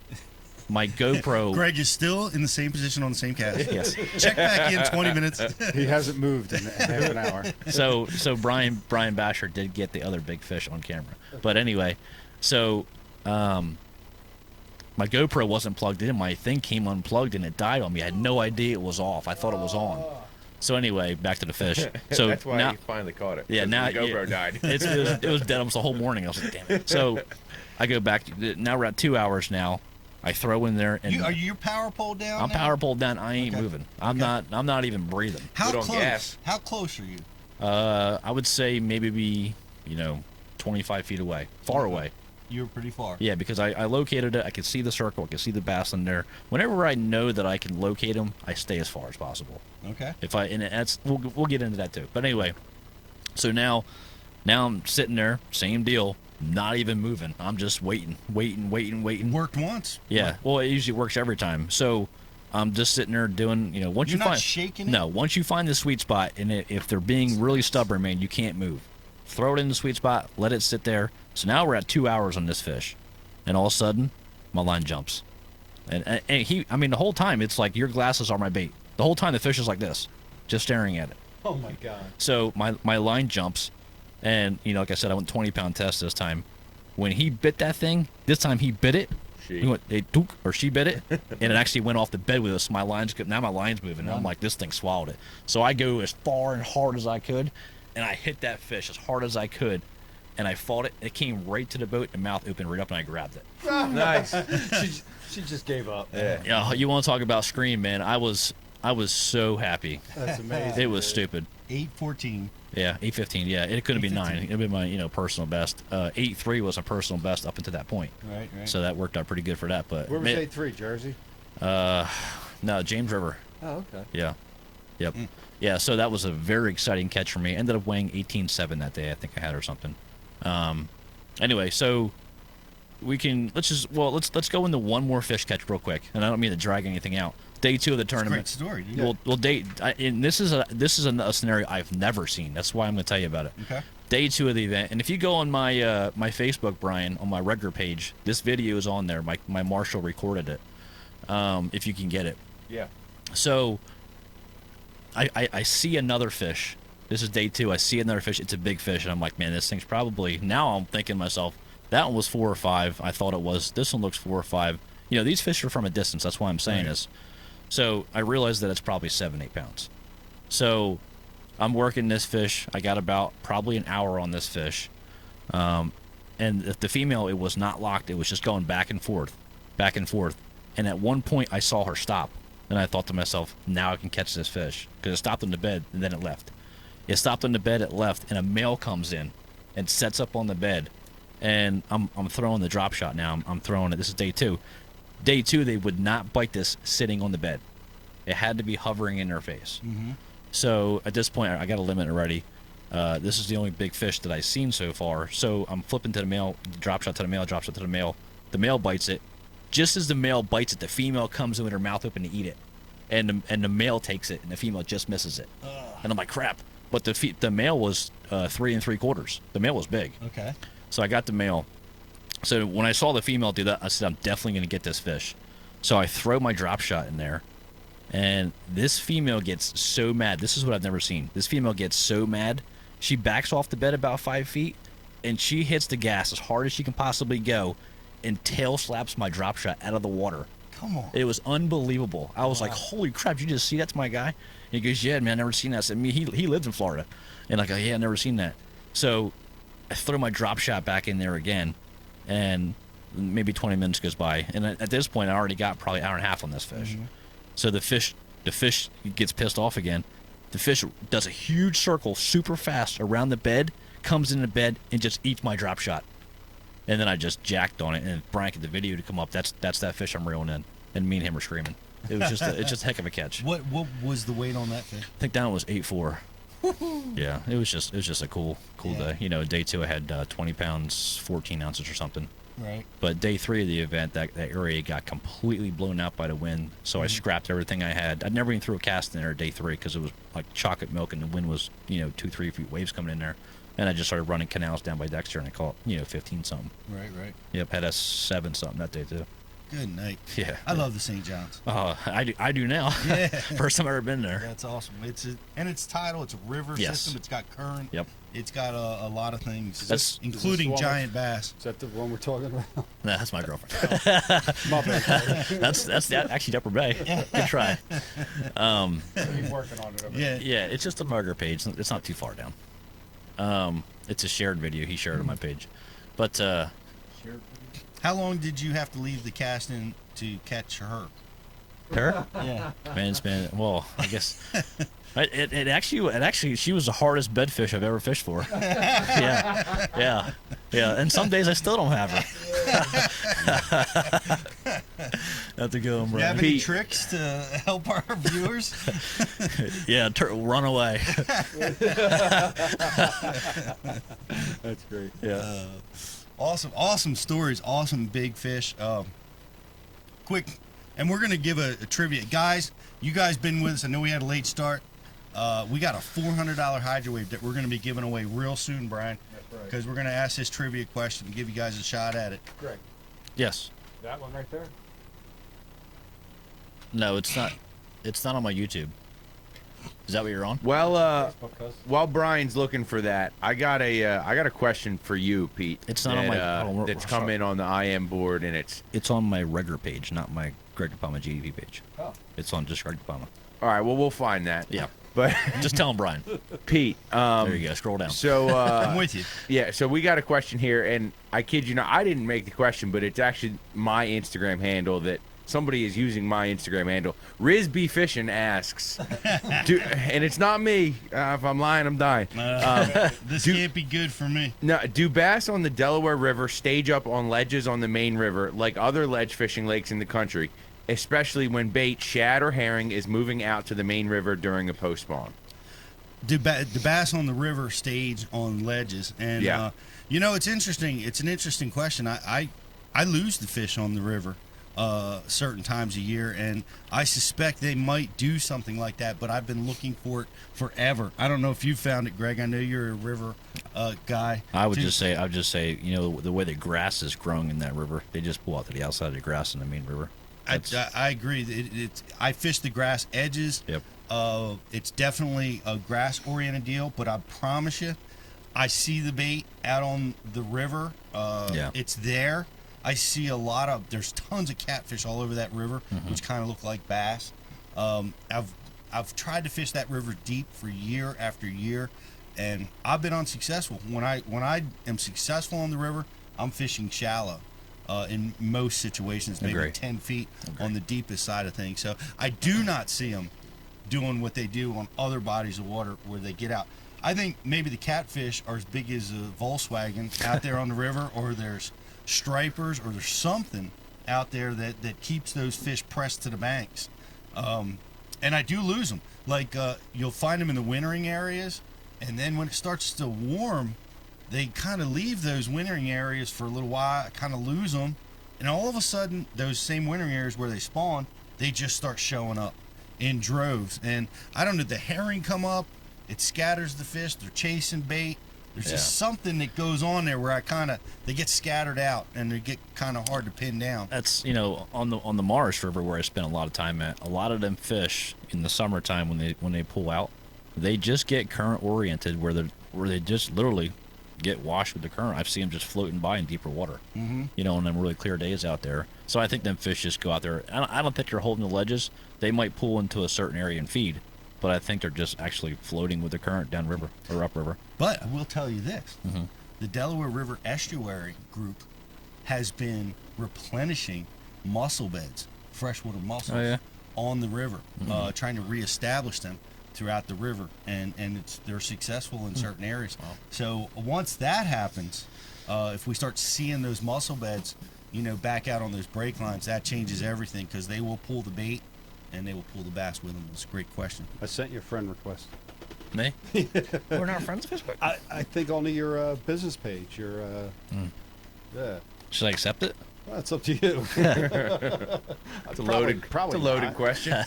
my GoPro. Greg is still in the same position on the same cast. Yes. Check back in 20 minutes. He hasn't moved in half an hour. So Brian Basher did get the other big fish on camera. But anyway, so my GoPro wasn't plugged in. My thing came unplugged and it died on me. I had no idea it was off. I thought it was on. So anyway, back to the fish. So That's why now, you finally caught it. Yeah, 'cause now the GoPro died. it was dead almost the whole morning. I was like, damn it. So I go back. Now we're at 2 hours now. I throw in there and Are you power pole down? I'm now? power pulled down. I ain't Okay. moving. I'm not even breathing. How Good on close? gas. How close are you? I would say maybe be 25 feet away, far away. You were pretty far. Yeah, because I located it. I could see the circle. I could see the bass in there. Whenever I know that I can locate them, I stay as far as possible. Okay. We'll get into that too. But anyway, so now I'm sitting there, same deal, not even moving. I'm just waiting. Worked once. Yeah. Well, it usually works every time. So I'm just sitting there doing, once You're you not find shaking it? No, once you find the sweet spot, and if they're being really stubborn, man, you can't move. Throw it in the sweet spot, let it sit there. So now we're at 2 hours on this fish, and all of a sudden, my line jumps, and the whole time it's like your glasses are my bait. The whole time the fish is like this, just staring at it. Oh my God. So my line jumps, and like I said, I went 20-pound test this time. When he bit that thing, this time he bit it. She. He went, or she bit it, and it actually went off the bed with us. Now my line's moving, and I'm like, this thing swallowed it. So I go as far and hard as I could, and I hit that fish as hard as I could, and I fought it. It came right to the boat, and mouth opened right up, and I grabbed it. Nice. She just gave up. Yeah, you want to talk about scream, man? I was so happy. That's amazing. It was stupid. 8:14. Yeah, 8:15. Yeah, it couldn't be 9. It'd be my personal best. 8:3 was a personal best up until that point. Right. So that worked out pretty good for that. But Where was man, 8-3, Jersey? no, James River. Oh, okay. Yeah. Yep. Yeah, so that was a very exciting catch for me. Ended up weighing 18.7 that day, I think I had, or something. Anyway, so let's go into one more fish catch real quick, and I don't mean to drag anything out. Day 2 of the tournament. It's a great story, dude. And this is a scenario I've never seen. That's why I'm going to tell you about it. Okay. Day 2 of the event, and if you go on my my Facebook, Brian, on my regular page, this video is on there. My marshal recorded it. If you can get it. Yeah. So I see another fish. This is day 2. I see another fish. It's a big fish, and I'm like, man, this thing's probably. Now I'm thinking to myself, that one was 4 or 5. I thought it was. This one looks 4 or 5. These fish are from a distance. That's why I'm saying this. So I realized that it's probably 7-8 pounds. So I'm working this fish. I got about probably an hour on this fish, and the female, it was not locked. It was just going back and forth. And at one point, I saw her stop. And I thought to myself, now I can catch this fish. Because it stopped on the bed, and then it left. It stopped on the bed, it left, and a male comes in and sets up on the bed. And I'm throwing the drop shot now. I'm throwing it. This is day 2. Day 2, they would not bite this sitting on the bed. It had to be hovering in their face. Mm-hmm. So at this point, I got a limit already. This is the only big fish that I've seen so far. So I'm flipping to the male, drop shot to the male, drop shot to the male. The male bites it. Just as the male bites it, the female comes in with her mouth open to eat it. And the male takes it, and the female just misses it. And I'm like, crap. But the male was 3 3/4. The male was big. Okay. So I got the male. So when I saw the female do that, I said, I'm definitely going to get this fish. So I throw my drop shot in there, and this female gets so mad. This is what I've never seen. This female gets so mad. She backs off the bed about 5 feet, and she hits the gas as hard as she can possibly go and tail slaps my drop shot out of the water. Come on. It was unbelievable. I was like, holy crap, did you just see that to my guy? And he goes, yeah, man, I never seen that. I said, he lives in Florida. And I go, yeah, I never seen that. So I throw my drop shot back in there again, and maybe 20 minutes goes by, and at this point I already got probably an hour and a half on this fish. So the fish gets pissed off again. The fish does a huge circle super fast around the bed, comes in the bed, and just eats my drop shot. And then I just jacked on it, and Brian get the video to come up. That's that fish I'm reeling in, and me and him were screaming. It was just it's just a heck of a catch. What was the weight on that fish? I think that one was 8.4. Yeah, it was just a cool day. You know, day 2 I had 20 pounds, 14 ounces or something. Right. But day 3 of the event, that area got completely blown out by the wind. So I scrapped everything I had. I never even threw a cast in there day 3 because it was like chocolate milk, and the wind was 2-3 feet waves coming in there. And I just started running canals down by Dexter, and I caught 15 something. Right. Yep, had a 7 something that day too. Good night. Yeah. I love the St. John's. I do now. Yeah. First time I've ever been there. That's awesome. It's tidal. It's a river system. It's got current. Yep. It's got a lot of things, Is including this giant bass. Is that the one we're talking about? Nah, that's my girlfriend. My bad. that's actually Upper Bay. Good try. So he's working on it over there. Yeah, it's just a mugger page. It's not too far down. It's a shared video he shared on my page. But How long did you have to leave the casting to catch her? her? Yeah. Man, well, I guess it actually she was the hardest bedfish I've ever fished for. Yeah. And some days I still don't have her. Have to go, Do you have any tricks to help our viewers? Yeah, run away. That's great. Yeah. Awesome stories. Awesome big fish. Quick, and we're gonna give a trivia, guys. You guys been with us. I know we had a late start. We got a $400 Hydro Wave that we're gonna be giving away real soon, Brian. That's right. Because we're gonna ask this trivia question and give you guys a shot at it. Greg, Yes. that one right there? No, it's not. It's not on my YouTube. Is that what you're on? Well, Because while Brian's looking for that, I got a question for you, Pete. It's not on my. That's come in on the IM board, and It's on my regular page, not my Greg Dipalma GDP page. Oh. It's on just Greg Dipalma. all right. Well, we'll find that. Yeah. But Just tell him, Brian. Pete, There you go. Scroll down. So I'm with you. yeah, so we got a question here, and I kid you not, I didn't make the question, but it's actually my Instagram handle that somebody is using my Instagram handle. Rizby Fishing asks, and it's not me. If I'm lying, I'm dying. This can't be good for me. Now, do bass on the Delaware River stage up on ledges on the main river like other ledge fishing lakes in the country, especially when bait, shad, or herring is moving out to the main river during a post-spawn? The bass on the river stage on ledges, and Yeah. it's interesting. It's an interesting question. I lose the fish on the river certain times a year, and I suspect they might do something like that, but I've been looking for it forever. I don't know if you found it, Greg. I know you're a river guy. I would just say, the way the grass is growing in that river, they just pull out to the outside of the grass in the main river. I agree. I fish the grass edges. Yep. It's definitely a grass-oriented deal, but I promise you, I see the bait out on the river. Yeah. It's there. I see there's tons of catfish all over that river, which kind of look like bass. I've tried to fish that river deep for year after year, and I've been unsuccessful. When I am successful on the river, I'm fishing shallow. In most situations, maybe Agree. 10 feet on the deepest side of things. So I do not see them doing what they do on other bodies of water where they get out. I think maybe the catfish are as big as a Volkswagen out there on the river, or there's stripers, or there's something out there that keeps those fish pressed to the banks. And I do lose them. Like you'll find them in the wintering areas, and then when it starts to warm, they kind of leave those wintering areas for a little while. I kind of lose them, and all of a sudden, those same wintering areas where they spawn, they just start showing up in droves. And I don't know, the herring come up, it scatters the fish. They're chasing bait. There's just something that goes on there where they get scattered out, and they get kind of hard to pin down. That's on the Morris River where I spent a lot of time at. A lot of them fish in the summertime when they pull out, they just get current oriented where they just literally get washed with the current. I've seen them just floating by in deeper water, on them really clear days out there. So I think them fish just go out there. I don't think they're holding the ledges. They might pull into a certain area and feed, but I think they're just actually floating with the current downriver or upriver. But I will tell you this: the Delaware River Estuary Group has been replenishing mussel beds, freshwater mussels, on the river, trying to reestablish them throughout the river, and they're successful in certain areas. Wow. So once that happens, if we start seeing those mussel beds, back out on those break lines, that changes everything, because they will pull the bait and they will pull the bass with them. It's a great question. I sent you a friend request. Me? We're not friends on Facebook? I think only your business page. Your yeah. Should I accept it? Well, that's up to you. It's a loaded not. question.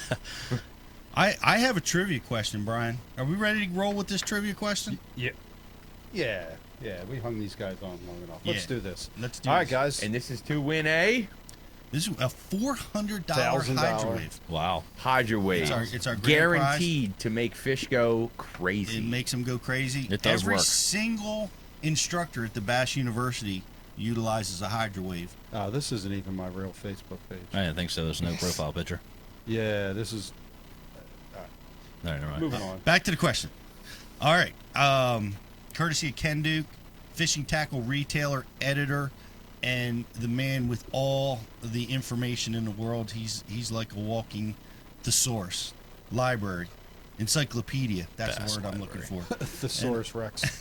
I have a trivia question, Brian. Are we ready to roll with this trivia question? Yeah. We hung these guys on long enough. Let's do this. Let's do All this. right, guys. And this is to win a This is a $400 $1,000. hydrowave. Wow. Hydro Wave. It's our grand guaranteed to make fish go crazy. It makes them go crazy. It does Every work. single instructor at the Bass University utilizes a hydrowave. This isn't even my real Facebook page. I didn't think so. There's no profile picture. Yeah, this is. No, never mind. Moving on. Back to the question. All right. Courtesy of Ken Duke, fishing tackle retailer, editor, and the man with all the information in the world. He's like a walking thesaurus, library, encyclopedia. That's the word I'm looking for. Thesaurus Rex.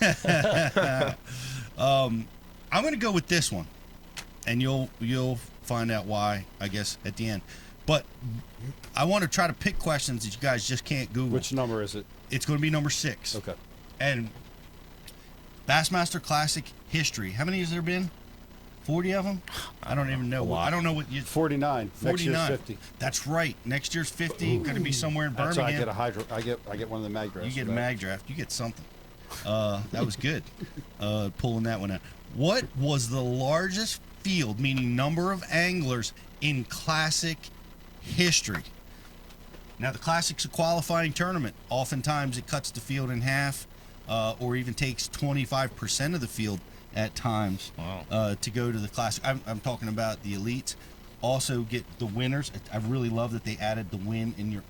I'm going to go with this one, and you'll find out why, I guess, at the end. But I want to try to pick questions that you guys just can't Google. Which number is it? It's going to be number 6. Okay. And Bassmaster Classic history. How many has there been? 40 of them? I don't even know. I don't know what you. 49. 49. Next year's 50. That's right. Next year's 50. Going to be somewhere in Birmingham. So I get a hydro. I get one of the Magdrafts. You get a Magdraft. You get something. That was good. Pulling that one out. What was the largest field, meaning number of anglers, in Classic history? Now, the Classic's a qualifying tournament. Oftentimes, it cuts the field in half, or even takes 25% of the field at times. Wow. To go to the Classic. I'm talking about the elites. Also get the winners. I really love that they added the win in your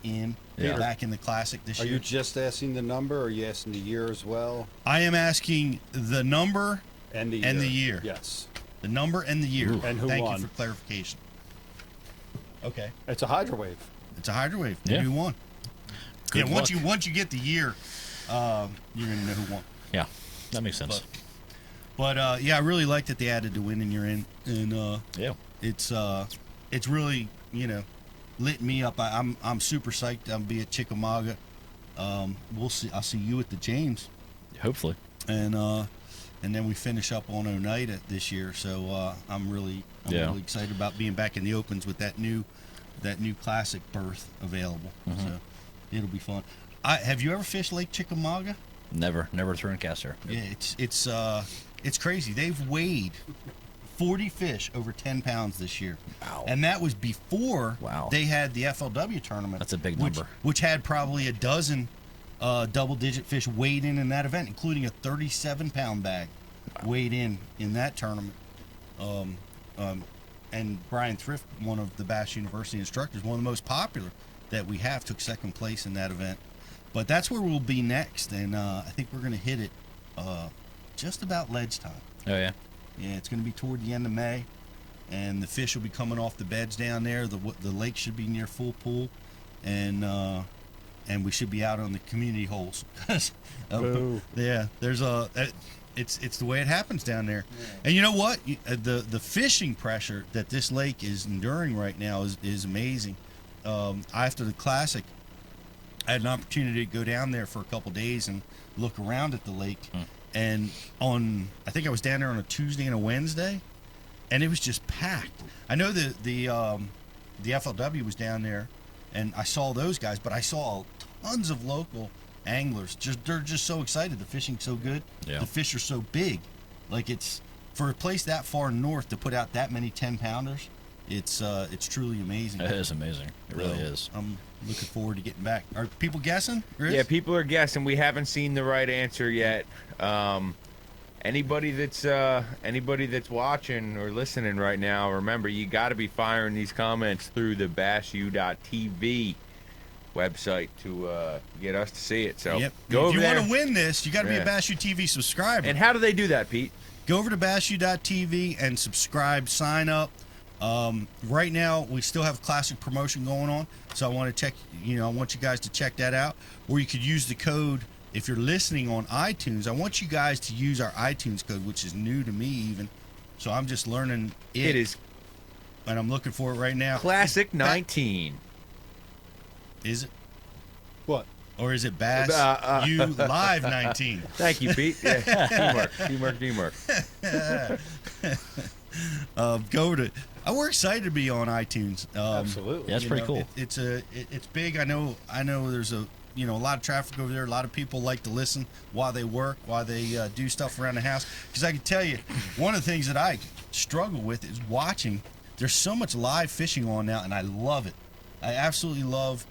back in the Classic this year. Are you just asking the number, or are you asking the year as well? I am asking the number and the year. Yes. The number and the year. Ooh. And who Thank won? you for clarification. Okay. It's a hydrowave. It's a hydrowave. Yeah. Who won? Good luck. Once you get the year, you're gonna know who won. Yeah, that makes sense. But yeah, I really like that they added the win in your in, and yeah, it's really lit me up. I'm super psyched. I'll be at Chickamauga. We'll see. I'll see you at the James. Hopefully. And then we finish up on Oneida this year. So I'm really excited about being back in the opens with that new Classic berth available. Mm-hmm. So it'll be fun. Have you ever fished Lake Chickamauga? Never thrown a cast there. Yeah, it's crazy. They've weighed 40 fish over 10 pounds this year. Wow. And that was before they had the FLW tournament. That's a big number. Which had probably a dozen double-digit fish weighed in that event, including a 37-pound bag weighed in that tournament. And Brian Thrift, one of the Bass University instructors, one of the most popular that we have, took second place in that event. But that's where we'll be next, and I think we're going to hit it just about ledge time. Oh, yeah? Yeah, it's going to be toward the end of May, and the fish will be coming off the beds down there. The lake should be near full pool, and we should be out on the community holes. Yeah, there's it's the way it happens down there. Yeah. And you know what? The fishing pressure that this lake is enduring right now is amazing. After the Classic, I had an opportunity to go down there for a couple days and look around at the lake. And I think I was down there on a Tuesday and a Wednesday, and it was just packed. I know the FLW was down there, and I saw those guys, but I saw tons of local anglers. They're just so excited. The fishing's so good. Yeah. The fish are so big. Like, it's for a place that far north to put out that many 10-pounders. It's truly amazing. It is amazing. It really is. I'm looking forward to getting back. Are people guessing, Chris? Yeah, people are guessing. We haven't seen the right answer yet. Anybody that's watching or listening right now, remember, you got to be firing these comments through the bassu.tv website to get us to see it. So yep. go if over you there. want to win this, you got to be a Bass U TV subscriber. And how do they do that, Pete? go over to bassu.tv and subscribe, sign up. Right now, we still have classic promotion going on, so I want you guys to check that out. Or you could use the code if you're listening on iTunes. I want you guys to use our iTunes code, which is new to me even. So I'm just learning it. It is, and I'm looking for it right now. Classic 19. Is it? What? Or is it Bass U Live 19? Thank you, Pete. Yeah. Teamwork. Go over to. We're excited to be on iTunes. Absolutely. Yeah, that's pretty cool. It's big. I know. There's a lot of traffic over there. A lot of people like to listen while they work, while they do stuff around the house. Because I can tell you, one of the things that I struggle with is watching. There's so much live fishing on now, and I love it. I absolutely love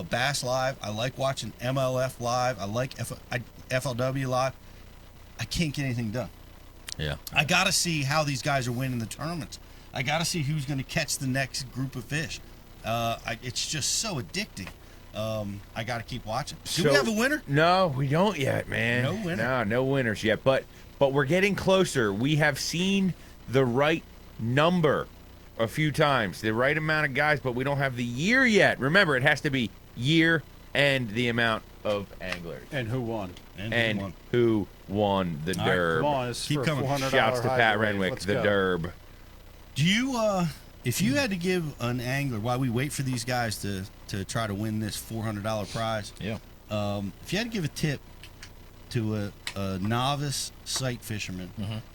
Bass Live. I like watching MLF Live. I like FLW Live. I can't get anything done. Yeah. I got to see how these guys are winning the tournaments. I got to see who's going to catch the next group of fish. It's just so addicting. I got to keep watching. Do we have a winner? No, we don't yet, man. No winner? No winners yet. But we're getting closer. We have seen the right number a few times, the right amount of guys, but we don't have the year yet. Remember, it has to be year and the amount of anglers. And who won? And who won the derb. Come on, it's Keep for coming. $400 Shouts to Pat highway. Renwick, Let's the go. derb. Do you, if you had to give an angler, while we wait for these guys to try to win this $400 prize, Yeah. if you had to give a tip to a novice sight fisherman,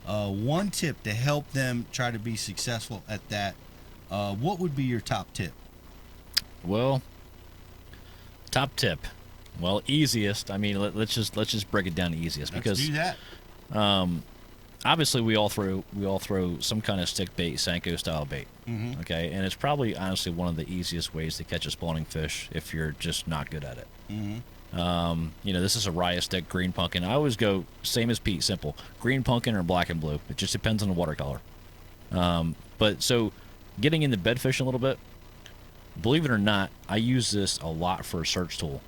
one tip to help them try to be successful at that, what would be your top tip? Well, top tip. Well, easiest. I mean, let's just break it down to easiest because Let's do that. obviously we all throw some kind of stick bait, Senko style bait. Mhm. Okay, and it's probably honestly one of the easiest ways to catch a spawning fish if you're just not good at it. This is a riot stick, green pumpkin. I always go same as Pete, simple. Green pumpkin or black and blue. It just depends on the watercolor. But so getting into bed fishing a little bit, believe it or not, I use this a lot for a search tool.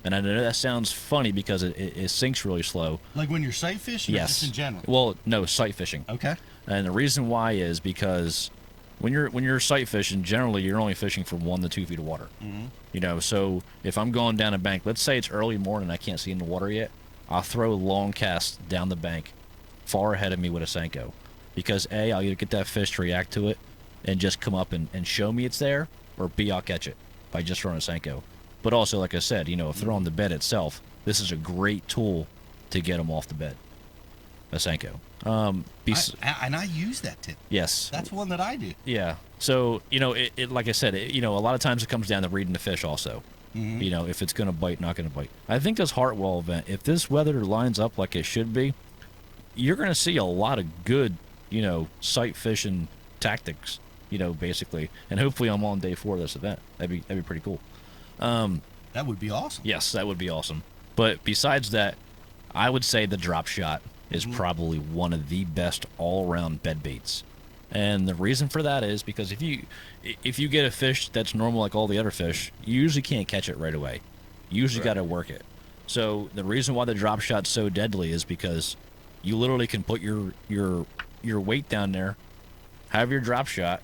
And I know that sounds funny because it sinks really slow. Like when you're sight fishing, or Yes. just in general? Well, no, sight fishing. Okay. And the reason why is because when you're sight fishing, generally you're only fishing for 1 to 2 feet of water. So if I'm going down a bank, let's say it's early morning, I can't see in the water yet, I'll throw long casts down the bank far ahead of me with a Senko. Because A, I'll either get that fish to react to it and just come up and show me it's there, or B, I'll catch it by just throwing a Senko. But also, like I said, if they're on the bed itself, this is a great tool to get them off the bed. A Senko. And I use that tip. Yes. That's one that I do. Yeah. So, it like I said, a lot of times it comes down to reading the fish also. If it's going to bite, not going to bite. I think this Hartwell event, if this weather lines up like it should be, you're going to see a lot of good, sight fishing tactics, basically. And hopefully I'm on day 4 of this event. That'd be pretty cool. That would be awesome. Yes, that would be awesome. But besides that, I would say the drop shot is probably one of the best all-around bed baits. And the reason for that is because if you get a fish that's normal like all the other fish, you usually can't catch it right away. You usually got to work it. So the reason why the drop shot's so deadly is because you literally can put your weight down there, have your drop shot,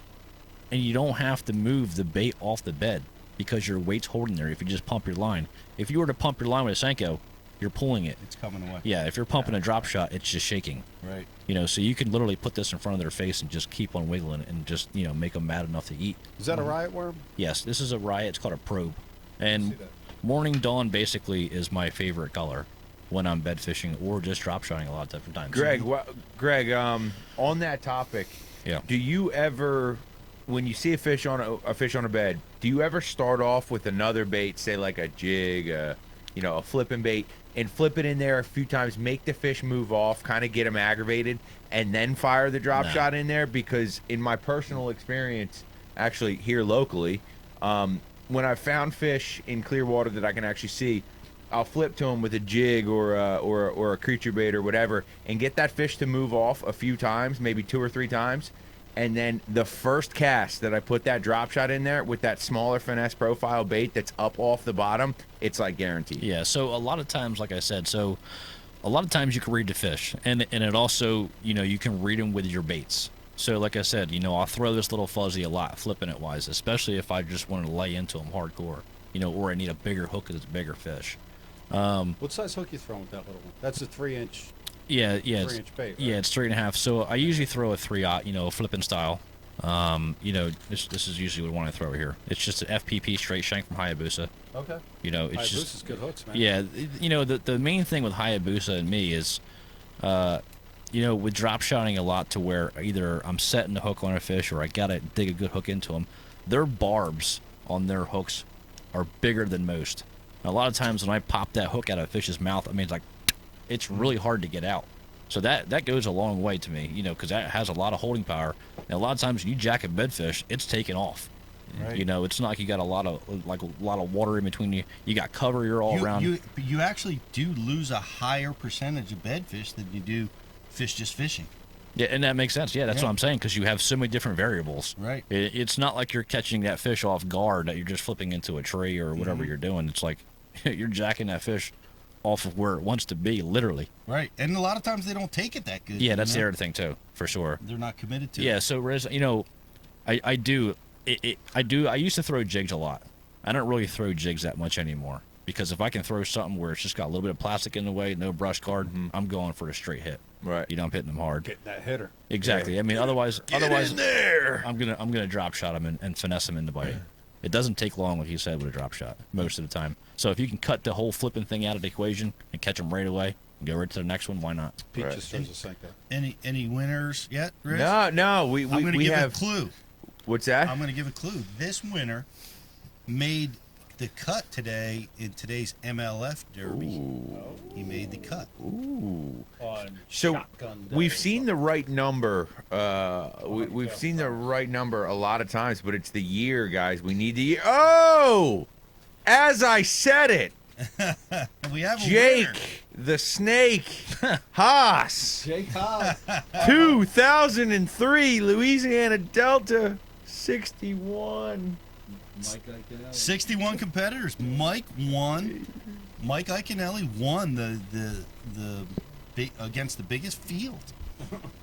and you don't have to move the bait off the bed because your weight's holding there if you just pump your line. If you were to pump your line with a Senko, you're pulling it. It's coming away. Yeah, if you're pumping a drop shot, it's just shaking. Right. So you can literally put this in front of their face and just keep on wiggling and just, make them mad enough to eat. Is that a riot worm? Yes, this is a riot. It's called a probe. And morning dawn basically is my favorite color when I'm bed fishing or just drop shotting a lot of different times. Greg, on that topic, do you ever, when you see a fish on a bed, do you ever start off with another bait, say like a jig, a flipping bait, and flip it in there a few times, make the fish move off, kind of get them aggravated, and then fire the drop shot in there? Because in my personal experience, actually here locally, when I've found fish in clear water that I can actually see, I'll flip to them with a jig or a creature bait or whatever, and get that fish to move off a few times, maybe 2 or 3 times. And then the first cast that I put that drop shot in there with that smaller finesse profile bait that's up off the bottom, it's like guaranteed. Yeah, so a lot of times, like I said, so a lot of times you can read the fish, and it also, you can read them with your baits. So like I said, I'll throw this little fuzzy a lot, flipping it wise, especially if I just want to lay into them hardcore, or I need a bigger hook because it's a bigger fish. What size hook you throwing with that little one? That's a 3-inch. Yeah, 3-inch bait. Right? Yeah, it's 3.5. So I usually throw a 3/0, flipping style. This is usually what I want to throw here. It's just an FPP straight shank from Hayabusa. Okay. It's Hayabusa's just good hooks, man. Yeah, the main thing with Hayabusa and me is, with drop shotting a lot to where either I'm setting the hook on a fish or I gotta dig a good hook into them. Their barbs on their hooks are bigger than most. And a lot of times when I pop that hook out of a fish's mouth, I mean, it's really hard to get out. So that goes a long way to me, because that has a lot of holding power. And a lot of times when you jack a bedfish, it's taking off. Right. It's not like you got a lot of water in between you. You got cover. You're all around. You actually do lose a higher percentage of bedfish than you do fish just fishing. Yeah, and that makes sense. Yeah, that's what I'm saying, because you have so many different variables. Right. It's not like you're catching that fish off guard that you're just flipping into a tree or whatever you're doing. It's like you're jacking that fish off of where it wants to be, literally. Right, and a lot of times they don't take it that good. Yeah, that's the other thing too, for sure. They're not committed to it. Yeah, so Riz, I do. I used to throw jigs a lot. I don't really throw jigs that much anymore, because if I can throw something where it's just got a little bit of plastic in the way, no brush card, I'm going for a straight hit. Right. I'm hitting them hard. Getting that hitter. Exactly. I mean, otherwise, in there. I'm gonna drop shot them and finesse them into bite. It doesn't take long, like you said, with a drop shot most of the time. So if you can cut the whole flipping thing out of the equation and catch them right away and go right to the next one, why not? Pete just throws a Senko. Any winners yet, Rich? No. I'm going to give have a clue. What's that? I'm going to give a clue. This winner made the cut today in today's MLF Derby. Ooh. He made the cut. Ooh. On So Shotgun Day. we've seen the right number. We've seen the right number a lot of times, but it's the year, guys. We need the year. Oh, as I said it, We have a Jake winner. the Snake Haas, Jake Haas. 2003 Louisiana Delta 61. Mike Iconelli. 61 competitors. Mike won. Mike Iconelli won the big, against the biggest field.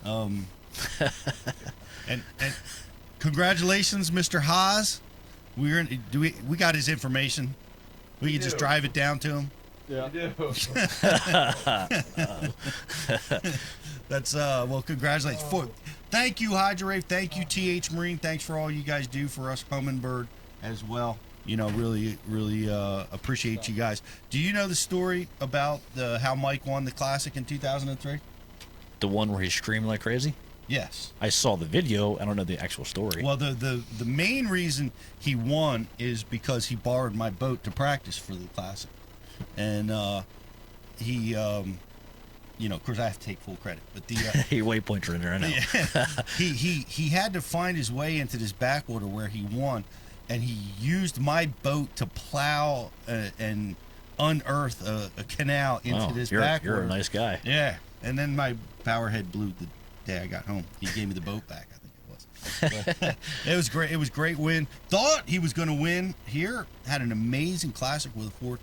And congratulations, Mr. Haas. We got his information. We can just drive it down to him. Yeah. That's well, congratulations. Thank you, Hydra Rave. Thank you, TH Marine. Thanks for all you guys do for us, Humminbird, as well. Really appreciate you guys. Do you know the story about how Mike won the Classic in 2003? The one where he's screaming like crazy? Yes. I saw the video. I don't know the actual story. Well, the main reason he won is because he borrowed my boat to practice for the Classic. And he, of course, I have to take full credit. But your waypoints are in there, I know. Yeah, he had to find his way into this backwater where he won, and he used my boat to plow and unearth a canal into this backwater. You're a nice guy. Yeah, and then my power head blew the day I got home. He gave me the boat back, I think it was. But it was great. It was a great win. Thought he was going to win here. Had an amazing Classic with a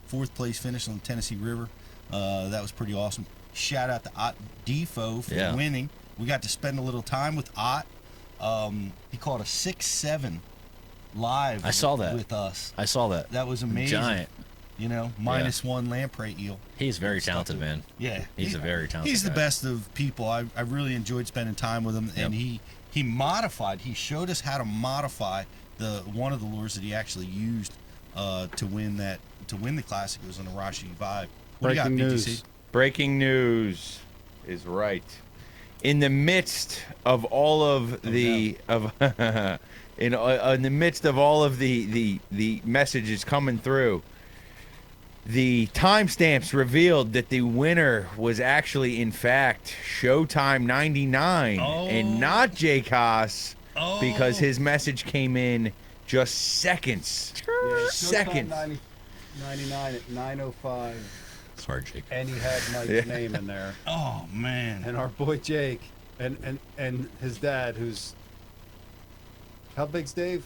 fourth place finish on the Tennessee River. That was pretty awesome. Shout out to Ott Defo for winning. We got to spend a little time with Ott. He caught a 6-7 live. I saw that with us. I saw that. That was amazing. Giant. -1 lamprey eel. He's very talented, man. Yeah, he's a very talented. He's the guy. best of people. I really enjoyed spending time with him, and he modified. He showed us how to modify one of the lures that he actually used to win the Classic. It was an Arashi Vibe. What do you got, Breaking news. BTC? Breaking news is right. In the midst of all of the in the midst of all of the messages coming through, the timestamps revealed that the winner was actually, in fact, Showtime 99 and not Jake Haas, because his message came in just seconds. Seconds. 99 at 9:05. Sorry, Jake. And he had Mike's name in there. Oh man! And our boy Jake, and his dad, who's how big's Dave?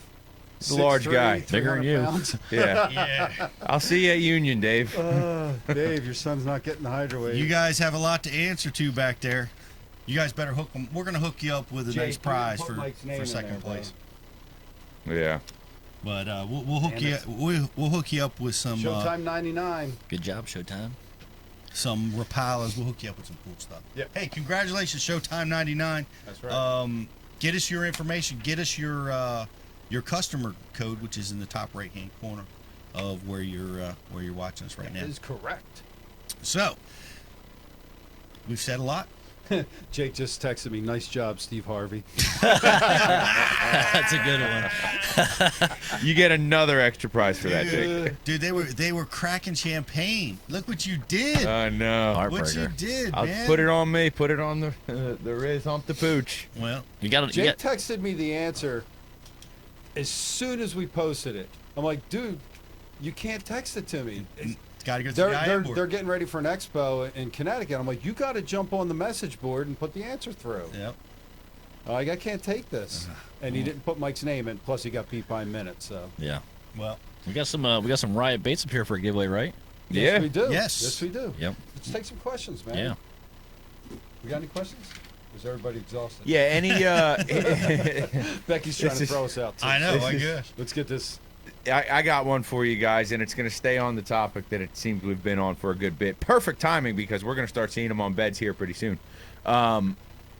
The large 6'3", guy. Bigger than 300 you. pounds. Yeah. Yeah. I'll see you at Union, Dave. Dave, your son's not getting the hydro wave. You guys have a lot to answer to back there. You guys better hook them. We're gonna hook you up with a Jake, nice you prize put for Mike's name in second there, place. Yeah. But we'll hook Damn you. it. We'll hook you up with some Showtime 99. Good job, Showtime. some Rapalas. We'll hook you up with some cool stuff. Yep. Hey, congratulations, Showtime 99. That's right. Get us your information. Get us your customer code, which is in the top right hand corner of where you're watching us right now. That is correct. So we've said a lot. Jake just texted me. Nice job, Steve Harvey. That's a good one. You get another extra prize for that, Jake. Dude, they were cracking champagne. Look what you did. I know. What you Heartbreaker. did, I'll man. put it on me. Put it on the Riz Hump the Pooch. Well, You got to. Jake texted me the answer as soon as we posted it. I'm like, dude, you can't text it to me. it's got to go through the IM board. They're getting ready for an expo in Connecticut. I'm like, you got to jump on the message board and put the answer through. Yep. Like, I can't take this. And he didn't put Mike's name in. Plus, he got beat by a minute. So Yeah. Well, We got some Riot baits up here for a giveaway, right? Yeah. yes, we do. Yes. Yes, we do. Yep. Let's take some questions, man. Yeah. We got any questions? Is everybody exhausted? Yeah. Any. Becky's trying This to is- throw us out. Too. I know. I guess. Let's get this. I got one for you guys, and it's going to stay on the topic that it seems we've been on for a good bit. Perfect timing because we're going to start seeing them on beds here pretty soon.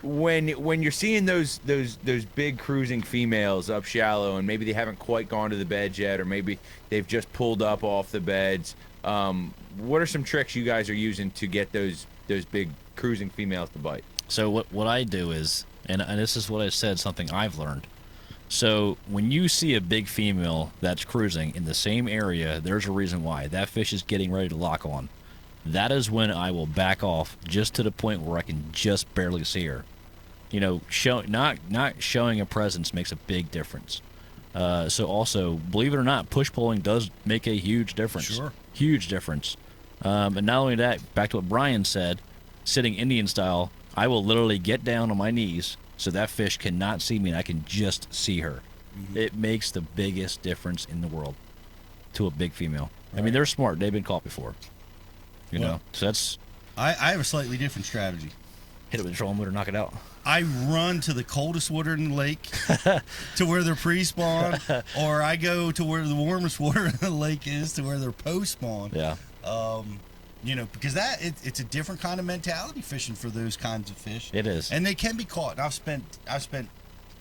When you're seeing those big cruising females up shallow, and maybe they haven't quite gone to the beds yet, or maybe they've just pulled up off the beds, what are some tricks you guys are using to get those big cruising females to bite? So what I do is, and this is what I said, something I've learned. So when you see a big female that's cruising in the same area, there's a reason why. That fish is getting ready to lock on. That is when I will back off just to the point where I can just barely see her. You know, not showing a presence makes a big difference. So also, believe it or not, push pulling does make a huge difference. Sure. Huge difference. And not only that, back to what Brian said, sitting Indian style, I will literally get down on my knees so that fish cannot see me and I can just see her. Mm-hmm. It makes the biggest difference in the world to a big female. I mean, they're smart. They've been caught before. You know? So that's... I have a slightly different strategy. Hit it with a trolling motor, knock it out. I run to the coldest water in the lake to where they're pre-spawn, or I go to where the warmest water in the lake is to where they're post-spawn. Yeah. You know, because it's a different kind of mentality fishing for those kinds of fish. It is. And they can be caught. And I've spent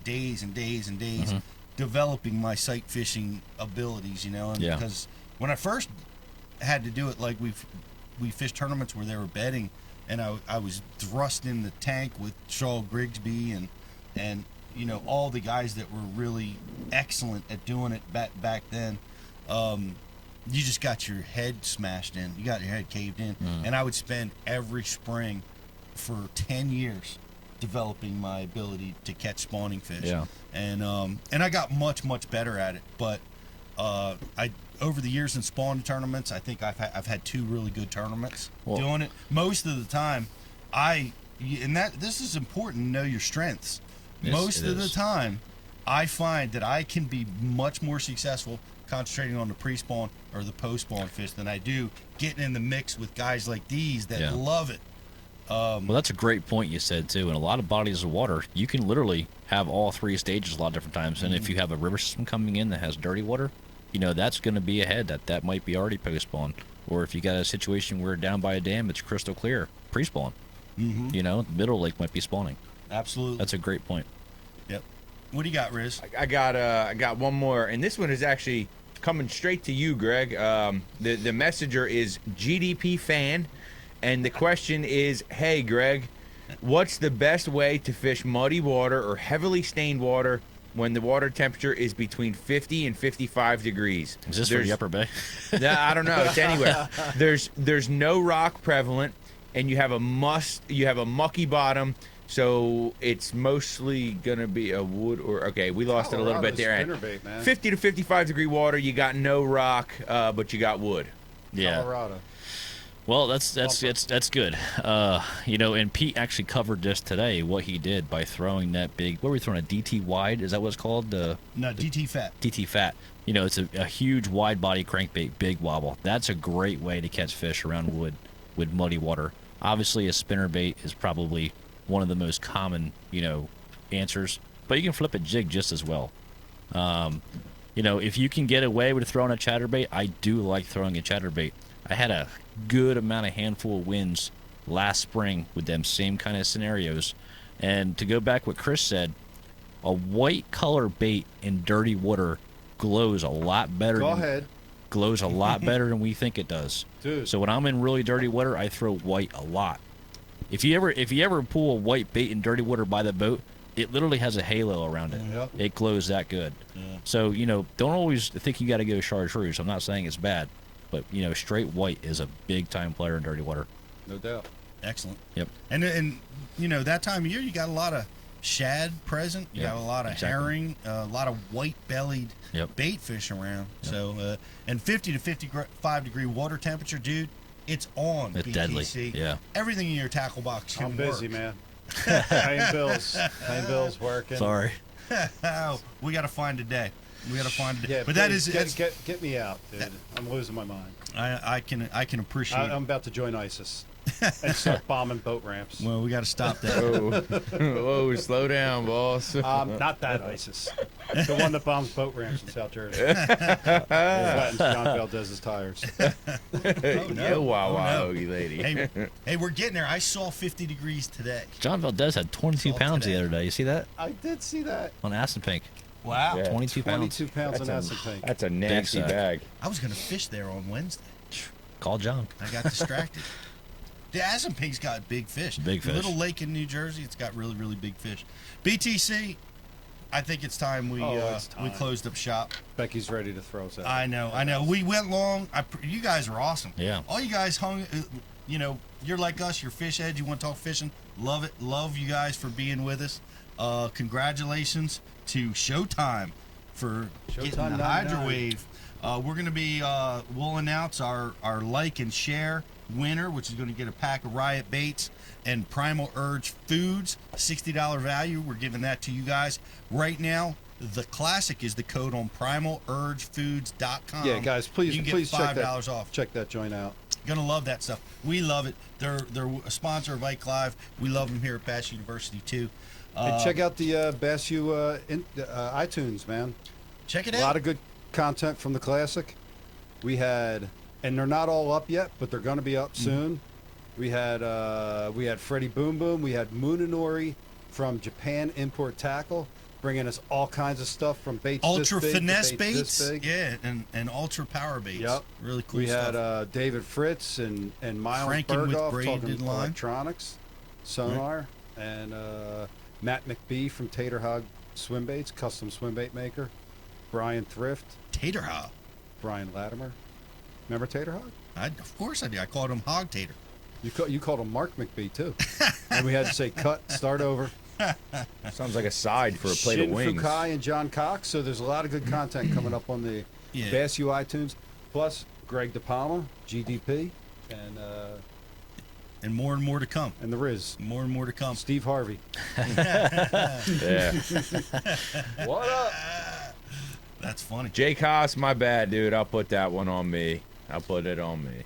days and days and days developing my sight fishing abilities, you know, and Yeah. because when I first had to do it, like we fished tournaments where they were bedding, and I was thrust in the tank with Shaw Grigsby and you know, all the guys that were really excellent at doing it back then. You just got your head smashed in. You got your head caved in. And I would spend every spring for 10 years developing my ability to catch spawning fish. Yeah. And I got much much better at it. But I over the years in spawning tournaments, I think I've had 2 really good tournaments doing it. Most of the time, this is important to know your strengths. Yes, Most it of the is. time, I find that I can be much more successful concentrating on the pre-spawn or the post-spawn fish than I do getting in the mix with guys like these that Yeah. love it. Well, that's a great point you said, too. In a lot of bodies of water, you can literally have all 3 stages a lot of different times. And if you have a river system coming in that has dirty water, you know, that's going to be ahead. That might be already post-spawn. Or if you got a situation where down by a dam, it's crystal clear, pre-spawn. You know, middle lake might be spawning. Absolutely. That's a great point. Yep. What do you got, Riz? I got one more, and this one is actually coming straight to you, Greg. The messenger is GDP fan, and the question is, hey, Greg, what's the best way to fish muddy water or heavily stained water when the water temperature is between 50 and 55 degrees? Is this for the Upper Bay? I don't know. It's anywhere. There's no rock prevalent, and you have a mucky bottom. So it's mostly gonna be a wood or we lost it a little bit there. Spinnerbait, man. 50 to 55 degree water, you got no rock, but you got wood. Yeah. Colorado. Well, that's good. And Pete actually covered this today. What he did by throwing that big. What were we throwing? A DT wide? Is that what it's called? No, DT fat. DT fat. It's a huge wide body crankbait, big wobble. That's a great way to catch fish around wood with muddy water. Obviously, a spinnerbait is probably one of the most common answers, but you can flip a jig just as well. If you can get away with throwing a chatterbait, I do like throwing a chatterbait. I had a good handful of wins last spring with them same kind of scenarios. And to go back what Chris said, a white color bait in dirty water glows a lot better. Glows a lot better than we think it does. Dude. So when I'm in really dirty water, I throw white a lot. If you ever pull a white bait in dirty water by the boat, it literally has a halo around it. Yep. It glows that good. Yeah. So, don't always think you got to go chartreuse. I'm not saying it's bad, but, straight white is a big-time player in dirty water. No doubt. Excellent. Yep. And that time of year, you got a lot of shad present. You got a lot of herring, a lot of white-bellied bait fish around. Yep. So, and 50 to 55 degree water temperature, dude, it's on. It's BTC. deadly. Yeah. Everything in your tackle box can I'm busy, work. man. Paying bills, working. Sorry. We got to find a day. Yeah, but that is get me out, dude. I'm losing my mind. I can appreciate. I'm about to join ISIS and start bombing boat ramps. Well, we got to stop that. Whoa, slow down, boss. Not that ISIS. The one that bombs boat ramps in South Jersey. Flattens John Valdez's tires. Hoagie lady. Hey, we're getting there. I saw 50 degrees today. John Valdez had 22 pounds the other day. You see that? I did see that. On Acid Pink. Wow. Yeah. 22 pounds. 22 pounds in acid pink. That's a nasty sack. bag. I was going to fish there on Wednesday. Call John. I got distracted. The Acid Pink's got big fish. Big fish. Little lake in New Jersey, it's got really, really big fish. BTC, I think it's time we closed up shop. Becky's ready to throw us out. I know. We went long. You guys were awesome. Yeah. All you guys hung. You're like us. You're fish heads. You want to talk fishing. Love it. Love you guys for being with us. Congratulations to Showtime for getting the 99. Hydro Wave. We're going to be. We'll announce our like and share winner, which is going to get a pack of Riot Baits and Primal Urge Foods, $60 value. We're giving that to you guys right now. The Classic is the code on primalurgefoods.com. Yeah, guys, please, you can please get check $5 off. Check that joint out. Gonna love that stuff. We love it. They're a sponsor of Ike Live. We love them here at Bass University too. And check out the Bass U iTunes, man. Check it A out. lot of good content from the Classic. We had, and they're not all up yet, but they're going to be up soon. We had Freddie Boom Boom. We had Munenori from Japan Import Tackle, bringing us all kinds of stuff from baits Ultra this big to finesse baits. This baits, big. yeah, and ultra power baits. Yep. Really cool We stuff. had David Fritz and Miles Cranking with Berghoff braided talking line. electronics, sonar, and Matt McBee from Taterhog Swimbaits, custom swimbait maker. Brian Thrift. Taterhog. Brian Latimer. Remember Taterhog? Of course I do. I called him Hog Tater. You called him Mark McBee too. And we had to say cut, start over. Sounds like a side for a plate Shin of wings. Fukai and John Cox. So there's a lot of good content coming up on the Bass U iTunes. Plus Greg Dipalma, GDP, and more to come. And the Riz. More and more to come. Steve Harvey. Yeah. What up? That's funny. Jake Haas, my bad, dude. I'll put that one on me. I'll put it on me.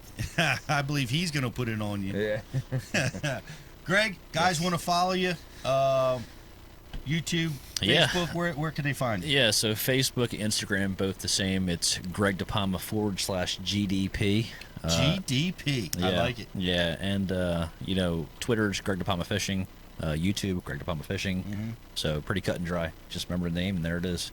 I believe he's going to put it on you. Yeah. Greg, guys want to follow you? YouTube, Facebook, where can they find you? Yeah, so Facebook, Instagram, both the same. It's Greg Dipalma /GDP. GDP. I like it. Yeah, and Twitter's Greg Dipalma Fishing. YouTube, Greg Dipalma Fishing. Mm-hmm. So pretty cut and dry. Just remember the name, and there it is.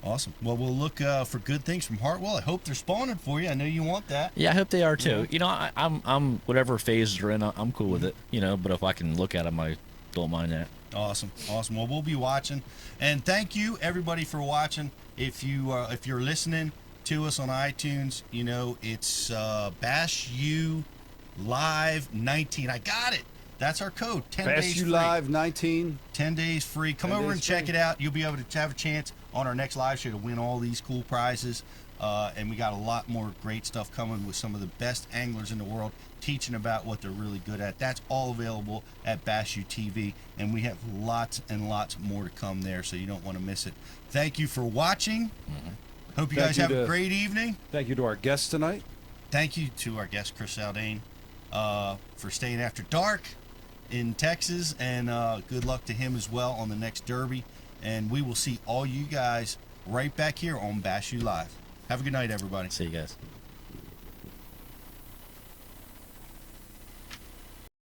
Awesome. Well, we'll look for good things from Hartwell. I hope they're spawning for you. I know you want that. Yeah, I hope they are too. I'm whatever phase they're in, I'm cool with it. But if I can look at them, I don't mind that. Awesome. Well, we'll be watching, and thank you everybody for watching. If you're listening to us on iTunes, it's Bass U Live 19. I got it. That's our code. 10 Bass days U free. Live 19. 10 days free. Come over and check it out. You'll be able to have a chance on our next live show to win all these cool prizes. And we got a lot more great stuff coming with some of the best anglers in the world teaching about what they're really good at. That's all available at Bass U TV, and we have lots and lots more to come there, so you don't want to miss it. Thank you for watching. Hope you guys have a great evening. Thank you to our guests tonight. Thank you to our guest, Chris Zaldain, for staying after dark in Texas, and good luck to him as well on the next Derby. And we will see all you guys right back here on Bass U Live. Have a good night, everybody. See you guys.